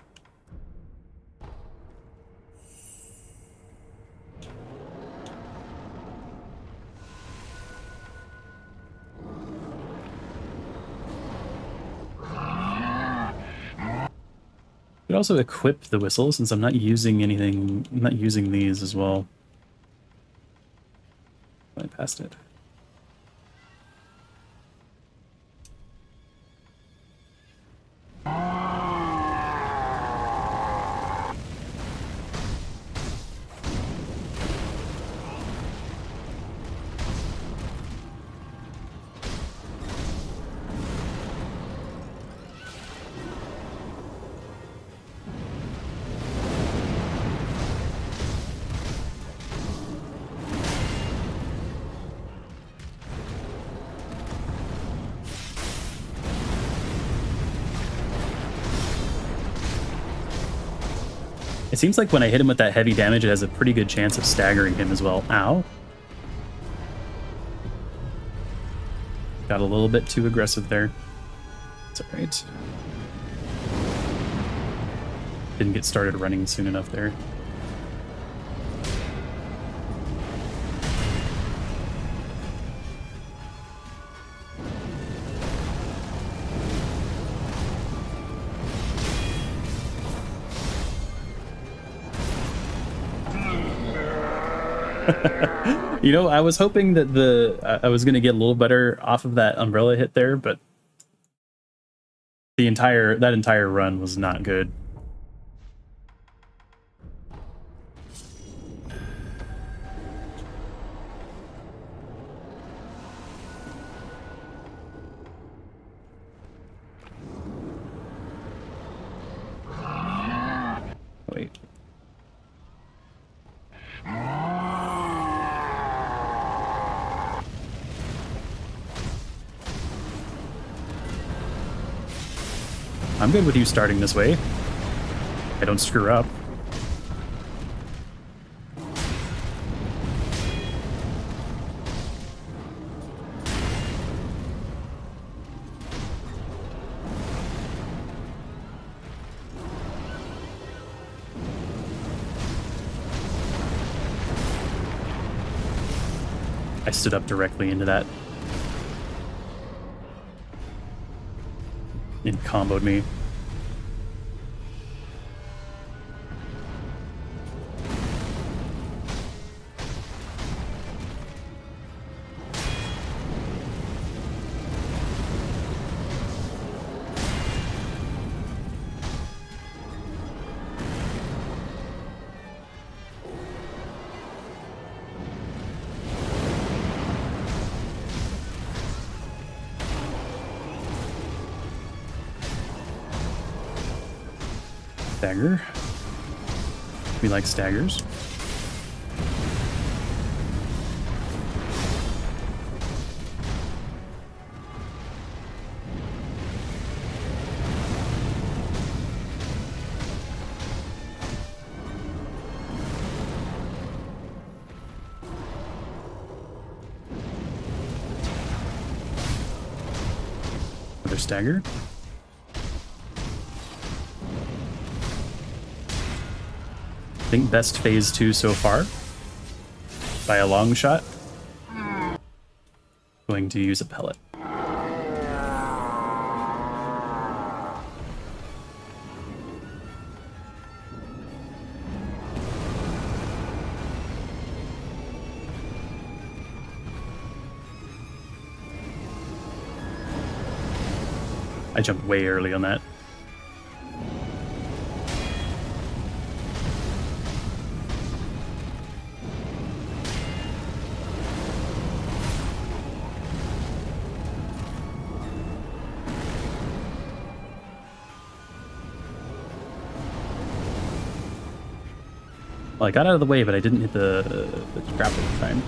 You could also equip the whistle since I'm not using anything. I'm not using these as well. I passed it. It seems like when I hit him with that heavy damage, it has a pretty good chance of staggering him as well. Ow. Got a little bit too aggressive there. It's alright. Didn't get started running soon enough there. You know, I was hoping that I was gonna get a little better off of that umbrella hit there, but that entire run was not good. Wait. I'm good with you starting this way. I don't screw up. I stood up directly into that. It comboed me. Stagger. We like staggers. Another stagger. I think best phase 2 so far by a long shot. Going to use a pellet. I jumped way early on that. Well, I got out of the way, but I didn't hit the trap at the time.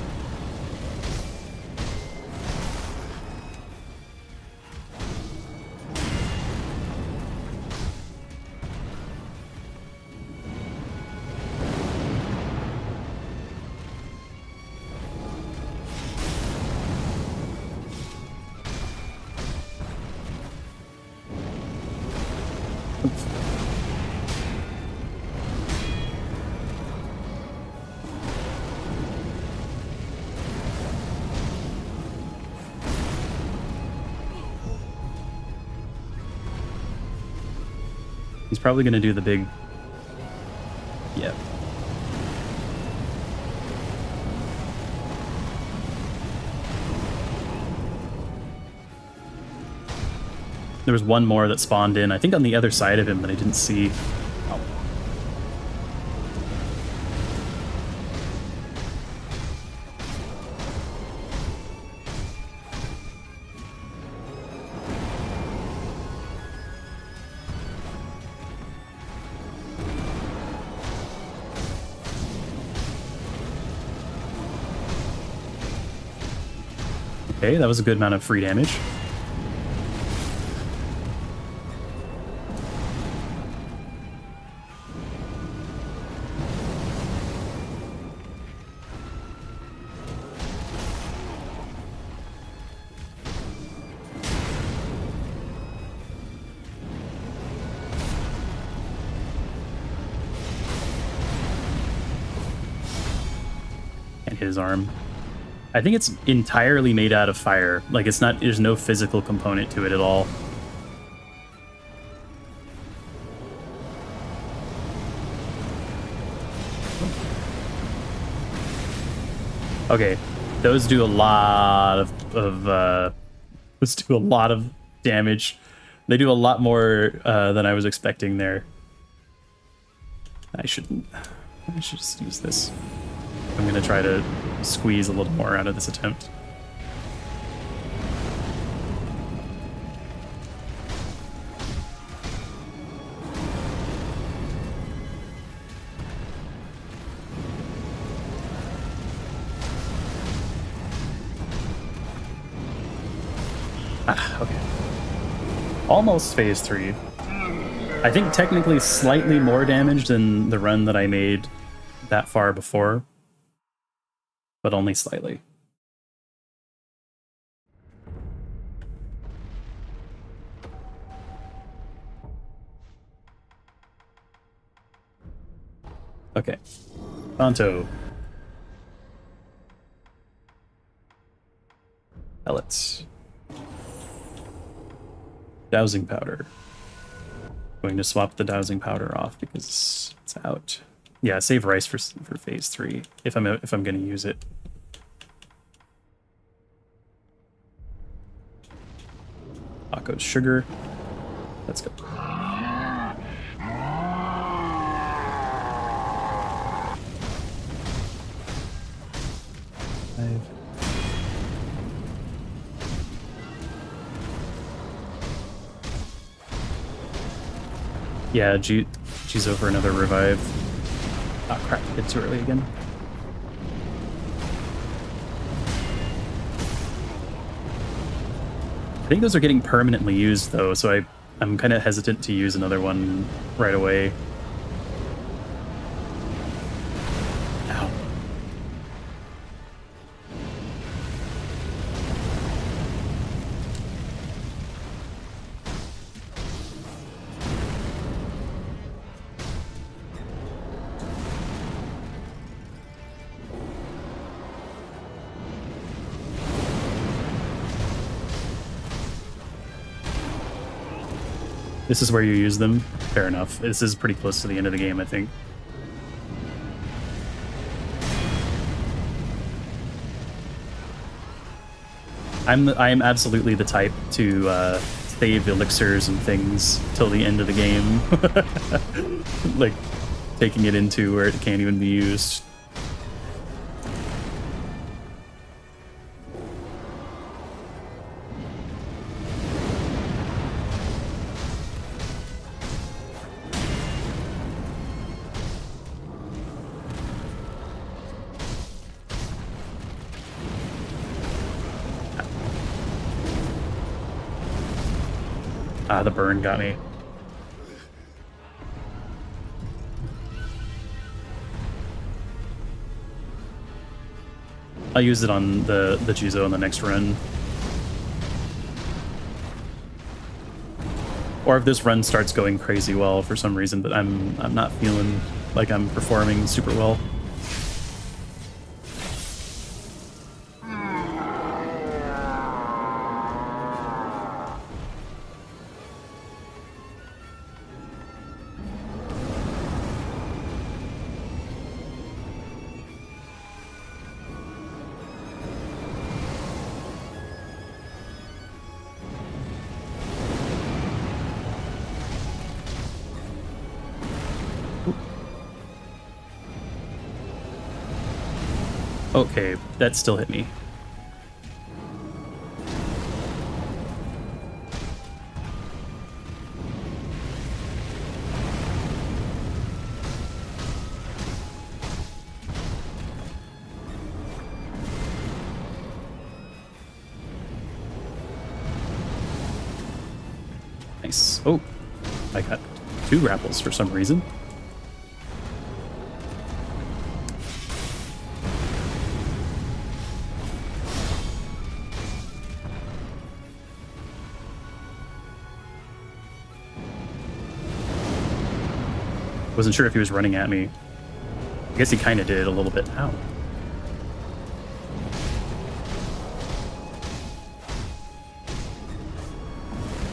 He's probably going to do the big... Yep. There was one more that spawned in, I think on the other side of him, that I didn't see. Oh. Okay, that was a good amount of free damage. And his arm. I think it's entirely made out of fire. Like, it's not, there's no physical component to it at all. Okay, those do a lot of those do a lot of damage. They do a lot more than I was expecting there. I should just use this. I'm gonna try to squeeze a little more out of this attempt. Ah, okay. Almost phase 3. I think technically slightly more damage than the run that I made that far before, but only slightly. Okay. Tonto. Pellets. Dowsing powder. Going to swap the dowsing powder off because it's out. Yeah, save rice for phase 3 if I'm going to use it. Taco's sugar. Let's go. Yeah, G's over another revive. Oh crap, it's too early again. I think those are getting permanently used though, so I'm kind of hesitant to use another one right away. Ow. This is where you use them? Fair enough. This is pretty close to the end of the game, I think. I'm absolutely the type to save elixirs and things till the end of the game. Like, taking it into where it can't even be used. Ah, the burn got me. I'll use it on the Jizo in the next run. Or if this run starts going crazy well for some reason, but I'm not feeling like I'm performing super well. Okay, that still hit me. Nice. Oh, I got 2 grapples for some reason. Wasn't sure if he was running at me. I guess he kind of did a little bit. Ow.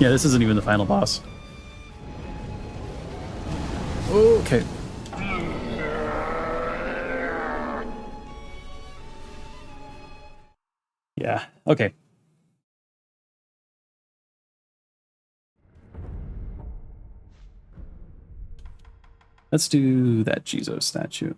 Yeah, this isn't even the final boss. Okay. Yeah. Okay. Let's do that Jizo statue.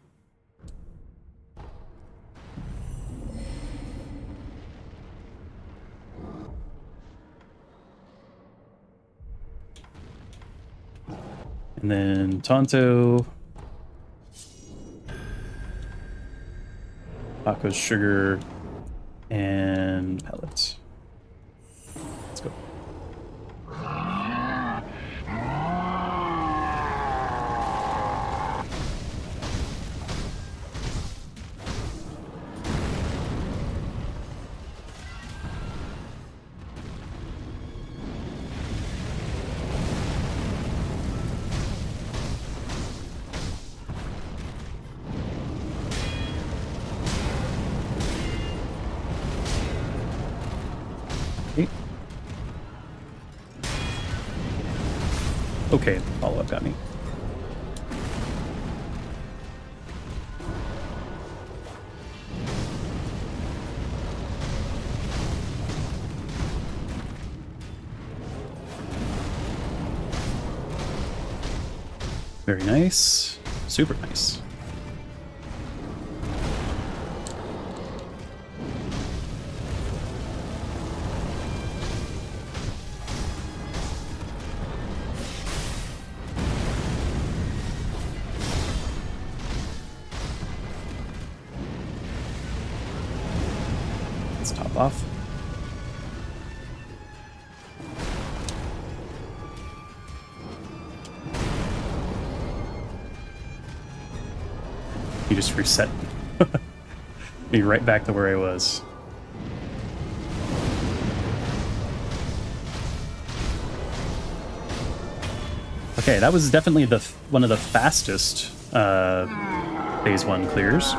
And then Tonto. Paco's sugar and pellets. Let's go. Okay, follow-up got me. Very nice. Super nice. Let's top off. You just reset me right back to where I was. Okay, that was definitely one of the fastest phase 1 clears.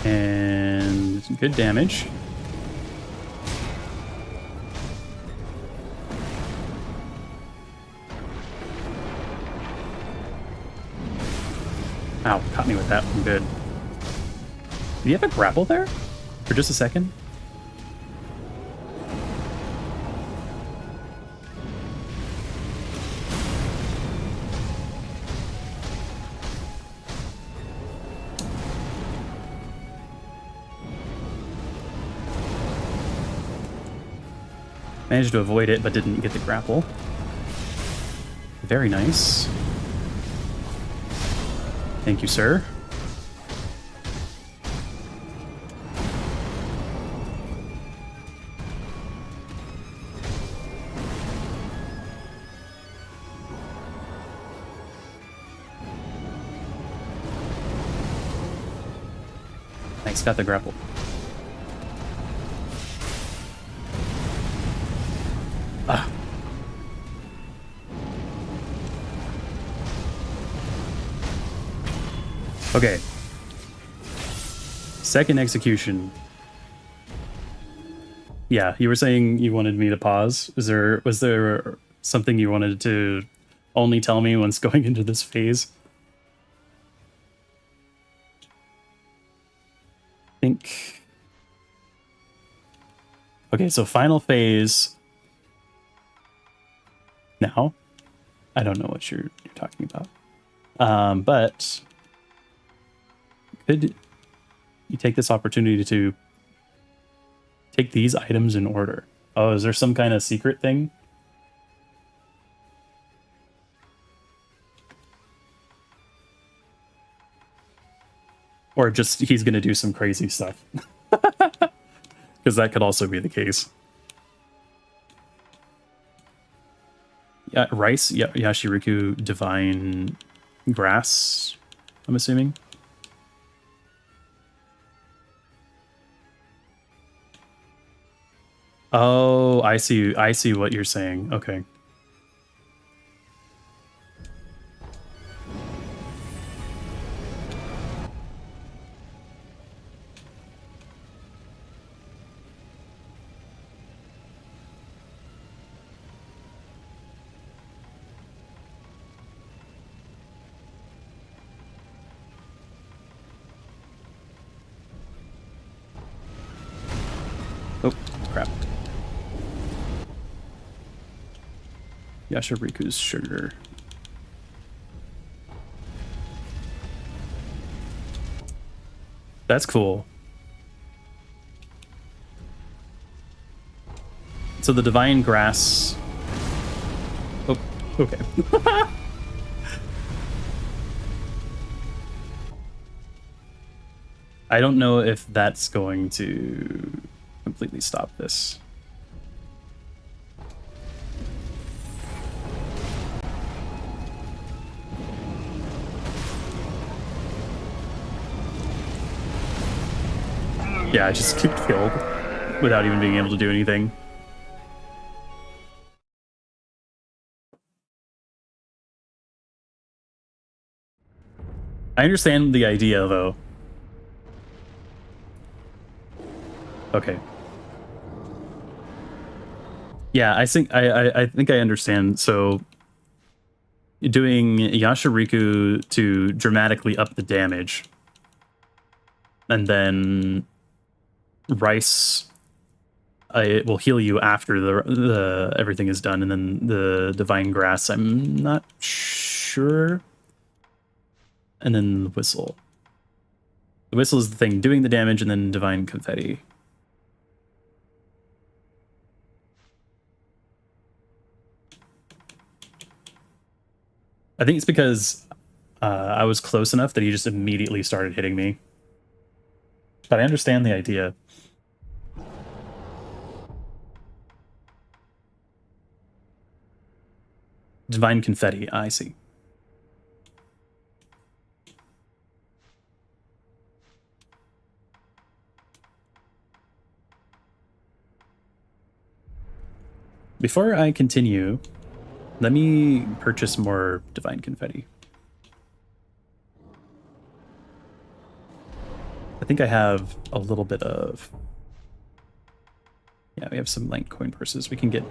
And good damage. Ow, caught me with that one. Good. Do you have a grapple there? For just a second? Managed to avoid it, but didn't get the grapple. Very nice. Thank you, sir. Nice, got the grapple. Ah. Okay. Second execution. Yeah, you were saying you wanted me to pause. Was there something you wanted to only tell me once going into this phase? I think. Okay, so final phase. Now, I don't know what you're talking about, but could you take this opportunity to take these items in order? Oh, is there some kind of secret thing? Or just he's going to do some crazy stuff. Because that could also be the case. Yeah, rice, yeah, Yashiriku, divine grass, I'm assuming. Oh, I see what you're saying. Okay. Oh, crap. Yashiriku's sugar. That's cool. So the divine grass... Oh, okay. I don't know if that's going to completely stop this. Yeah, I just get killed without even being able to do anything. I understand the idea, though. Okay. Yeah, I think I understand. So doing Yashiriku to dramatically up the damage, and then rice, it will heal you after the everything is done, and then the divine grass, I'm not sure. And then the whistle. The whistle is the thing doing the damage, and then divine confetti. I think it's because I was close enough that he just immediately started hitting me. But I understand the idea. Divine confetti, I see. Before I continue, let me purchase more divine confetti. I think I have a little bit of... Yeah, we have some light coin purses. We can get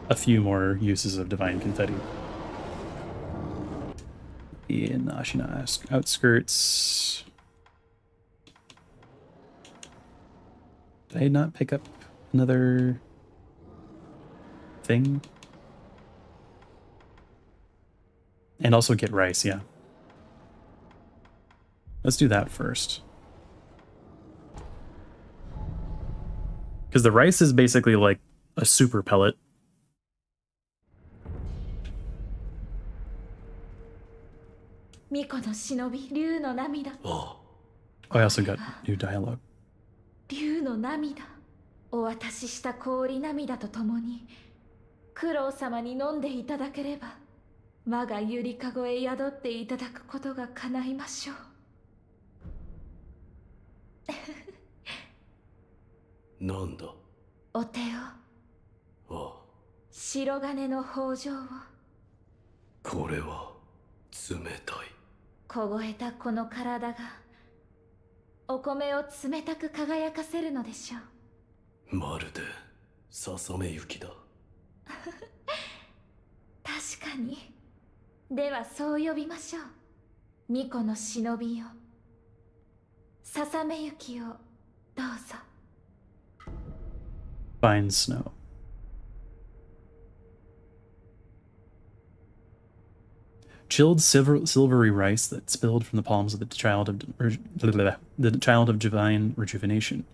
a few more uses of divine confetti. In Ashina outskirts. Did I not pick up another thing? And also get rice, yeah. Let's do that first. Because the rice is basically like a super pellet. Oh, I also got new dialogue. 竜の涙、お渡しした氷涙とともに、九郎様に飲んでいただければ、我がゆりかごへ宿っていただくことが叶いましょう。なんだ。お手を。ああ。白金の豊穣を。これは冷たい。凍えたこの体が。お米を冷たく輝かせるのでしょう。まるでささめ雪だ。確かに。ではそう呼びましょう。巫女の忍びよ。ささめ雪をどうぞ。Fine snow. Chilled silvery rice that spilled from the palms of the child of divine rejuvenation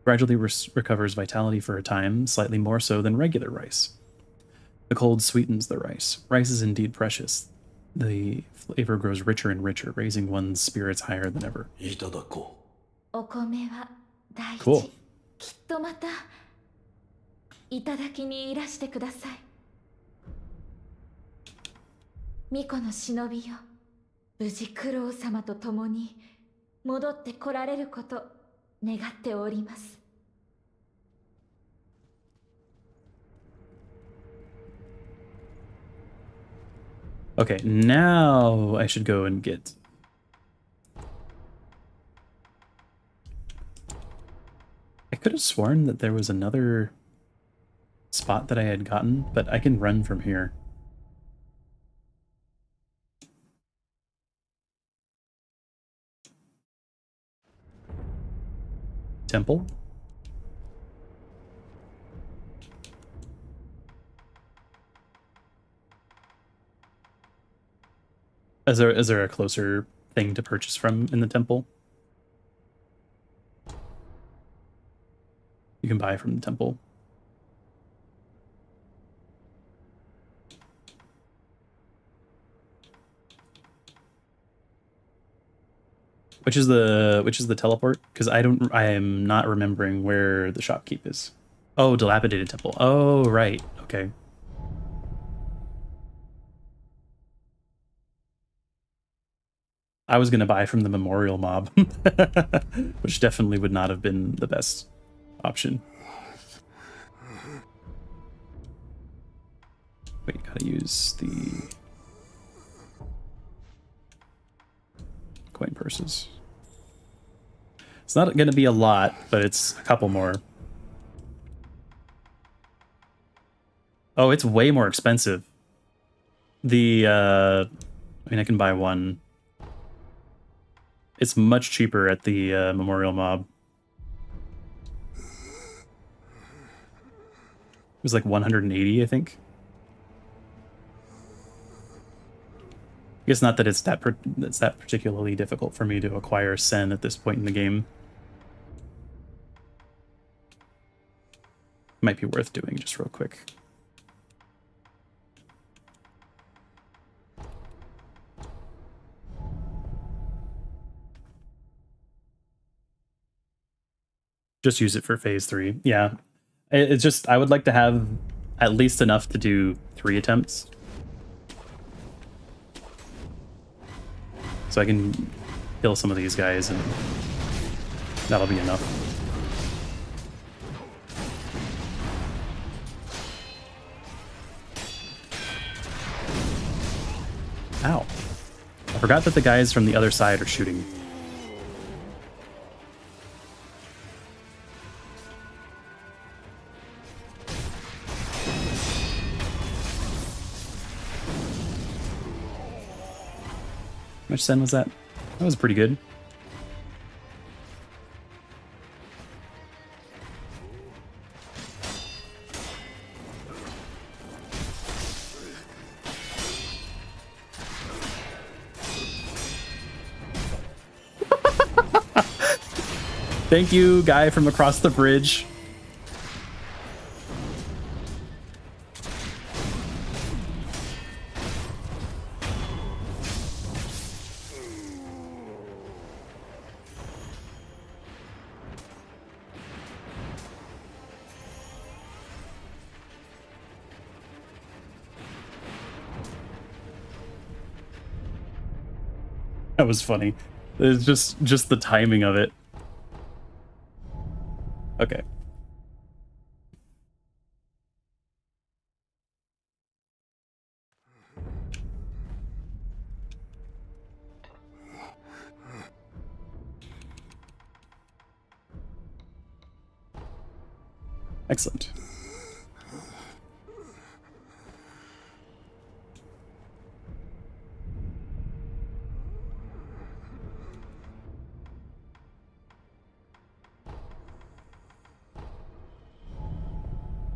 gradually recovers vitality for a time, slightly more so than regular rice. The cold sweetens the rice. Rice is indeed precious. The flavor grows richer and richer, raising one's spirits higher than ever. いただこお米は大事。 Cool. きっとまたいただきにいらしてください。巫女の忍びよ、無事クロウ様と共に戻って来られること願っております。 Okay, now I should go and get... I could have sworn that there was another spot that I had gotten, but I can run from here. Temple? Is there a closer thing to purchase from in the temple? You can buy from the temple. Which is the teleport? Because I am not remembering where the shopkeep is. Oh, dilapidated temple. Oh, right. Okay. I was gonna buy from the memorial mob, which definitely would not have been the best option. Wait, gotta use the coin purses. It's not gonna be a lot, but it's a couple more. Oh, it's way more expensive. The I mean, I can buy one. It's much cheaper at the memorial mob. It was like 180, I think. I guess not that it's that particularly difficult for me to acquire Sen at this point in the game. Might be worth doing just real quick. Just use it for phase 3. Yeah. It's just, I would like to have at least enough to do 3 attempts. So I can kill some of these guys and that'll be enough. Ow. I forgot that the guys from the other side are shooting. How much Sen was that? That was pretty good. Thank you, guy from across the bridge. That was funny. It's just the timing of it. Okay. Excellent.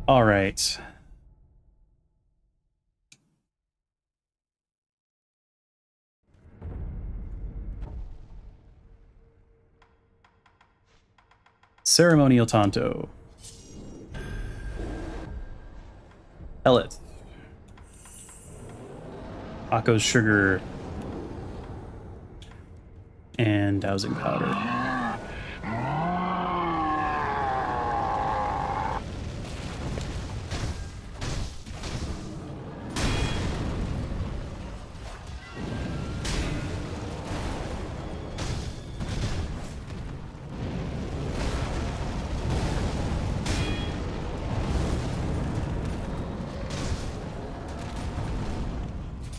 All right. Ceremonial Tonto. Ellet. Akko's sugar. And dowsing powder.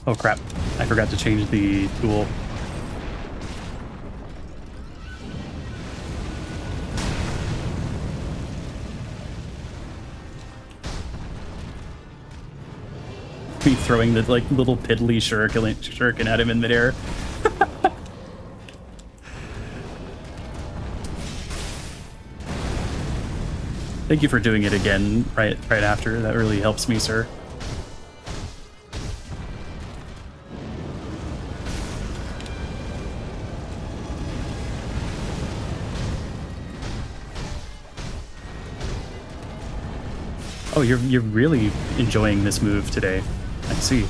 Oh crap, I forgot to change the tool. Me throwing the like little piddly shuriken at him in midair. Thank you for doing it again right after. That really helps me, sir. Oh, you're really enjoying this move today. I see.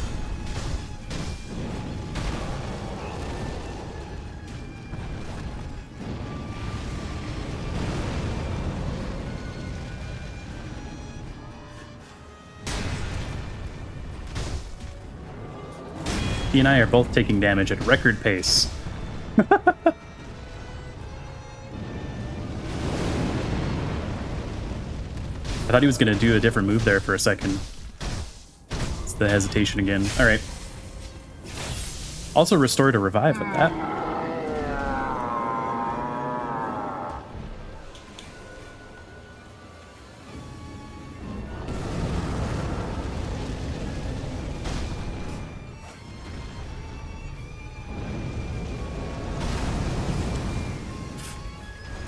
He and I are both taking damage at record pace. I thought he was going to do a different move there for a second. It's the hesitation again. All right. Also restore to revive with that.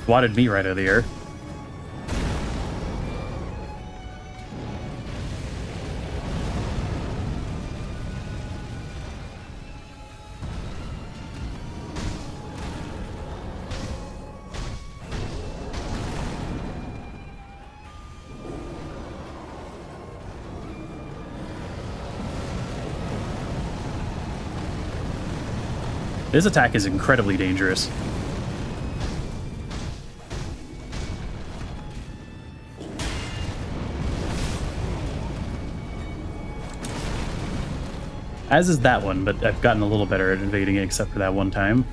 Swatted me right out of the air. This attack is incredibly dangerous. As is that one, but I've gotten a little better at evading it except for that one time.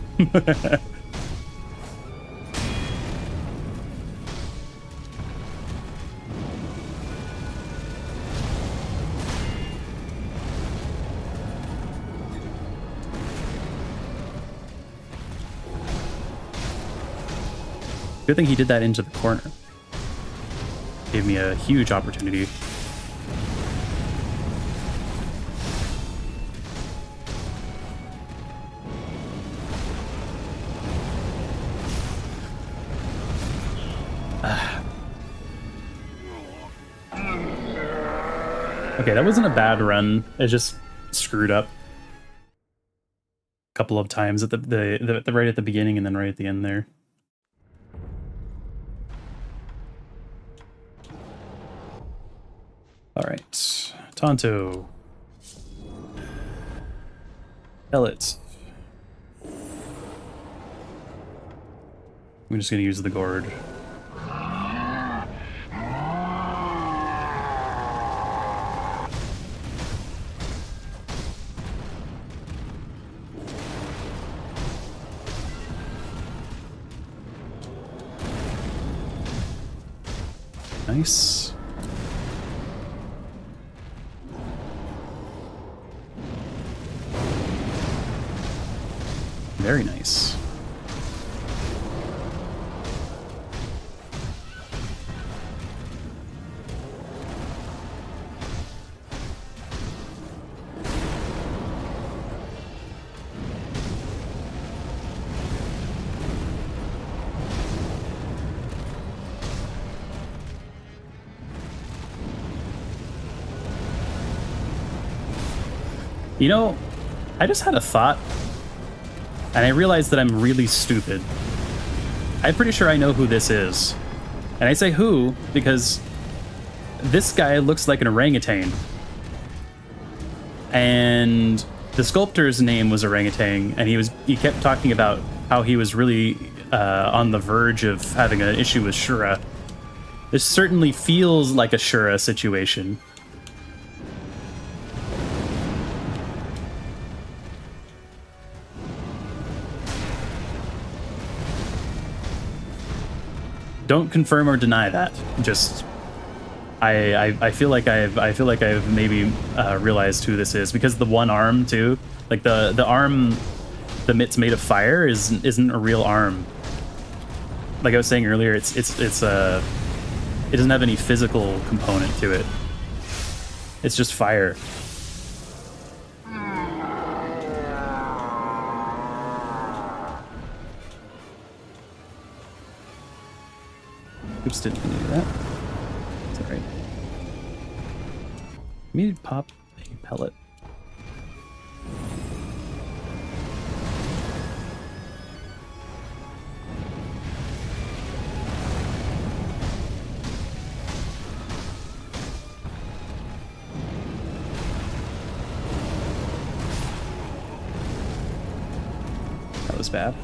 Good thing he did that into the corner. Gave me a huge opportunity. Okay, that wasn't a bad run. It just screwed up a couple of times at the right at the beginning and then right at the end there. All right, Tonto, Pellet. I'm just gonna use the gourd. Nice. Very nice. You know, I just had a thought, and I realized that I'm really stupid. I'm pretty sure I know who this is. And I say who because this guy looks like an orangutan. And the sculptor's name was Orangutan, and he kept talking about how he was really on the verge of having an issue with Shura. This certainly feels like a Shura situation. Don't confirm or deny that. Just I feel like I've maybe realized who this is, because the one arm too, like the arm, the mitt's made of fire isn't a real arm. Like I was saying earlier, it doesn't have any physical component to it. It's just fire. Oops, didn't mean to do that. It's alright. We need to pop a pellet. That was bad.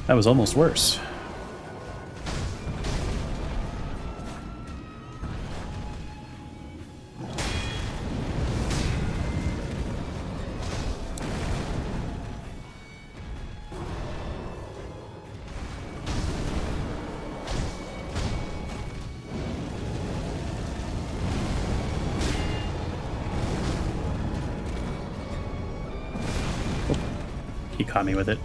That was almost worse. He caught me with it.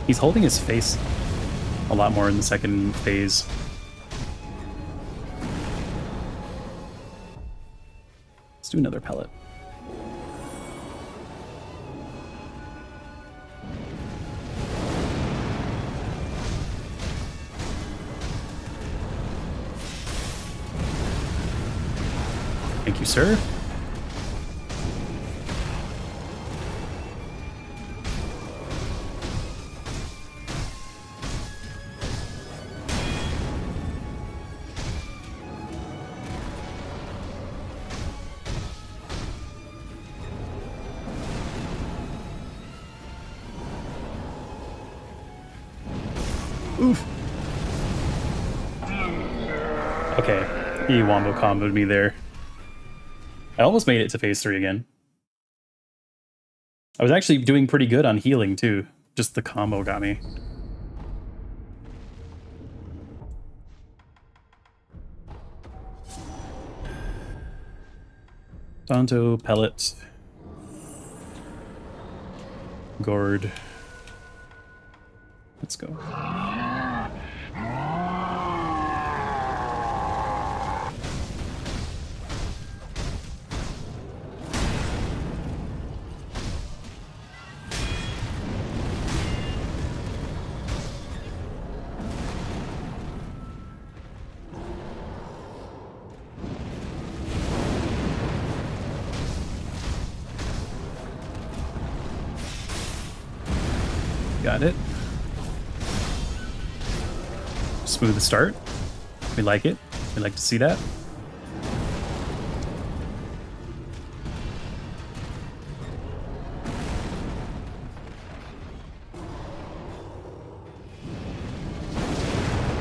He's holding his face a lot more in the second phase. Let's do another pellet. Thank you, sir. Oof. Okay, he wombo comboed me there. I almost made it to phase 3 again. I was actually doing pretty good on healing too. Just the combo got me. Santo, pellet, gourd. Let's go. Got it. Smooth start. We like it. We like to see that.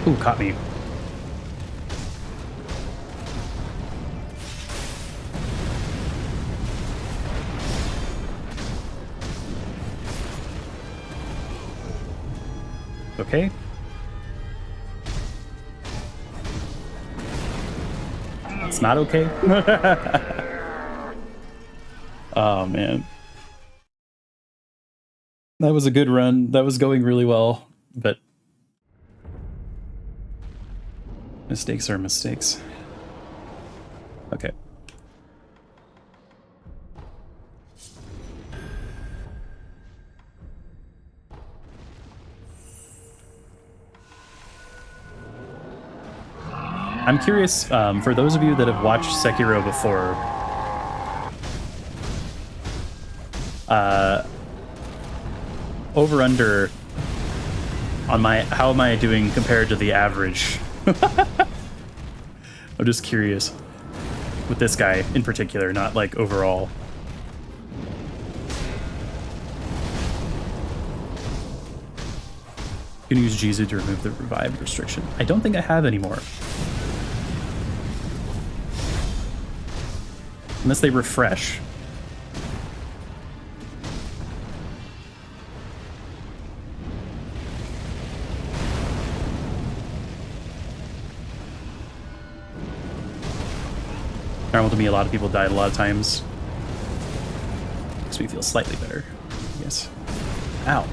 Ooh, caught me. Okay. It's not okay. Oh man. That was a good run. That was going really well, but mistakes are mistakes. Okay. I'm curious, for those of you that have watched Sekiro before, Over under on my, how am I doing compared to the average? I'm just curious with this guy in particular, not like overall. You can use Jizu to remove the revive restriction. I don't think I have anymore. Unless they refresh. Normal to me, a lot of people died a lot of times. Makes me feel slightly better, I guess. Ow.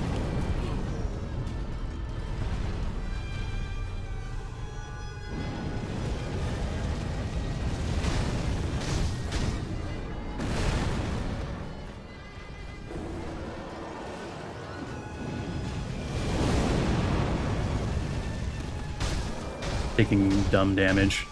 Taking dumb damage.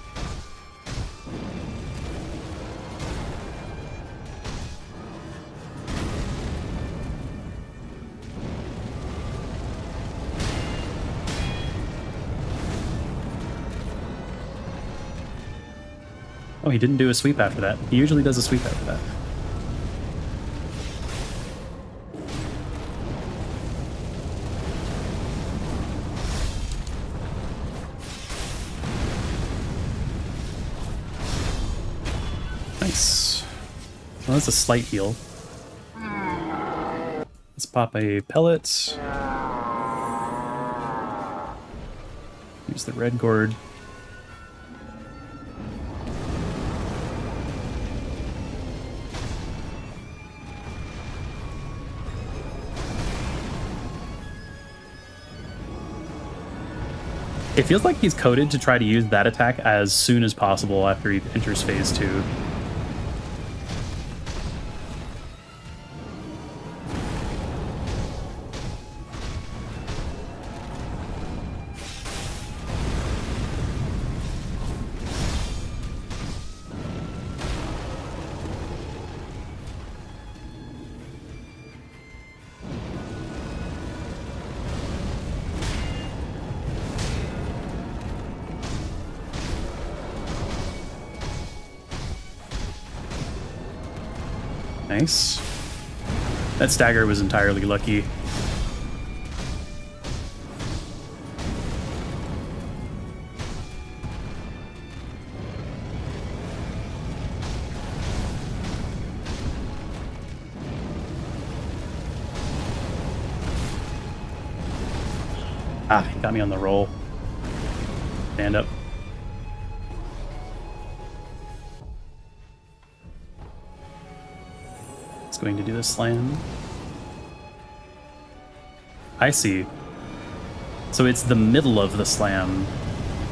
Oh, he didn't do a sweep after that. He usually does a sweep after that. Nice. Well, that's a slight heal. Let's pop a pellet. Use the red gourd. It feels like he's coded to try to use that attack as soon as possible after he enters phase 2. Nice. That stagger was entirely lucky. Ah, he got me on the roll. Stand up. Going to do the slam. I see. So it's the middle of the slam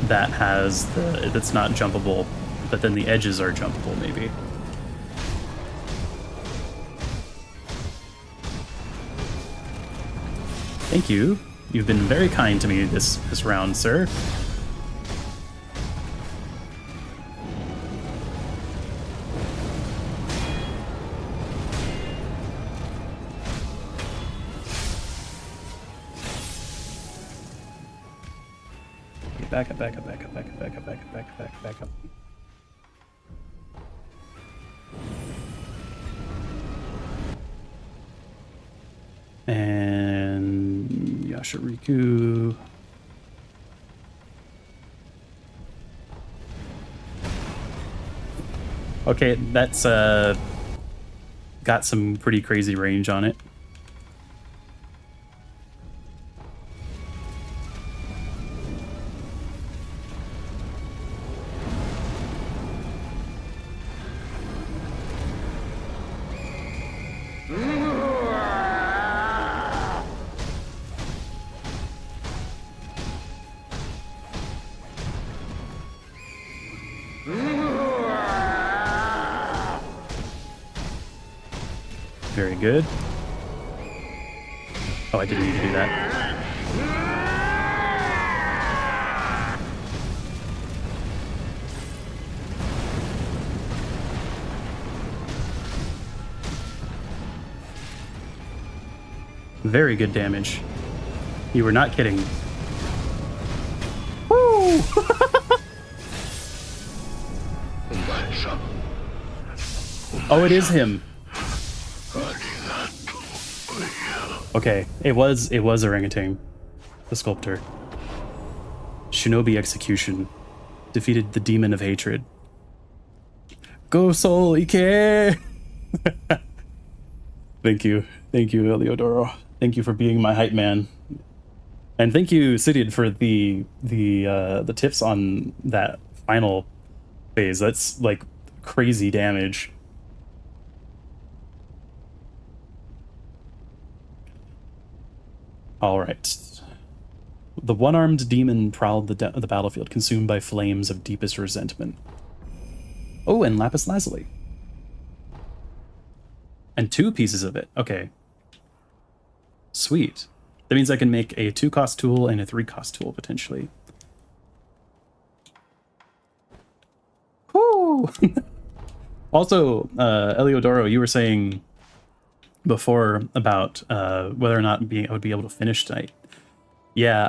that has the, that's not jumpable, but then the edges are jumpable maybe. Thank you. You've been very kind to me this round, sir. Back up, back up, back up, back up, back up, back up, back up, back up, back up. And Yashariku. Okay, that's got some pretty crazy range on it. Very good. Oh, I didn't need to do that. Very good damage. You were not kidding. Woo! Oh, it is him. Okay, it was orangutan, the sculptor. Shinobi execution defeated the demon of hatred. Go Soul Ike! Thank you, Eliodoro. Thank you for being my hype man, and thank you, Sidian, for the tips on that final phase. That's like crazy damage. All right. The one-armed demon prowled the battlefield, consumed by flames of deepest resentment. Oh, and lapis lazuli. And 2 pieces of it. Okay. Sweet. That means I can make a 2-cost tool and a 3-cost tool, potentially. Woo! Also, Eliodoro, you were saying before about whether or not I would be able to finish tonight. Yeah,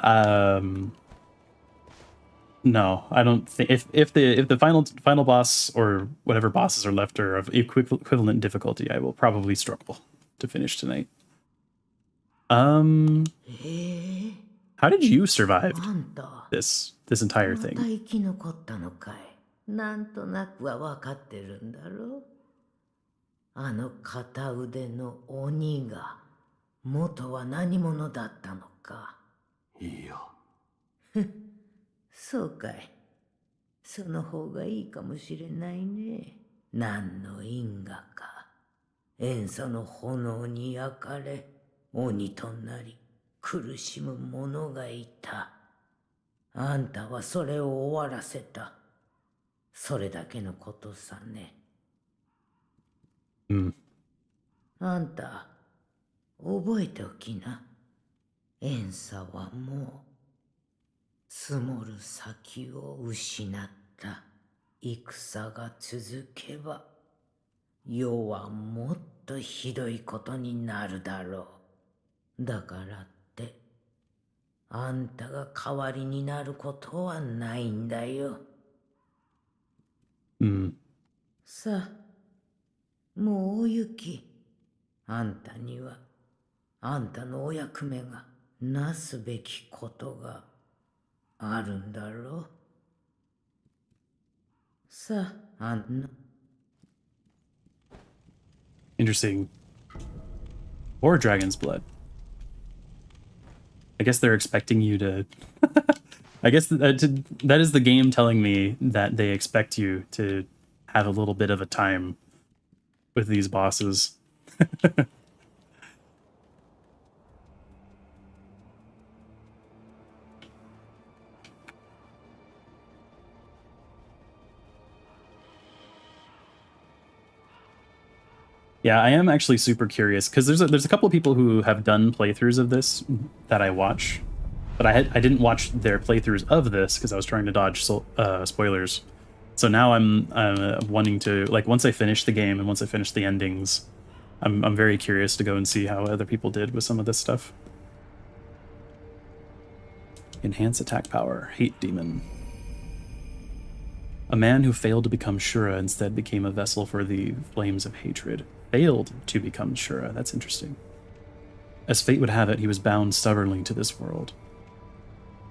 no, I don't think if the final boss or whatever bosses are left are of equivalent difficulty, I will probably struggle to finish tonight. How did you survive this entire thing? なんとなくは分かってるんだろう。あの片腕の鬼が元は何者だったのか。いや。そうかい。その方がいいかもしれないね。何の因果か。塩素の炎に焼かれ、鬼となり苦しむ者がいた。あんたはそれを終わらせた。それだけのことさね。うん。あんた、覚えておきな。塩素はもう、積もる先を失った。戦が続けば、世はもっとひどいことになるだろう。だからって、あんたが代わりになることはないんだよ。うん。さあ、もうお行き。あんたには、あんたのお役目がなすべきことがあるんだろう。さあ、あんな。Interesting. Or dragon's blood. I guess they're expecting you to... I guess that is the game telling me that they expect you to have a little bit of a time with these bosses. Yeah, I am actually super curious because there's a couple of people who have done playthroughs of this that I watch, but I didn't watch their playthroughs of this because I was trying to dodge spoilers. So now I'm wanting to, like, once I finish the game and once I finish the endings, I'm very curious to go and see how other people did with some of this stuff. Enhance attack power. Hate demon. A man who failed to become Shura instead became a vessel for the flames of hatred. Failed to become Shura. That's interesting. As fate would have it, he was bound stubbornly to this world.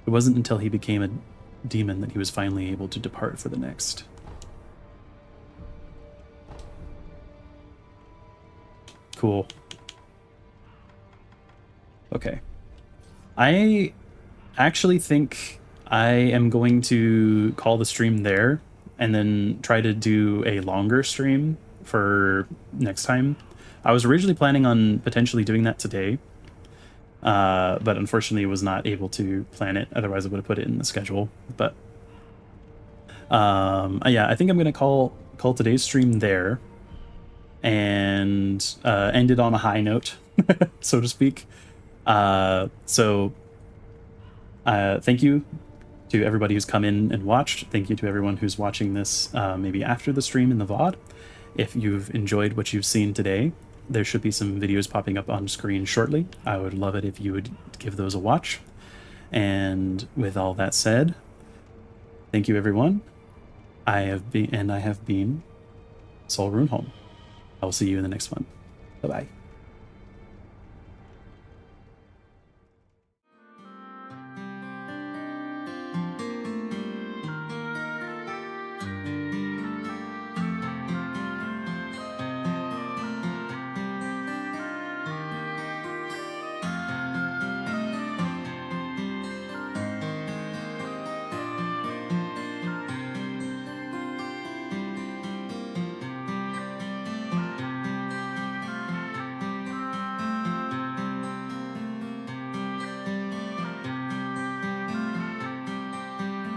It wasn't until he became a demon that he was finally able to depart for the next. Cool. Okay. I actually think I am going to call the stream there and then try to do a longer stream for next time. I was originally planning on potentially doing that today, but unfortunately was not able to plan it. Otherwise I would have put it in the schedule. But yeah, I think I'm gonna call today's stream there and end it on a high note, so to speak. So thank you to everybody who's come in and watched. Thank you to everyone who's watching this maybe after the stream in the VOD. If you've enjoyed what you've seen today, there should be some videos popping up on screen shortly. I would love it if you would give those a watch. And with all that said, thank you everyone. I have been Sol Runeholm. I will see you in the next one. Bye-bye.